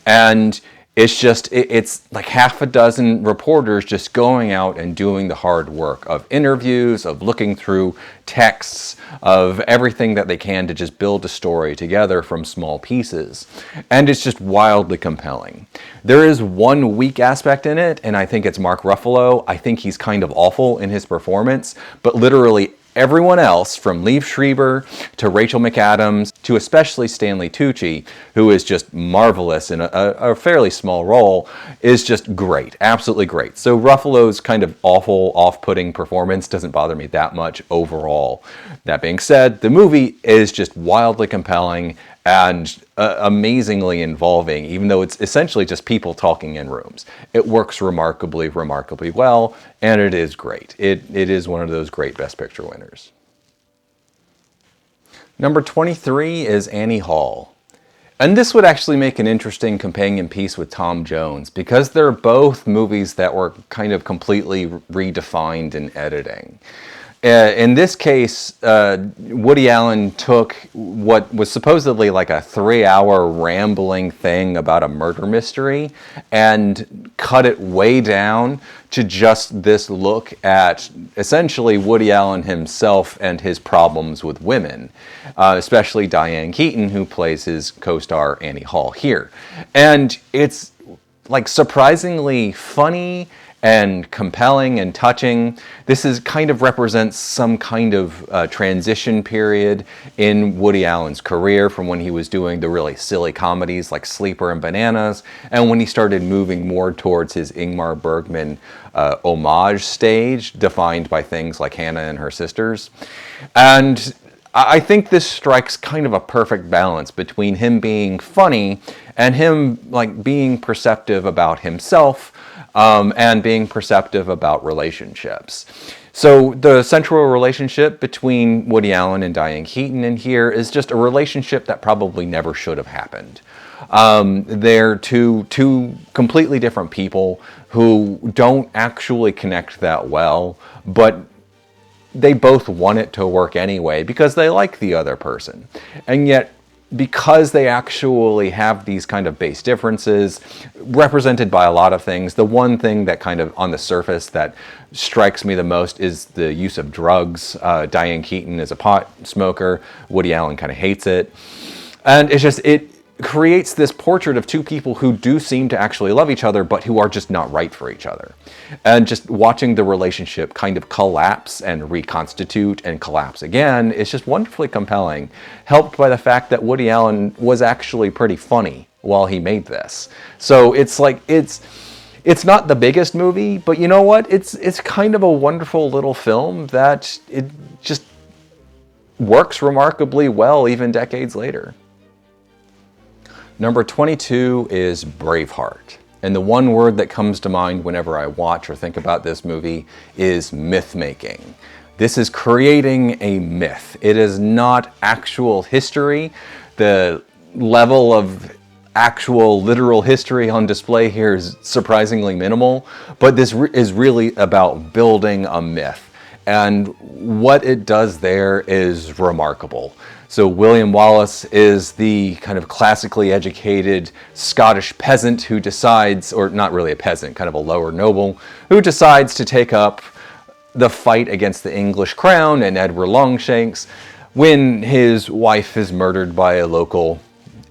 And it's like half a dozen reporters just going out and doing the hard work of interviews, of looking through texts, of everything that they can to just build a story together from small pieces. And it's just wildly compelling. There is one weak aspect in it, and I think it's Mark Ruffalo. I think he's kind of awful in his performance, but literally everyone else, from Liev Schreiber to Rachel McAdams to especially Stanley Tucci, who is just marvelous in a fairly small role, is just great, absolutely great. So Ruffalo's kind of awful, off-putting performance doesn't bother me that much overall. That being said, the movie is just wildly compelling and amazingly involving, even though it's essentially just people talking in rooms. It works remarkably, remarkably well, and it is great. It is one of those great Best Picture winners. Number 23 is Annie Hall. And this would actually make an interesting companion piece with Tom Jones, because they're both movies that were kind of completely redefined in editing. In this case, Woody Allen took what was supposedly like a 3-hour rambling thing about a murder mystery and cut it way down to just this look at essentially Woody Allen himself and his problems with women, especially Diane Keaton, who plays his co-star Annie Hall here. And it's like surprisingly funny and compelling and touching. This is kind of represents some kind of transition period in Woody Allen's career from when he was doing the really silly comedies like Sleeper and Bananas, and when he started moving more towards his Ingmar Bergman homage stage, defined by things like Hannah and Her Sisters. And I think this strikes kind of a perfect balance between him being funny and him like being perceptive about himself, and being perceptive about relationships. So the central relationship between Woody Allen and Diane Keaton in here is just a relationship that probably never should have happened. They're two completely different people who don't actually connect that well, but they both want it to work anyway because they like the other person. And yet, because they actually have these kind of base differences represented by a lot of things, the one thing that kind of on the surface that strikes me the most is the use of drugs. Diane Keaton is a pot smoker. Woody Allen kind of hates it. And it's just, it creates this portrait of two people who do seem to actually love each other, but who are just not right for each other. And just watching the relationship kind of collapse and reconstitute and collapse again is just wonderfully compelling, helped by the fact that Woody Allen was actually pretty funny while he made this. So it's like, it's not the biggest movie, but you know what? It's kind of a wonderful little film that it just works remarkably well even decades later. Number 22 is Braveheart. And the one word that comes to mind whenever I watch or think about this movie is myth-making. This is creating a myth. It is not actual history. The level of actual literal history on display here is surprisingly minimal, but this is really about building a myth. And what it does there is remarkable. So William Wallace is the kind of classically educated Scottish peasant who decides, or not really a peasant, kind of a lower noble, who decides to take up the fight against the English crown and Edward Longshanks when his wife is murdered by a local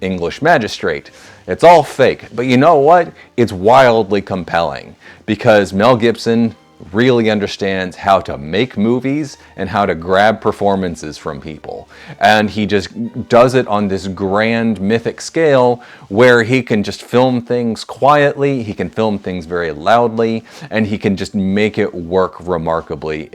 English magistrate. It's all fake, but you know what? It's wildly compelling because Mel Gibson really understands how to make movies and how to grab performances from people. And he just does it on this grand mythic scale where he can just film things quietly, he can film things very loudly, and he can just make it work remarkably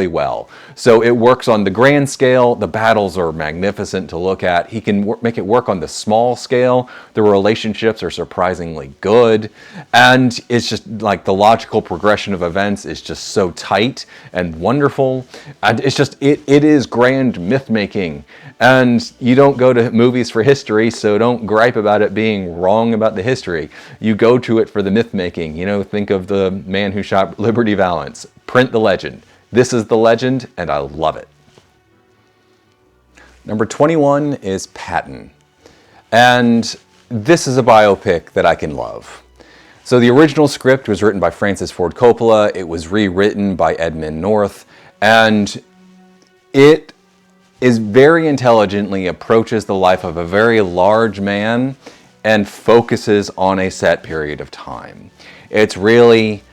well. So it works on the grand scale, the battles are magnificent to look at. He can make it work on the small scale, the relationships are surprisingly good, and it's just like the logical progression of events is just so tight and wonderful. And it's just, it is grand myth making. And you don't go to movies for history, so don't gripe about it being wrong about the history. You go to it for the myth making. You know, think of the man who shot Liberty Valance. Print the legend. This is the legend, and I love it. Number 21 is Patton. And this is a biopic that I can love. So the original script was written by Francis Ford Coppola. It was rewritten by Edmund North, and it is very intelligently approaches the life of a very large man and focuses on a set period of time. It's really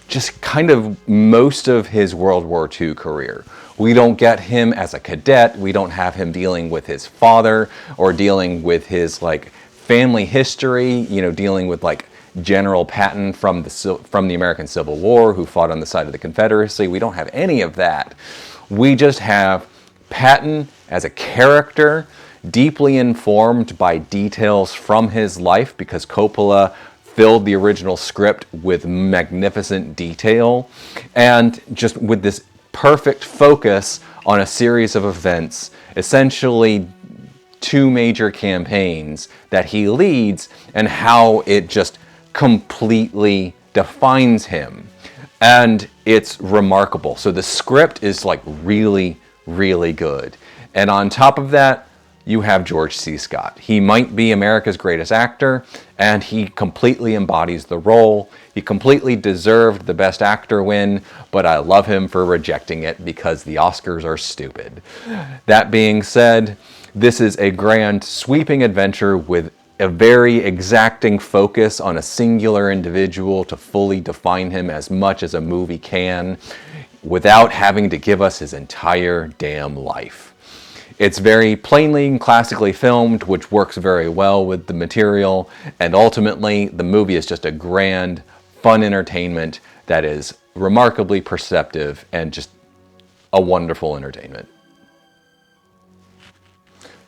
just kind of most of his World War II career. We don't get him as a cadet. We don't have him dealing with his father or dealing with his like family history, you know, dealing with like General Patton from the American Civil War who fought on the side of the Confederacy. We don't have any of that. We just have Patton as a character, deeply informed by details from his life because Coppola filled the original script with magnificent detail, and just with this perfect focus on a series of events, essentially two major campaigns that he leads, and how it just completely defines him. And it's remarkable. So the script is like really, really good. And on top of that, you have George C. Scott. He might be America's greatest actor, and he completely embodies the role. He completely deserved the Best Actor win, but I love him for rejecting it because the Oscars are stupid. That being said, this is a grand, sweeping adventure with a very exacting focus on a singular individual to fully define him as much as a movie can, without having to give us his entire damn life. It's very plainly and classically filmed, which works very well with the material, and ultimately the movie is just a grand, fun entertainment that is remarkably perceptive and just a wonderful entertainment.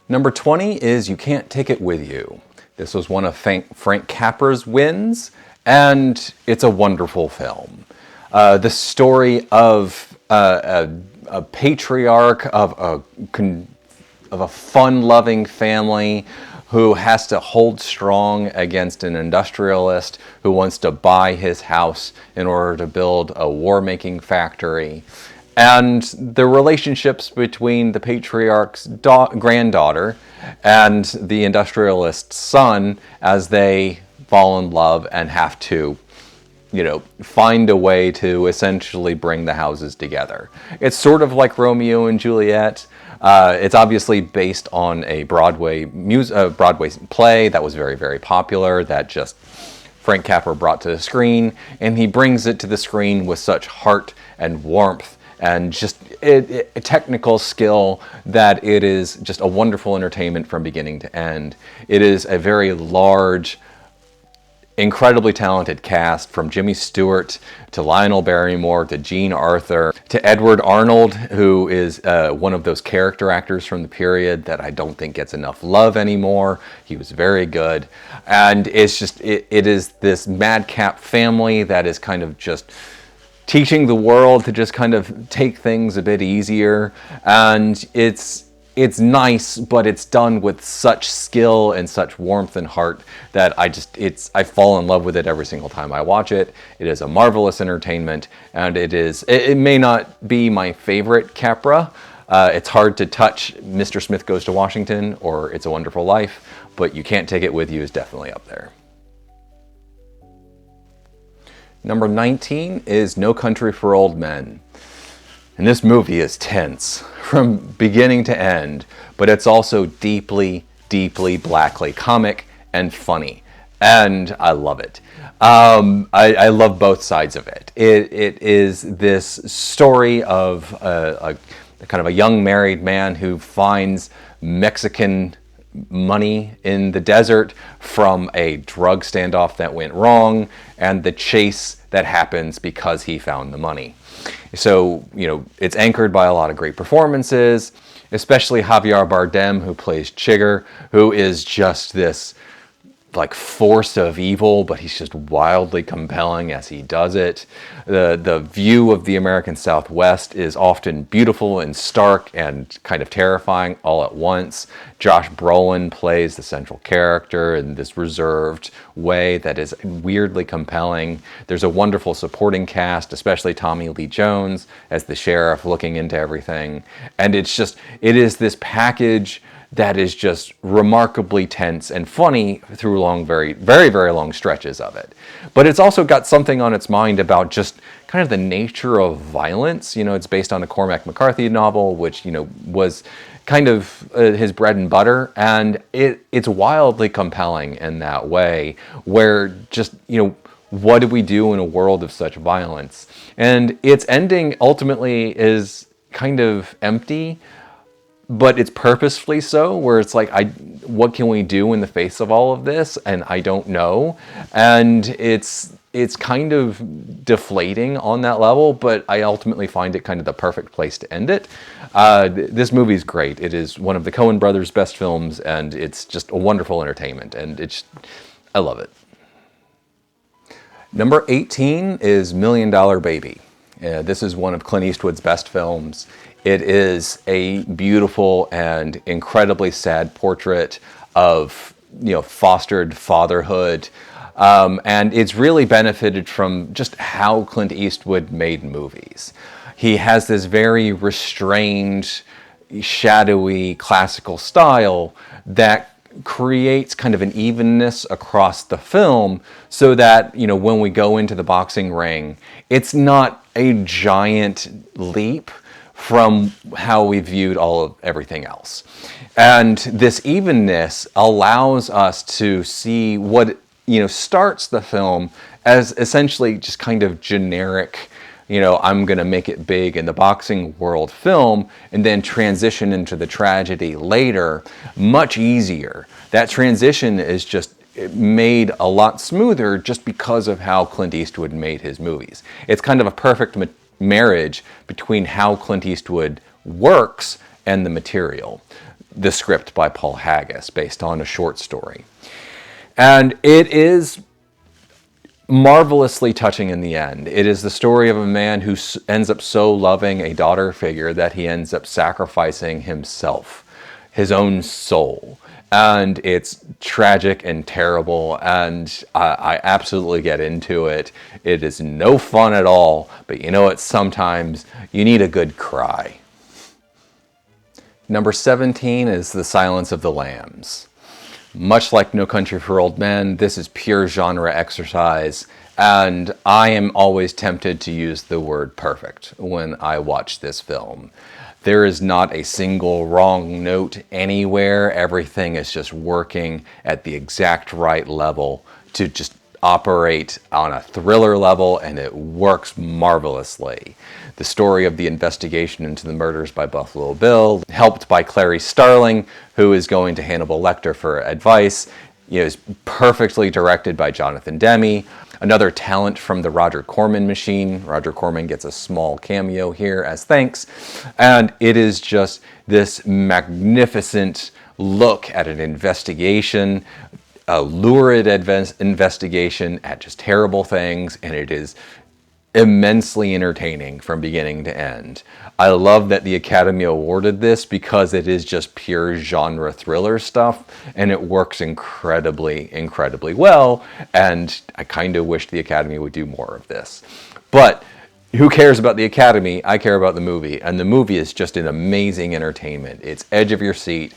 Number 20 is You Can't Take It With You. This was one of Frank Capra's wins, and it's a wonderful film. The story of a patriarch of a fun-loving family who has to hold strong against an industrialist who wants to buy his house in order to build a war-making factory. And the relationships between the patriarch's granddaughter and the industrialist's son as they fall in love and have to, find a way to essentially bring the houses together. It's sort of like Romeo and Juliet. It's obviously based on a Broadway play that was very, very popular that just Frank Capra brought to the screen, and he brings it to the screen with such heart and warmth and just a technical skill that it is just a wonderful entertainment from beginning to end. It is a very large, incredibly talented cast, from Jimmy Stewart to Lionel Barrymore to Jean Arthur to Edward Arnold, who is one of those character actors from the period that I don't think gets enough love anymore. He was very good. And it's just, it is this madcap family that is kind of just teaching the world to just kind of take things a bit easier. And it's nice, but it's done with such skill and such warmth and heart that I fall in love with it every single time I watch it. It is a marvelous entertainment, and it may not be my favorite Capra. It's hard to touch Mr. Smith Goes to Washington or It's a Wonderful Life, but You Can't Take It With You is definitely up there. Number 19 is No Country for Old Men. And this movie is tense from beginning to end, but it's also deeply, deeply blackly comic and funny. And I love it. I love both sides of it. It is this story of a kind of a young married man who finds Mexican money in the desert from a drug standoff that went wrong, and the chase that happens because he found the money. So, it's anchored by a lot of great performances, especially Javier Bardem, who plays Chigger, who is just this force of evil, but he's just wildly compelling as he does it. The view of the American Southwest is often beautiful and stark and kind of terrifying all at once. Josh Brolin plays the central character in this reserved way that is weirdly compelling. There's a wonderful supporting cast, especially Tommy Lee Jones as the sheriff looking into everything. And it is this package that is just remarkably tense and funny through very, very, very long stretches of it. But it's also got something on its mind about just kind of the nature of violence. It's based on a Cormac McCarthy novel, which, was kind of his bread and butter. And it's wildly compelling in that way, where just, what do we do in a world of such violence? And its ending ultimately is kind of empty, but it's purposefully so, where it's what can we do in the face of all of this? And I don't know. And it's kind of deflating on that level, but I ultimately find it kind of the perfect place to end it. This movie is great. It is one of the Coen brothers' best films, and it's just a wonderful entertainment, and I love it. Number 18 is $1 Million Baby. This is one of Clint Eastwood's best films. It is a beautiful and incredibly sad portrait of, fostered fatherhood. And it's really benefited from just how Clint Eastwood made movies. He has this very restrained, shadowy, classical style that creates kind of an evenness across the film so that, when we go into the boxing ring, it's not a giant leap from how we viewed everything else. And this evenness allows us to see what, starts the film as essentially just kind of generic, I'm going to make it big in the boxing world film, and then transition into the tragedy later, much easier. That transition is just made a lot smoother just because of how Clint Eastwood made his movies. It's kind of a perfect marriage between how Clint Eastwood works and the material. The script by Paul Haggis, based on a short story. And it is marvelously touching in the end. It is the story of a man who ends up so loving a daughter figure that he ends up sacrificing himself, his own soul. And it's tragic and terrible, and I absolutely get into it. It is no fun at all, but you know what? Sometimes you need a good cry. Number 17 is The Silence of the Lambs. Much like No Country for Old Men, this is pure genre exercise, and I am always tempted to use the word perfect when I watch this film. There is not a single wrong note anywhere. Everything is just working at the exact right level to just operate on a thriller level, and it works marvelously. The story of the investigation into the murders by Buffalo Bill, helped by Clarice Starling, who is going to Hannibal Lecter for advice, is perfectly directed by Jonathan Demme. Another talent from the Roger Corman machine. Roger Corman gets a small cameo here as thanks. And it is just this magnificent look at an investigation, a lurid investigation at just terrible things, and it is immensely entertaining from beginning to end. I love that the Academy awarded this because it is just pure genre thriller stuff, and it works incredibly, incredibly well, and I kind of wish the Academy would do more of this. But who cares about the Academy? I care about the movie, and the movie is just an amazing entertainment. It's edge of your seat.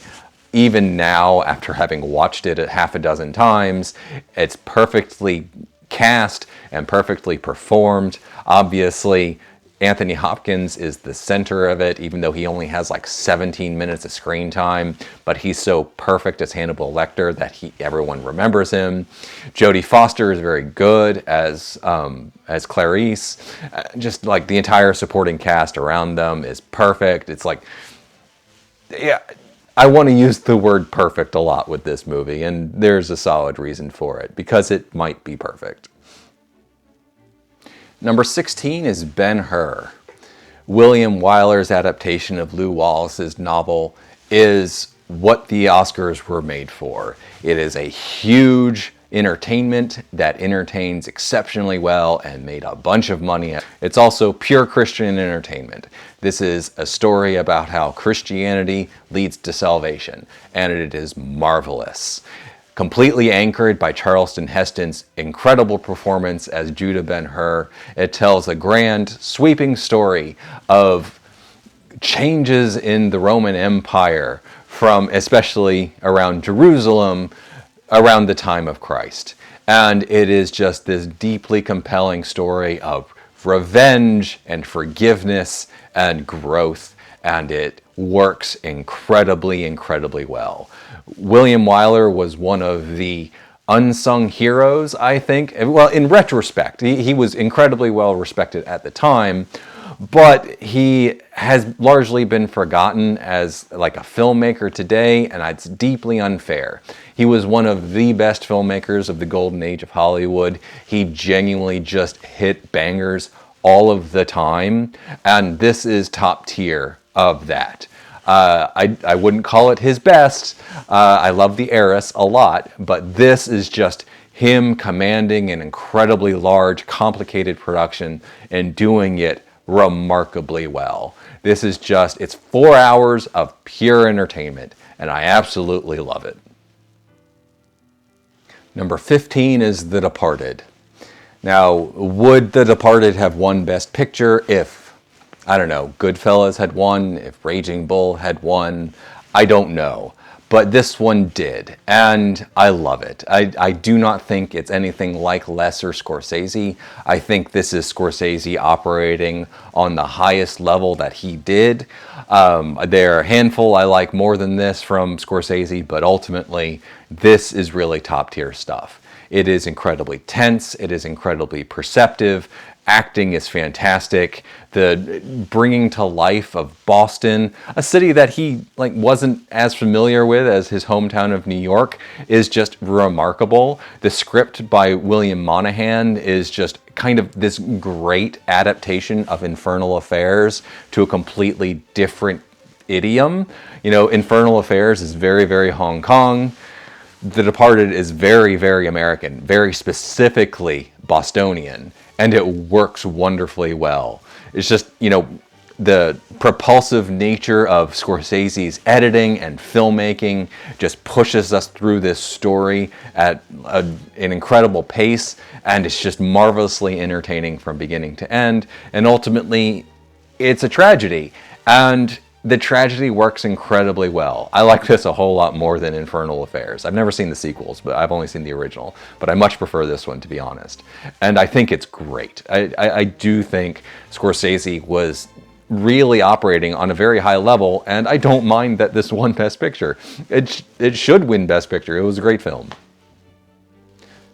Even now, after having watched it a half a dozen times, it's perfectly cast and perfectly performed. Obviously, Anthony Hopkins is the center of it, even though he only has like 17 minutes of screen time, but he's so perfect as Hannibal Lecter that everyone remembers him. Jodie Foster is very good as Clarice. Just like the entire supporting cast around them is perfect. It's like, yeah, I want to use the word perfect a lot with this movie, and there's a solid reason for it, because it might be perfect. Number 16 is Ben-Hur. William Wyler's adaptation of Lew Wallace's novel is what the Oscars were made for. It is a huge entertainment that entertains exceptionally well and made a bunch of money. It's also pure Christian entertainment. This is a story about how Christianity leads to salvation, and it is marvelous. Completely anchored by Charleston Heston's incredible performance as Judah Ben-Hur, it tells a grand, sweeping story of changes in the Roman Empire from especially around Jerusalem around the time of Christ. And it is just this deeply compelling story of revenge and forgiveness and growth, and it works incredibly, incredibly well. William Wyler was one of the unsung heroes, I think. Well, in retrospect, he was incredibly well respected at the time, but he has largely been forgotten as like a filmmaker today, and it's deeply unfair. He was one of the best filmmakers of the golden age of Hollywood. He genuinely just hit bangers all of the time, and this is top tier of that. I wouldn't call it his best. I love The Heiress a lot, but this is just him commanding an incredibly large, complicated production and doing it remarkably well. This is just, it's 4 hours of pure entertainment, and I absolutely love it. Number 15 is The Departed. Now, would The Departed have won Best Picture if, I don't know, Goodfellas had won, if Raging Bull had won? I don't know. but this one did, and I love it. I do not think it's anything like lesser Scorsese. I think this is Scorsese operating on the highest level that he did. There are a handful I like more than this from Scorsese, but ultimately, this is really top tier stuff. It is incredibly tense, it is incredibly perceptive, acting is fantastic. The bringing to life of Boston, a city that he wasn't as familiar with as his hometown of New York, is just remarkable. The script by William Monahan is just kind of this great adaptation of Infernal Affairs to a completely different idiom. You know, Infernal Affairs is very, very Hong Kong. The Departed is very, very American, very specifically Bostonian, and it works wonderfully well. It's just, you know, the propulsive nature of Scorsese's editing and filmmaking just pushes us through this story at an incredible pace, and it's just marvelously entertaining from beginning to end. And ultimately, it's a tragedy, and the tragedy works incredibly well. I like this a whole lot more than Infernal Affairs. I've never seen the sequels, but I've only seen the original. But I much prefer this one, to be honest. And I think it's great. I do think Scorsese was really operating on a very high level, and I don't mind that this won Best Picture. It should win Best Picture. It was a great film.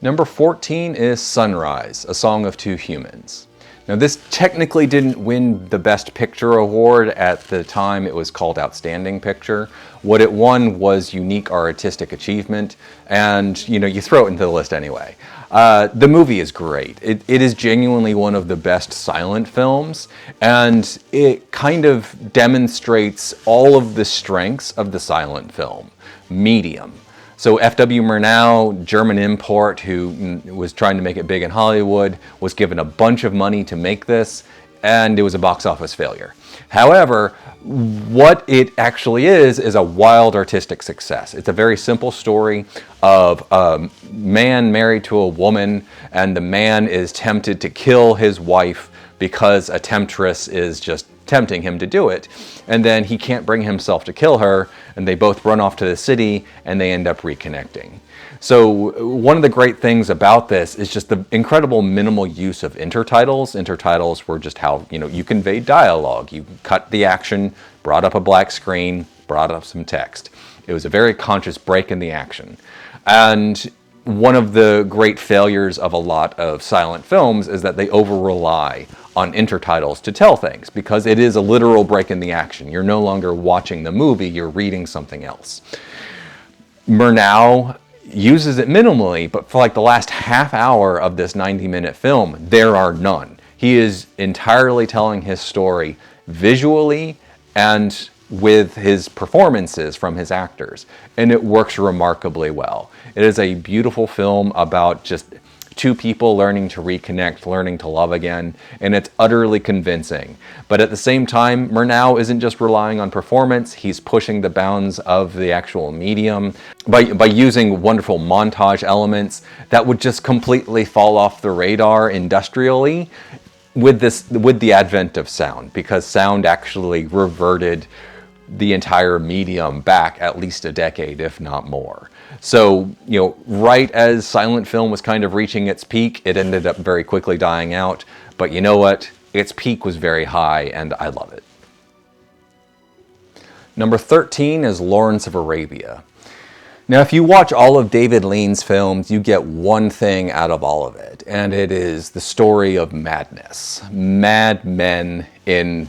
Number 14 is Sunrise, A Song of Two Humans. Now, this technically didn't win the Best Picture award at the time. It was called Outstanding Picture. What it won was Unique Artistic Achievement, and you throw it into the list anyway. The movie is great. It is genuinely one of the best silent films, and it kind of demonstrates all of the strengths of the silent film medium. So F.W. Murnau, German import, who was trying to make it big in Hollywood, was given a bunch of money to make this, and it was a box office failure. However, what it actually is a wild artistic success. It's a very simple story of a man married to a woman, and the man is tempted to kill his wife because a temptress is just tempting him to do it, and then he can't bring himself to kill her, and they both run off to the city, and they end up reconnecting. So one of the great things about this is just the incredible minimal use of intertitles. Intertitles were just how you conveyed dialogue. You cut the action, brought up a black screen, brought up some text. It was a very conscious break in the action. And one of the great failures of a lot of silent films is that they over-rely on intertitles to tell things, because it is a literal break in the action. You're no longer watching the movie, you're reading something else. Murnau uses it minimally, but for the last half hour of this 90-minute film, there are none. He is entirely telling his story visually and with his performances from his actors, and it works remarkably well. It is a beautiful film about just two people learning to reconnect, learning to love again, and it's utterly convincing. But at the same time, Murnau isn't just relying on performance, he's pushing the bounds of the actual medium by using wonderful montage elements that would just completely fall off the radar industrially with the advent of sound, because sound actually reverted the entire medium back at least a decade, if not more. So, right as silent film was kind of reaching its peak, it ended up very quickly dying out. But you know what? Its peak was very high, and I love it. Number 13 is Lawrence of Arabia. Now, if you watch all of David Lean's films, you get one thing out of all of it, and it is the story of madness. Mad men in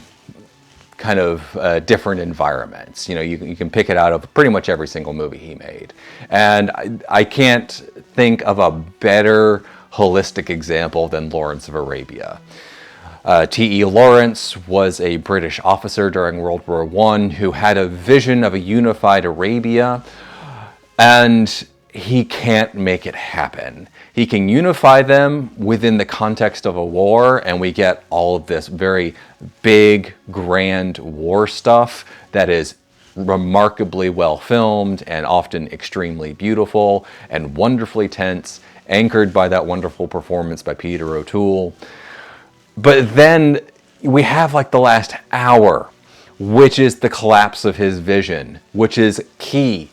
kind of different environments. You can pick it out of pretty much every single movie he made. And I can't think of a better holistic example than Lawrence of Arabia. T.E. Lawrence was a British officer during World War I who had a vision of a unified Arabia, and he can't make it happen. He can unify them within the context of a war, and we get all of this very big, grand war stuff that is remarkably well filmed and often extremely beautiful and wonderfully tense, anchored by that wonderful performance by Peter O'Toole. But then we have the last hour, which is the collapse of his vision, which is key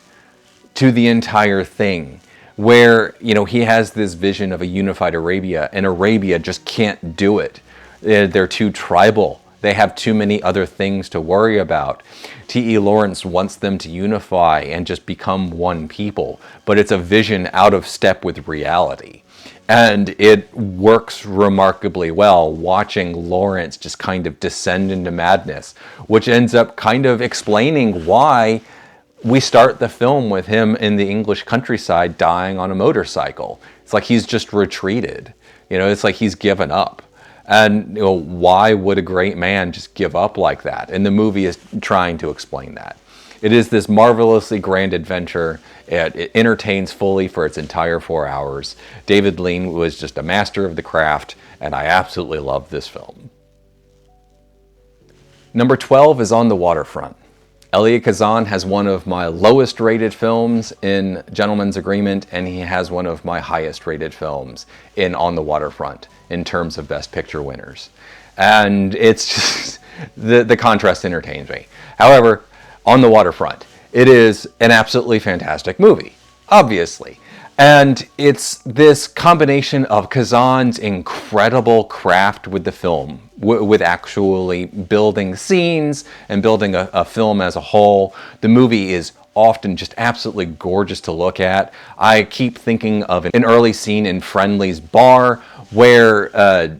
to the entire thing, where, you know, he has this vision of a unified Arabia, and Arabia just can't do it. They're too tribal. They have too many other things to worry about. T.E. Lawrence wants them to unify and just become one people, but it's a vision out of step with reality. And it works remarkably well, watching Lawrence just kind of descend into madness, which ends up kind of explaining why we start the film with him in the English countryside dying on a motorcycle. It's like he's just retreated. You know, it's like he's given up. And, you know, why would a great man just give up like that? And the movie is trying to explain that. It is this marvelously grand adventure. It entertains fully for its entire 4 hours. David Lean was just a master of the craft, and I absolutely love this film. Number 12 is On the Waterfront. Elia Kazan has one of my lowest rated films in Gentleman's Agreement, and he has one of my highest rated films in On the Waterfront in terms of Best Picture winners. And it's just, the contrast entertains me. However, On the Waterfront, it is an absolutely fantastic movie, obviously. And it's this combination of Kazan's incredible craft with the film, with actually building scenes and building a film as a whole. The movie is often just absolutely gorgeous to look at. I keep thinking of an early scene in Friendly's bar where,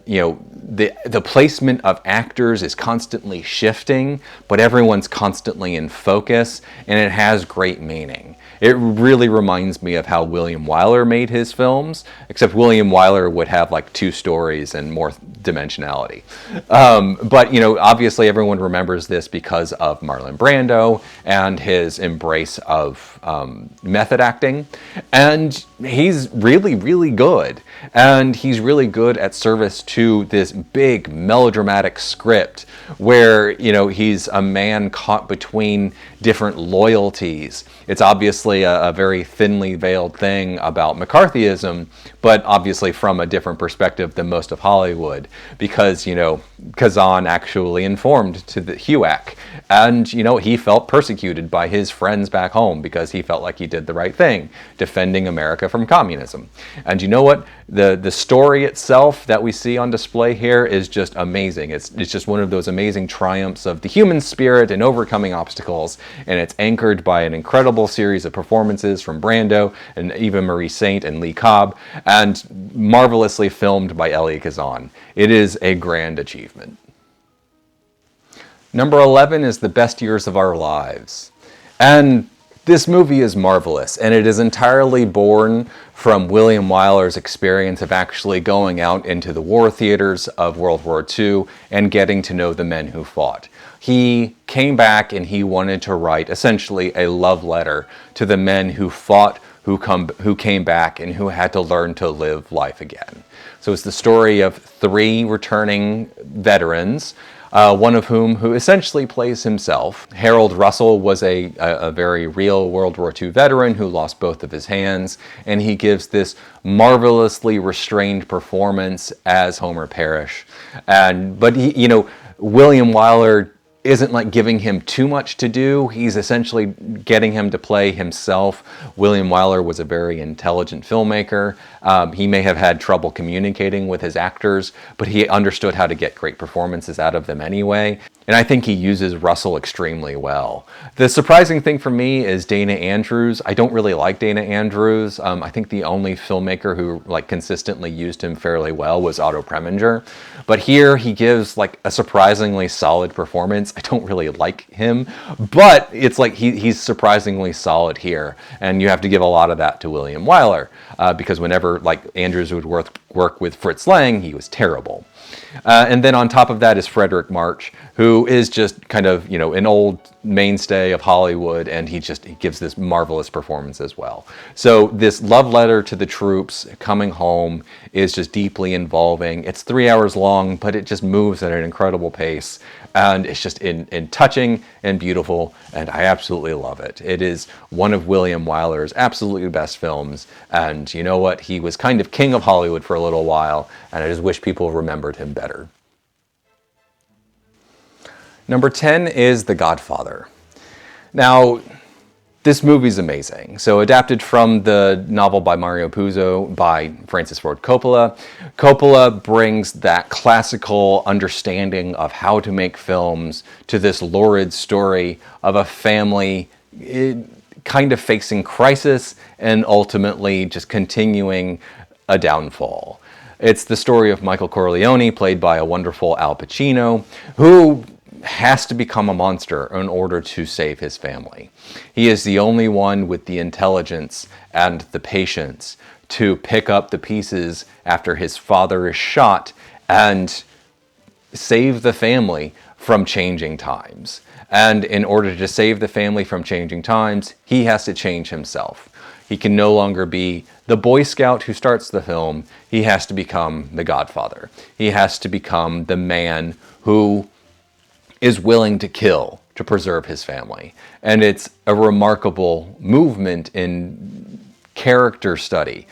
you know, the placement of actors is constantly shifting, but everyone's constantly in focus, and it has great meaning. It really reminds me of how William Wyler made his films, except William Wyler would have like 2 stories and more dimensionality. But, you know, obviously everyone remembers this because of Marlon Brando and his embrace of method acting. And he's really, really good. And he's really good at service to this big melodramatic script where, you know, he's a man caught between different loyalties. It's obviously a very thinly veiled thing about McCarthyism, but obviously from a different perspective than most of Hollywood, because, you know, Kazan actually informed to the HUAC, and, you know, he felt persecuted by his friends back home because he felt like he did the right thing, defending America from communism. And you know what? The story itself that we see on display here is just amazing. It's just one of those amazing triumphs of the human spirit in overcoming obstacles, and it's anchored by an incredible series of performances from Brando and Eva Marie Saint and Lee Cobb, and marvelously filmed by Elia Kazan. It is a grand achievement. Number 11 is The Best Years of Our Lives. And this movie is marvelous, and it is entirely born from William Wyler's experience of actually going out into the war theaters of World War II and getting to know the men who fought. He came back and he wanted to write essentially a love letter to the men who fought, who came back, and who had to learn to live life again. So it's the story of 3 returning veterans, one of who essentially plays himself. Harold Russell was a very real World War II veteran who lost both of his hands, and he gives this marvelously restrained performance as Homer Parrish. But he, you know, William Wyler isn't like giving him too much to do. He's essentially getting him to play himself. William Wyler was a very intelligent filmmaker. He may have had trouble communicating with his actors, but he understood how to get great performances out of them anyway. And I think he uses Russell extremely well. The surprising thing for me is Dana Andrews. I don't really like Dana Andrews. I think the only filmmaker who like consistently used him fairly well was Otto Preminger. But here he gives like a surprisingly solid performance. I don't really like him, but it's like he's surprisingly solid here. And you have to give a lot of that to William Wyler, because whenever like Andrews would work with Fritz Lang, he was terrible. And then on top of that is Frederick March, who is just kind of, you know, an old mainstay of Hollywood, and he gives this marvelous performance as well. So this love letter to the troops coming home is just deeply involving. It's 3 hours long, but it just moves at an incredible pace, and it's just in touching and beautiful, and I absolutely love it. It is one of William Wyler's absolutely best films, and you know what? He was kind of king of Hollywood for a little while, and I just wish people remembered him better. Number 10 is The Godfather. Now, This movie's amazing. So adapted from the novel by Mario Puzo by Francis Ford Coppola. Coppola brings that classical understanding of how to make films to this lurid story of a family kind of facing crisis and ultimately just continuing a downfall. It's the story of Michael Corleone, played by a wonderful Al Pacino, who has to become a monster in order to save his family. He is the only one with the intelligence and the patience to pick up the pieces after his father is shot and save the family from changing times. And in order to save the family from changing times, he has to change himself. He can no longer be the Boy Scout who starts the film. He has to become the Godfather. He has to become the man who is willing to kill to preserve his family. And it's a remarkable movement in character study.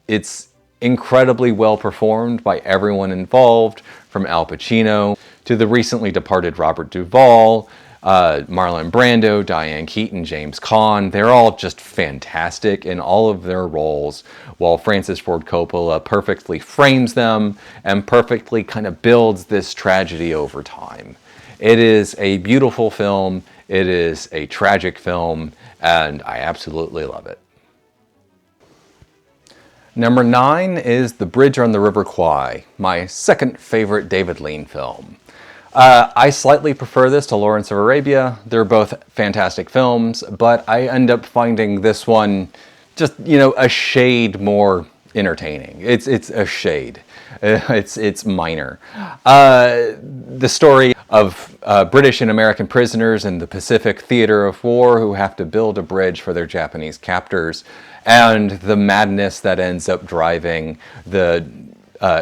It's incredibly well performed by everyone involved, from Al Pacino to the recently departed Robert Duvall, Marlon Brando, Diane Keaton, James Caan. They're all just fantastic in all of their roles, while Francis Ford Coppola perfectly frames them and perfectly kind of builds this tragedy over time. It is a beautiful film, it is a tragic film, and I absolutely love it. Number 9 is The Bridge on the River Kwai, my second favorite David Lean film. I slightly prefer this to Lawrence of Arabia. They're both fantastic films, but I end up finding this one just, a shade more entertaining. It's a shade. It's minor. The story of British and American prisoners in the Pacific theater of war who have to build a bridge for their Japanese captors, and the madness that ends up driving the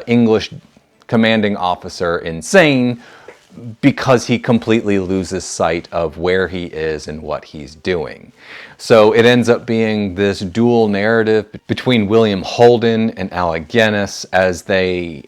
English commanding officer insane, because he completely loses sight of where he is and what he's doing. So it ends up being this dual narrative between William Holden and Alec Guinness as they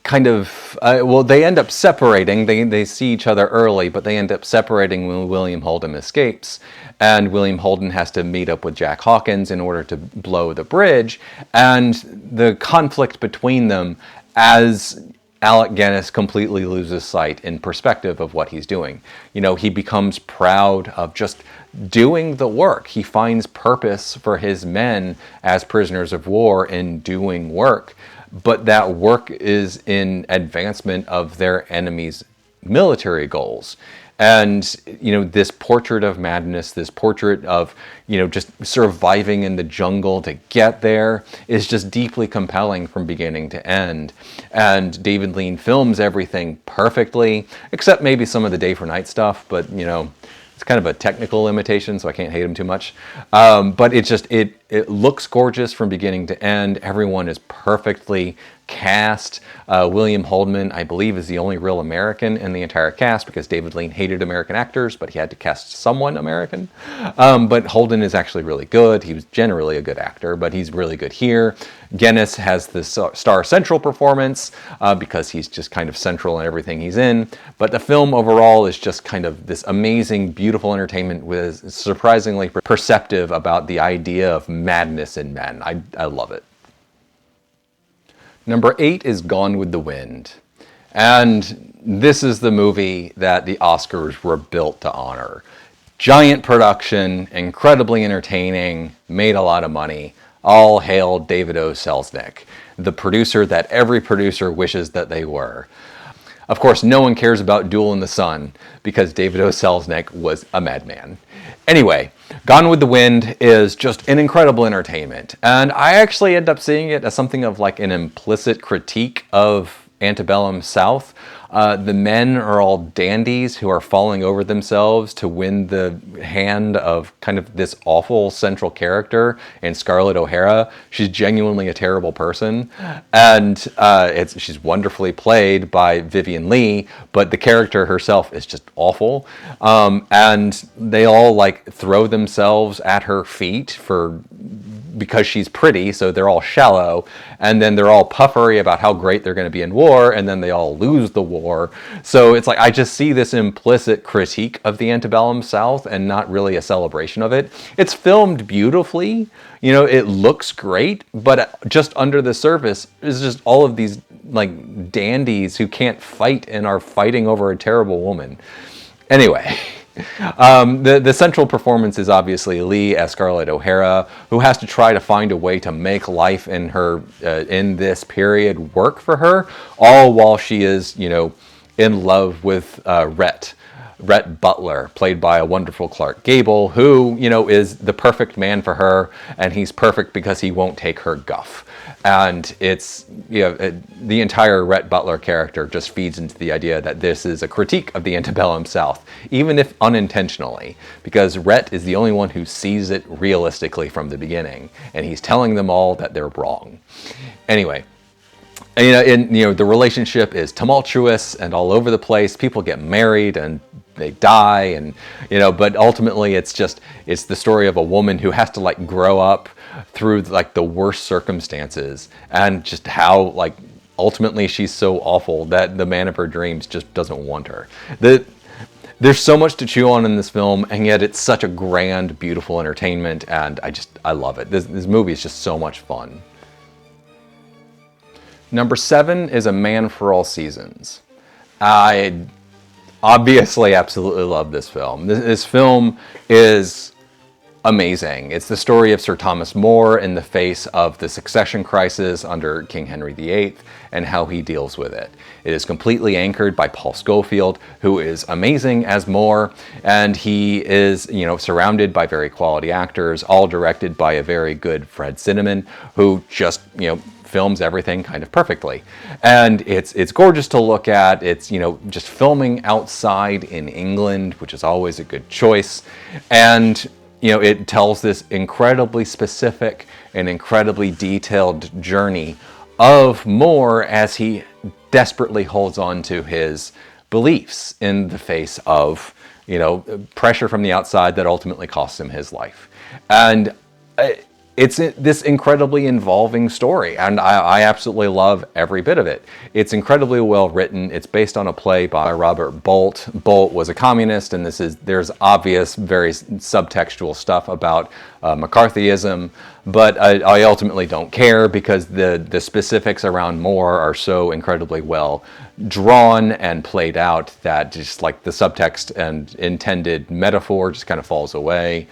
kind of, they end up separating. They see each other early, but they end up separating when William Holden escapes. And William Holden has to meet up with Jack Hawkins in order to blow the bridge. And the conflict between them as Alec Guinness completely loses sight in perspective of what he's doing. He becomes proud of just doing the work. He finds purpose for his men as prisoners of war in doing work, but that work is in advancement of their enemy's military goals. And, this portrait of madness, this portrait of, just surviving in the jungle to get there is just deeply compelling from beginning to end. And David Lean films everything perfectly, except maybe some of the day for night stuff, but, it's kind of a technical limitation, so I can't hate him too much. But it looks gorgeous from beginning to end. Everyone is perfectly cast. William Holden, I believe, is the only real American in the entire cast, because David Lean hated American actors, but he had to cast someone American. But Holden is actually really good. He was generally a good actor, but he's really good here. Guinness has the star central performance because he's just kind of central in everything he's in. But the film overall is just kind of this amazing, beautiful entertainment with surprisingly perceptive about the idea of madness in men. I love it. Number 8 is Gone with the Wind. And this is the movie that the Oscars were built to honor. Giant production, incredibly entertaining, made a lot of money. All hail David O. Selznick, the producer that every producer wishes that they were. Of course, no one cares about Duel in the Sun because David O. Selznick was a madman. Anyway, Gone with the Wind is just an incredible entertainment. And I actually end up seeing it as something of like an implicit critique of antebellum South. The men are all dandies who are falling over themselves to win the hand of kind of this awful central character in Scarlett O'Hara. She's genuinely a terrible person, and she's wonderfully played by Vivien Leigh, but the character herself is just awful. And they all like throw themselves at her feet for because she's pretty, so they're all shallow, and then they're all puffery about how great they're going to be in war, and then they all lose the war. So it's like I just see this implicit critique of the antebellum South and not really a celebration of it. It's filmed beautifully, you know, it looks great, but just under the surface is just all of these like dandies who can't fight and are fighting over a terrible woman. Anyway. The central performance is obviously Lee as Scarlett O'Hara, who has to try to find a way to make life in her in this period work for her, all while she is, you know, in love with Rhett Butler, played by a wonderful Clark Gable, who, you know, is the perfect man for her, and he's perfect because he won't take her guff. And it's, you know, the entire Rhett Butler character just feeds into the idea that this is a critique of the antebellum South, even if unintentionally, because Rhett is the only one who sees it realistically from the beginning, and he's telling them all that they're wrong. Anyway, the relationship is tumultuous and all over the place. People get married and they die, and but ultimately it's the story of a woman who has to like grow up through like the worst circumstances, and just how like ultimately she's so awful that the man of her dreams just doesn't want her. There's so much to chew on in this film, and yet it's such a grand, beautiful entertainment, and I love it. This movie is just so much fun. Number 7 is A Man for All Seasons. I obviously absolutely love this film. This film is amazing. It's the story of Sir Thomas More in the face of the succession crisis under King Henry VIII and how he deals with it. It is completely anchored by Paul Scofield, who is amazing as More, and he is, surrounded by very quality actors, all directed by a very good Fred Zinnemann, who just, films everything kind of perfectly. And it's gorgeous to look at. It's, just filming outside in England, which is always a good choice. And it tells this incredibly specific and incredibly detailed journey of More as he desperately holds on to his beliefs in the face of, pressure from the outside that ultimately costs him his life. And it's this incredibly involving story, and I absolutely love every bit of it. It's incredibly well written. It's based on a play by Robert Bolt. Bolt was a communist, and there's obvious, very subtextual stuff about McCarthyism, but I ultimately don't care because the specifics around More are so incredibly well drawn and played out that just like the subtext and intended metaphor just kind of falls away.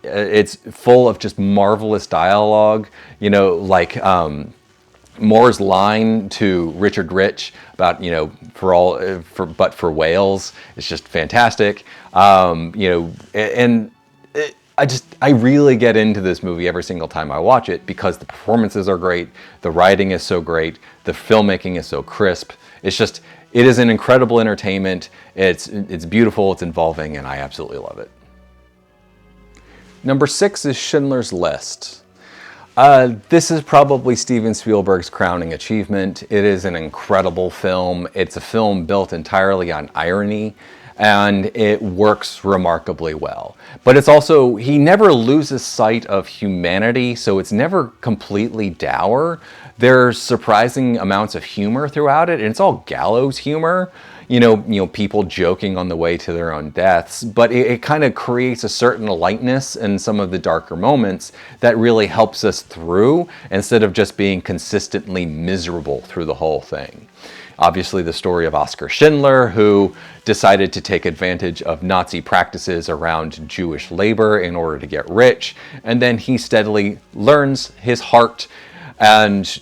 It's full of just marvelous dialogue, like Moore's line to Richard Rich about, but for Wales is just fantastic. I really get into this movie every single time I watch it because the performances are great, the writing is so great, the filmmaking is so crisp. It is an incredible entertainment. It's beautiful, it's involving, and I absolutely love it. Number 6 is Schindler's List. This is probably Steven Spielberg's crowning achievement. It is an incredible film. It's a film built entirely on irony, and it works remarkably well. But it's also, he never loses sight of humanity, so it's never completely dour. There's surprising amounts of humor throughout it, and it's all gallows humor. People joking on the way to their own deaths, but it kind of creates a certain lightness in some of the darker moments that really helps us through instead of just being consistently miserable through the whole thing. Obviously, the story of Oskar Schindler, who decided to take advantage of Nazi practices around Jewish labor in order to get rich, and then he steadily learns his heart and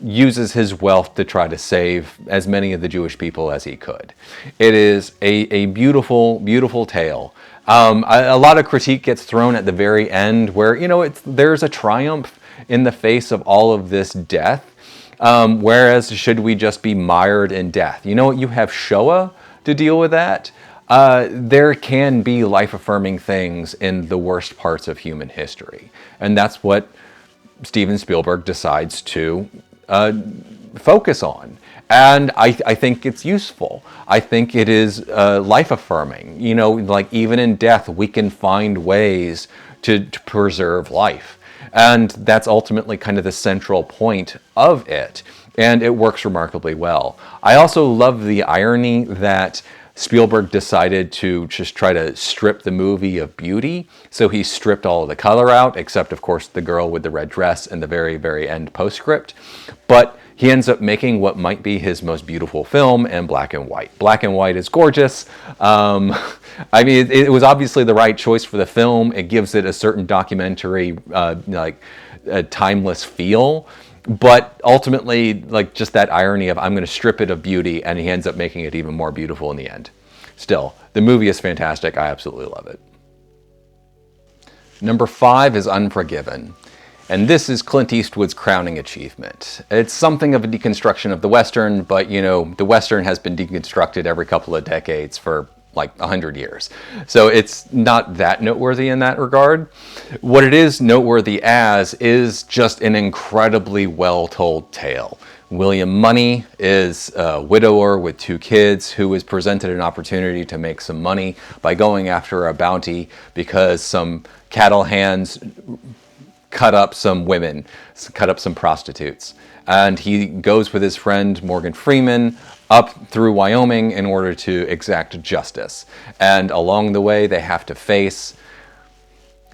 uses his wealth to try to save as many of the Jewish people as he could. It is a beautiful, beautiful tale. A lot of critique gets thrown at the very end where, there's a triumph in the face of all of this death, whereas should we just be mired in death? You have Shoah to deal with that. There can be life-affirming things in the worst parts of human history, and that's what Steven Spielberg decides to focus on. And I think it's useful. I think it is life-affirming. Like even in death, we can find ways to preserve life. And that's ultimately kind of the central point of it. And it works remarkably well. I also love the irony that Spielberg decided to just try to strip the movie of beauty. So he stripped all of the color out, except of course the girl with the red dress in the very, very end postscript. But he ends up making what might be his most beautiful film in black and white. Black and white is gorgeous. I mean, it was obviously the right choice for the film. It gives it a certain documentary, a timeless feel. But ultimately, like, just that irony of I'm going to strip it of beauty, and he ends up making it even more beautiful in the end. Still, the movie is fantastic. I absolutely love it. Number 5 is Unforgiven. And this is Clint Eastwood's crowning achievement. It's something of a deconstruction of the Western, but you know, the Western has been deconstructed every couple of decades for like 100 years. So it's not that noteworthy in that regard. What it is noteworthy as is just an incredibly well-told tale. William Money is a widower with 2 kids who is presented an opportunity to make some money by going after a bounty because some cattle hands cut up some women, cut up some prostitutes. And he goes with his friend Morgan Freeman up through Wyoming in order to exact justice. And along the way, they have to face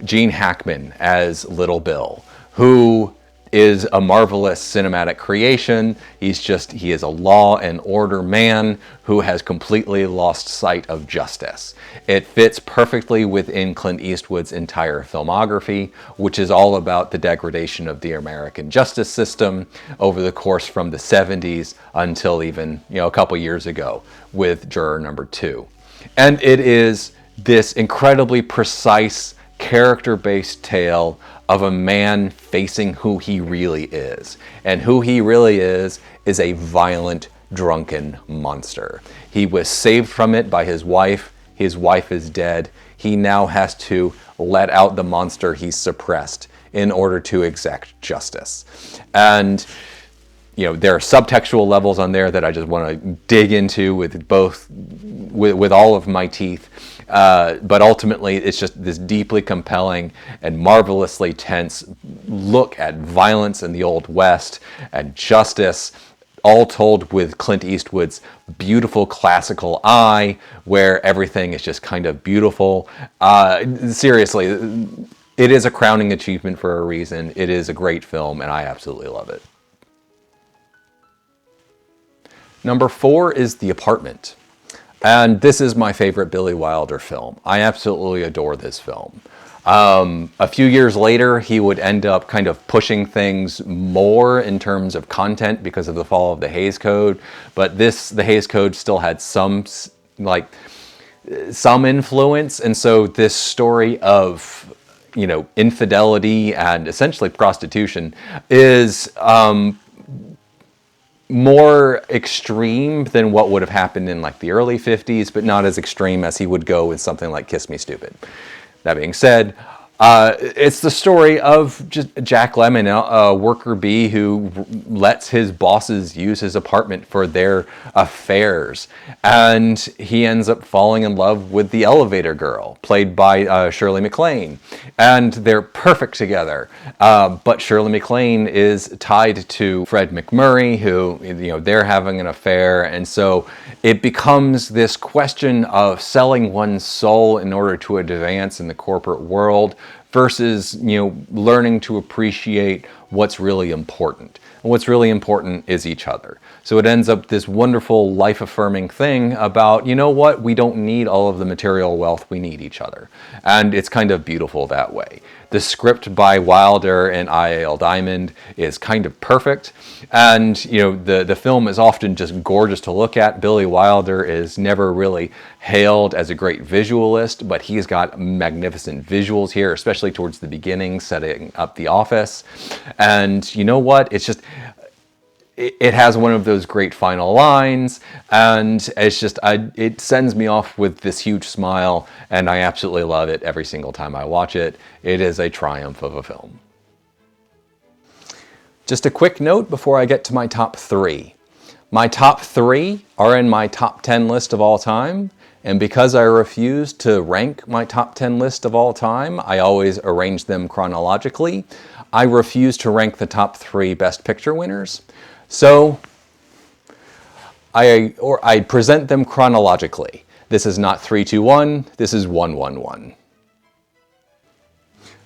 Gene Hackman as Little Bill, who is a marvelous cinematic creation. He is a law and order man who has completely lost sight of justice. It fits perfectly within Clint Eastwood's entire filmography, which is all about the degradation of the American justice system over the course from the 70s until even, a couple years ago with Juror Number 2. And it is this incredibly precise, character-based tale of a man facing who he really is. And who he really is a violent, drunken monster. He was saved from it by his wife. His wife is dead. He now has to let out the monster he suppressed in order to exact justice. And there are subtextual levels on there that I just want to dig into with all of my teeth. But ultimately, it's just this deeply compelling and marvelously tense look at violence in the Old West and justice, all told with Clint Eastwood's beautiful classical eye, where everything is just kind of beautiful. Seriously, it is a crowning achievement for a reason. It is a great film, and I absolutely love it. Number 4 is The Apartment. And this is my favorite Billy Wilder film. I absolutely adore this film. A few years later, he would end up kind of pushing things more in terms of content because of the fall of the Hays Code. But the Hays Code still had some influence. And so this story of, infidelity and essentially prostitution is more extreme than what would have happened in like the early 50s, but not as extreme as he would go with something like Kiss Me Stupid. That being said, it's the story of just Jack Lemmon, a worker bee who lets his bosses use his apartment for their affairs. And he ends up falling in love with the elevator girl, played by Shirley MacLaine. And they're perfect together. But Shirley MacLaine is tied to Fred McMurray, who, they're having an affair. And so it becomes this question of selling one's soul in order to advance in the corporate world versus, learning to appreciate what's really important. And what's really important is each other. So it ends up this wonderful life-affirming thing about, we don't need all of the material wealth, we need each other. And it's kind of beautiful that way. The script by Wilder and I.A.L. Diamond is kind of perfect. And, the film is often just gorgeous to look at. Billy Wilder is never really hailed as a great visualist, but he's got magnificent visuals here, especially towards the beginning, setting up the office. And you know what? It's just, it has one of those great final lines, and it sends me off with this huge smile, and I absolutely love it every single time I watch it. It is a triumph of a film. Just a quick note before I get to my top 3. My top 3 are in my top 10 list of all time, and because I refuse to rank my top 10 list of all time, I always arrange them chronologically. I refuse to rank the top 3 Best Picture winners, so I present them chronologically. This is not 3, 2, 1, this is 1, 1, 1.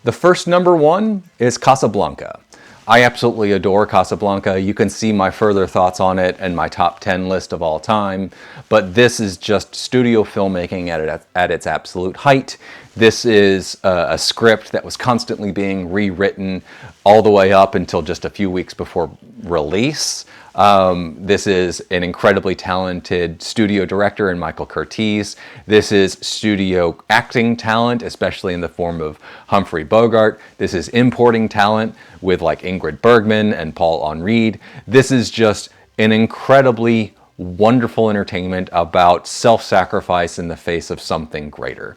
The first number 1 is Casablanca. I absolutely adore Casablanca. You can see my further thoughts on it in my top 10 list of all time, but this is just studio filmmaking at its absolute height. This is a script that was constantly being rewritten all the way up until just a few weeks before release. This is an incredibly talented studio director in Michael Curtiz. This is studio acting talent, especially in the form of Humphrey Bogart. This is importing talent with like Ingrid Bergman and Paul Henreid. This is just an incredibly wonderful entertainment about self-sacrifice in the face of something greater.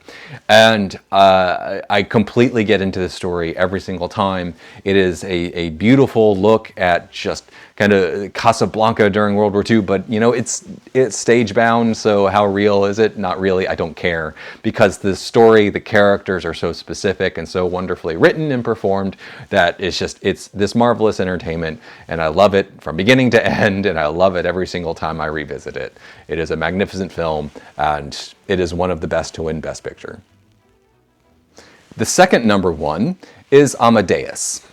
And I completely get into the story every single time. It is a beautiful look at just kind of Casablanca during World War II, but you know, it's stage bound, so how real is it? Not really. I don't care, because the story, the characters are so specific and so wonderfully written and performed that it's this marvelous entertainment, and I love it from beginning to end, and I love it every single time I revisit it. It is a magnificent film, and it is one of the best to win Best Picture. The second number 1 is Amadeus,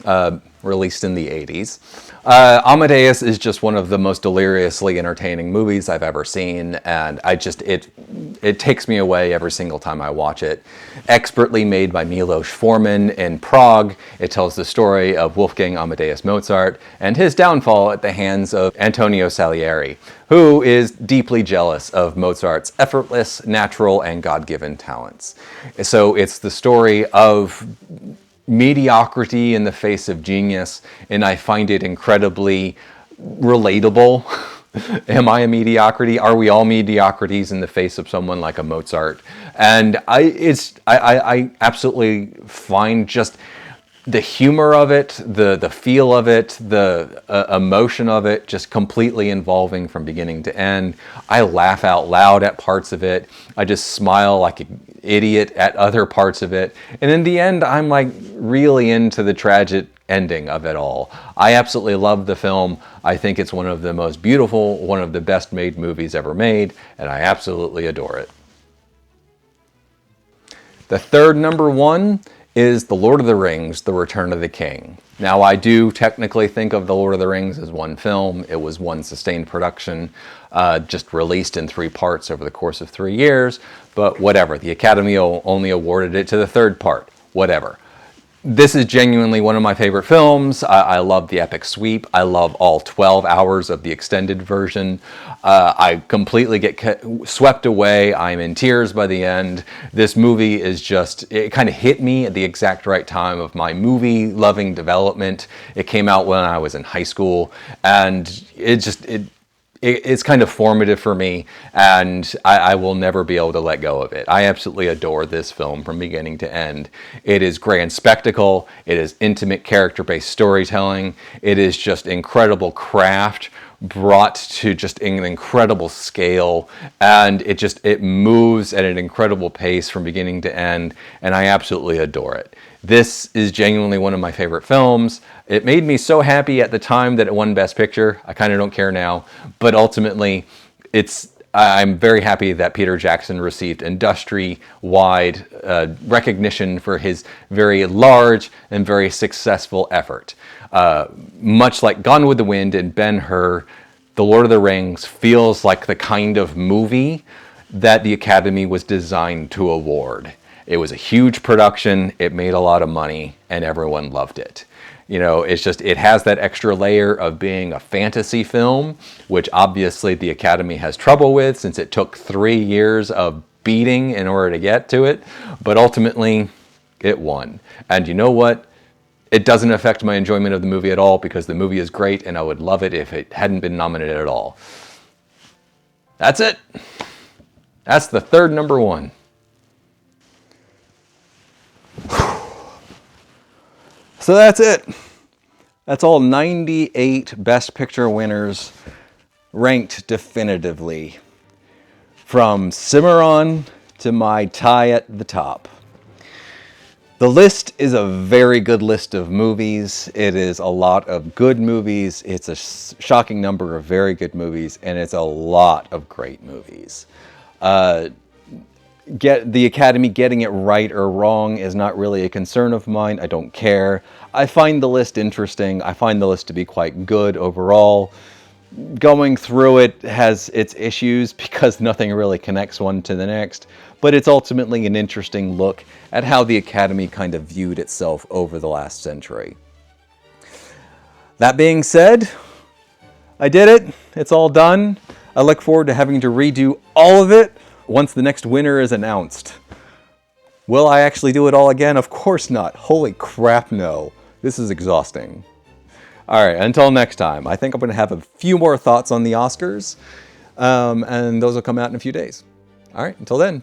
released in the 80s. Amadeus is just one of the most deliriously entertaining movies I've ever seen, and it takes me away every single time I watch it. Expertly made by Milos Forman in Prague, it tells the story of Wolfgang Amadeus Mozart and his downfall at the hands of Antonio Salieri, who is deeply jealous of Mozart's effortless, natural, and God-given talents. So it's the story of mediocrity in the face of genius, and I find it incredibly relatable. Am I a mediocrity? Are we all mediocrities in the face of someone like a Mozart? And I absolutely find just the humor of it, the feel of it, the emotion of it, just completely involving from beginning to end. I laugh out loud at parts of it. I just smile like an idiot at other parts of it. And in the end, I'm like really into the tragic ending of it all. I absolutely love the film. I think it's one of the most beautiful, one of the best made movies ever made, and I absolutely adore it. The third number 1 is The Lord of the Rings, The Return of the King. Now, I do technically think of The Lord of the Rings as one film. It was one sustained production, just released in 3 parts over the course of 3 years, but whatever. The Academy only awarded it to the 3rd part, whatever. This is genuinely one of my favorite films. I love the epic sweep. I love all 12 hours of the extended version. I completely get swept away. I'm in tears by the end. This movie is just, it kind of hit me at the exact right time of my movie-loving development. It came out when I was in high school, and it's kind of formative for me, and I will never be able to let go of it. I absolutely adore this film from beginning to end. It is grand spectacle. It is intimate character-based storytelling. It is just incredible craft brought to just an incredible scale, and it moves at an incredible pace from beginning to end, and I absolutely adore it. This is genuinely one of my favorite films. It made me so happy at the time that it won Best Picture. I kind of don't care now, but ultimately, I'm very happy that Peter Jackson received industry-wide recognition for his very large and very successful effort. Much like Gone with the Wind and Ben-Hur, The Lord of the Rings feels like the kind of movie that the Academy was designed to award. It was a huge production, it made a lot of money, and everyone loved it. You know, it has that extra layer of being a fantasy film, which obviously the Academy has trouble with since it took 3 years of beating in order to get to it, but ultimately it won. And you know what? It doesn't affect my enjoyment of the movie at all, because the movie is great and I would love it if it hadn't been nominated at all. That's it. That's the third number 1. So that's it. That's all 98 Best Picture winners ranked definitively. From Cimarron to my tie at the top. The list is a very good list of movies. It is a lot of good movies. It's a shocking number of very good movies, and it's a lot of great movies. The Academy getting it right or wrong is not really a concern of mine. I don't care. I find the list interesting. I find the list to be quite good overall. Going through it has its issues because nothing really connects one to the next, but it's ultimately an interesting look at how the Academy kind of viewed itself over the last century. That being said, I did it. It's all done. I look forward to having to redo all of it once the next winner is announced. Will I actually do it all again? Of course not. Holy crap, no. This is exhausting. All right, until next time. I think I'm going to have a few more thoughts on the Oscars, and those will come out in a few days. All right, until then.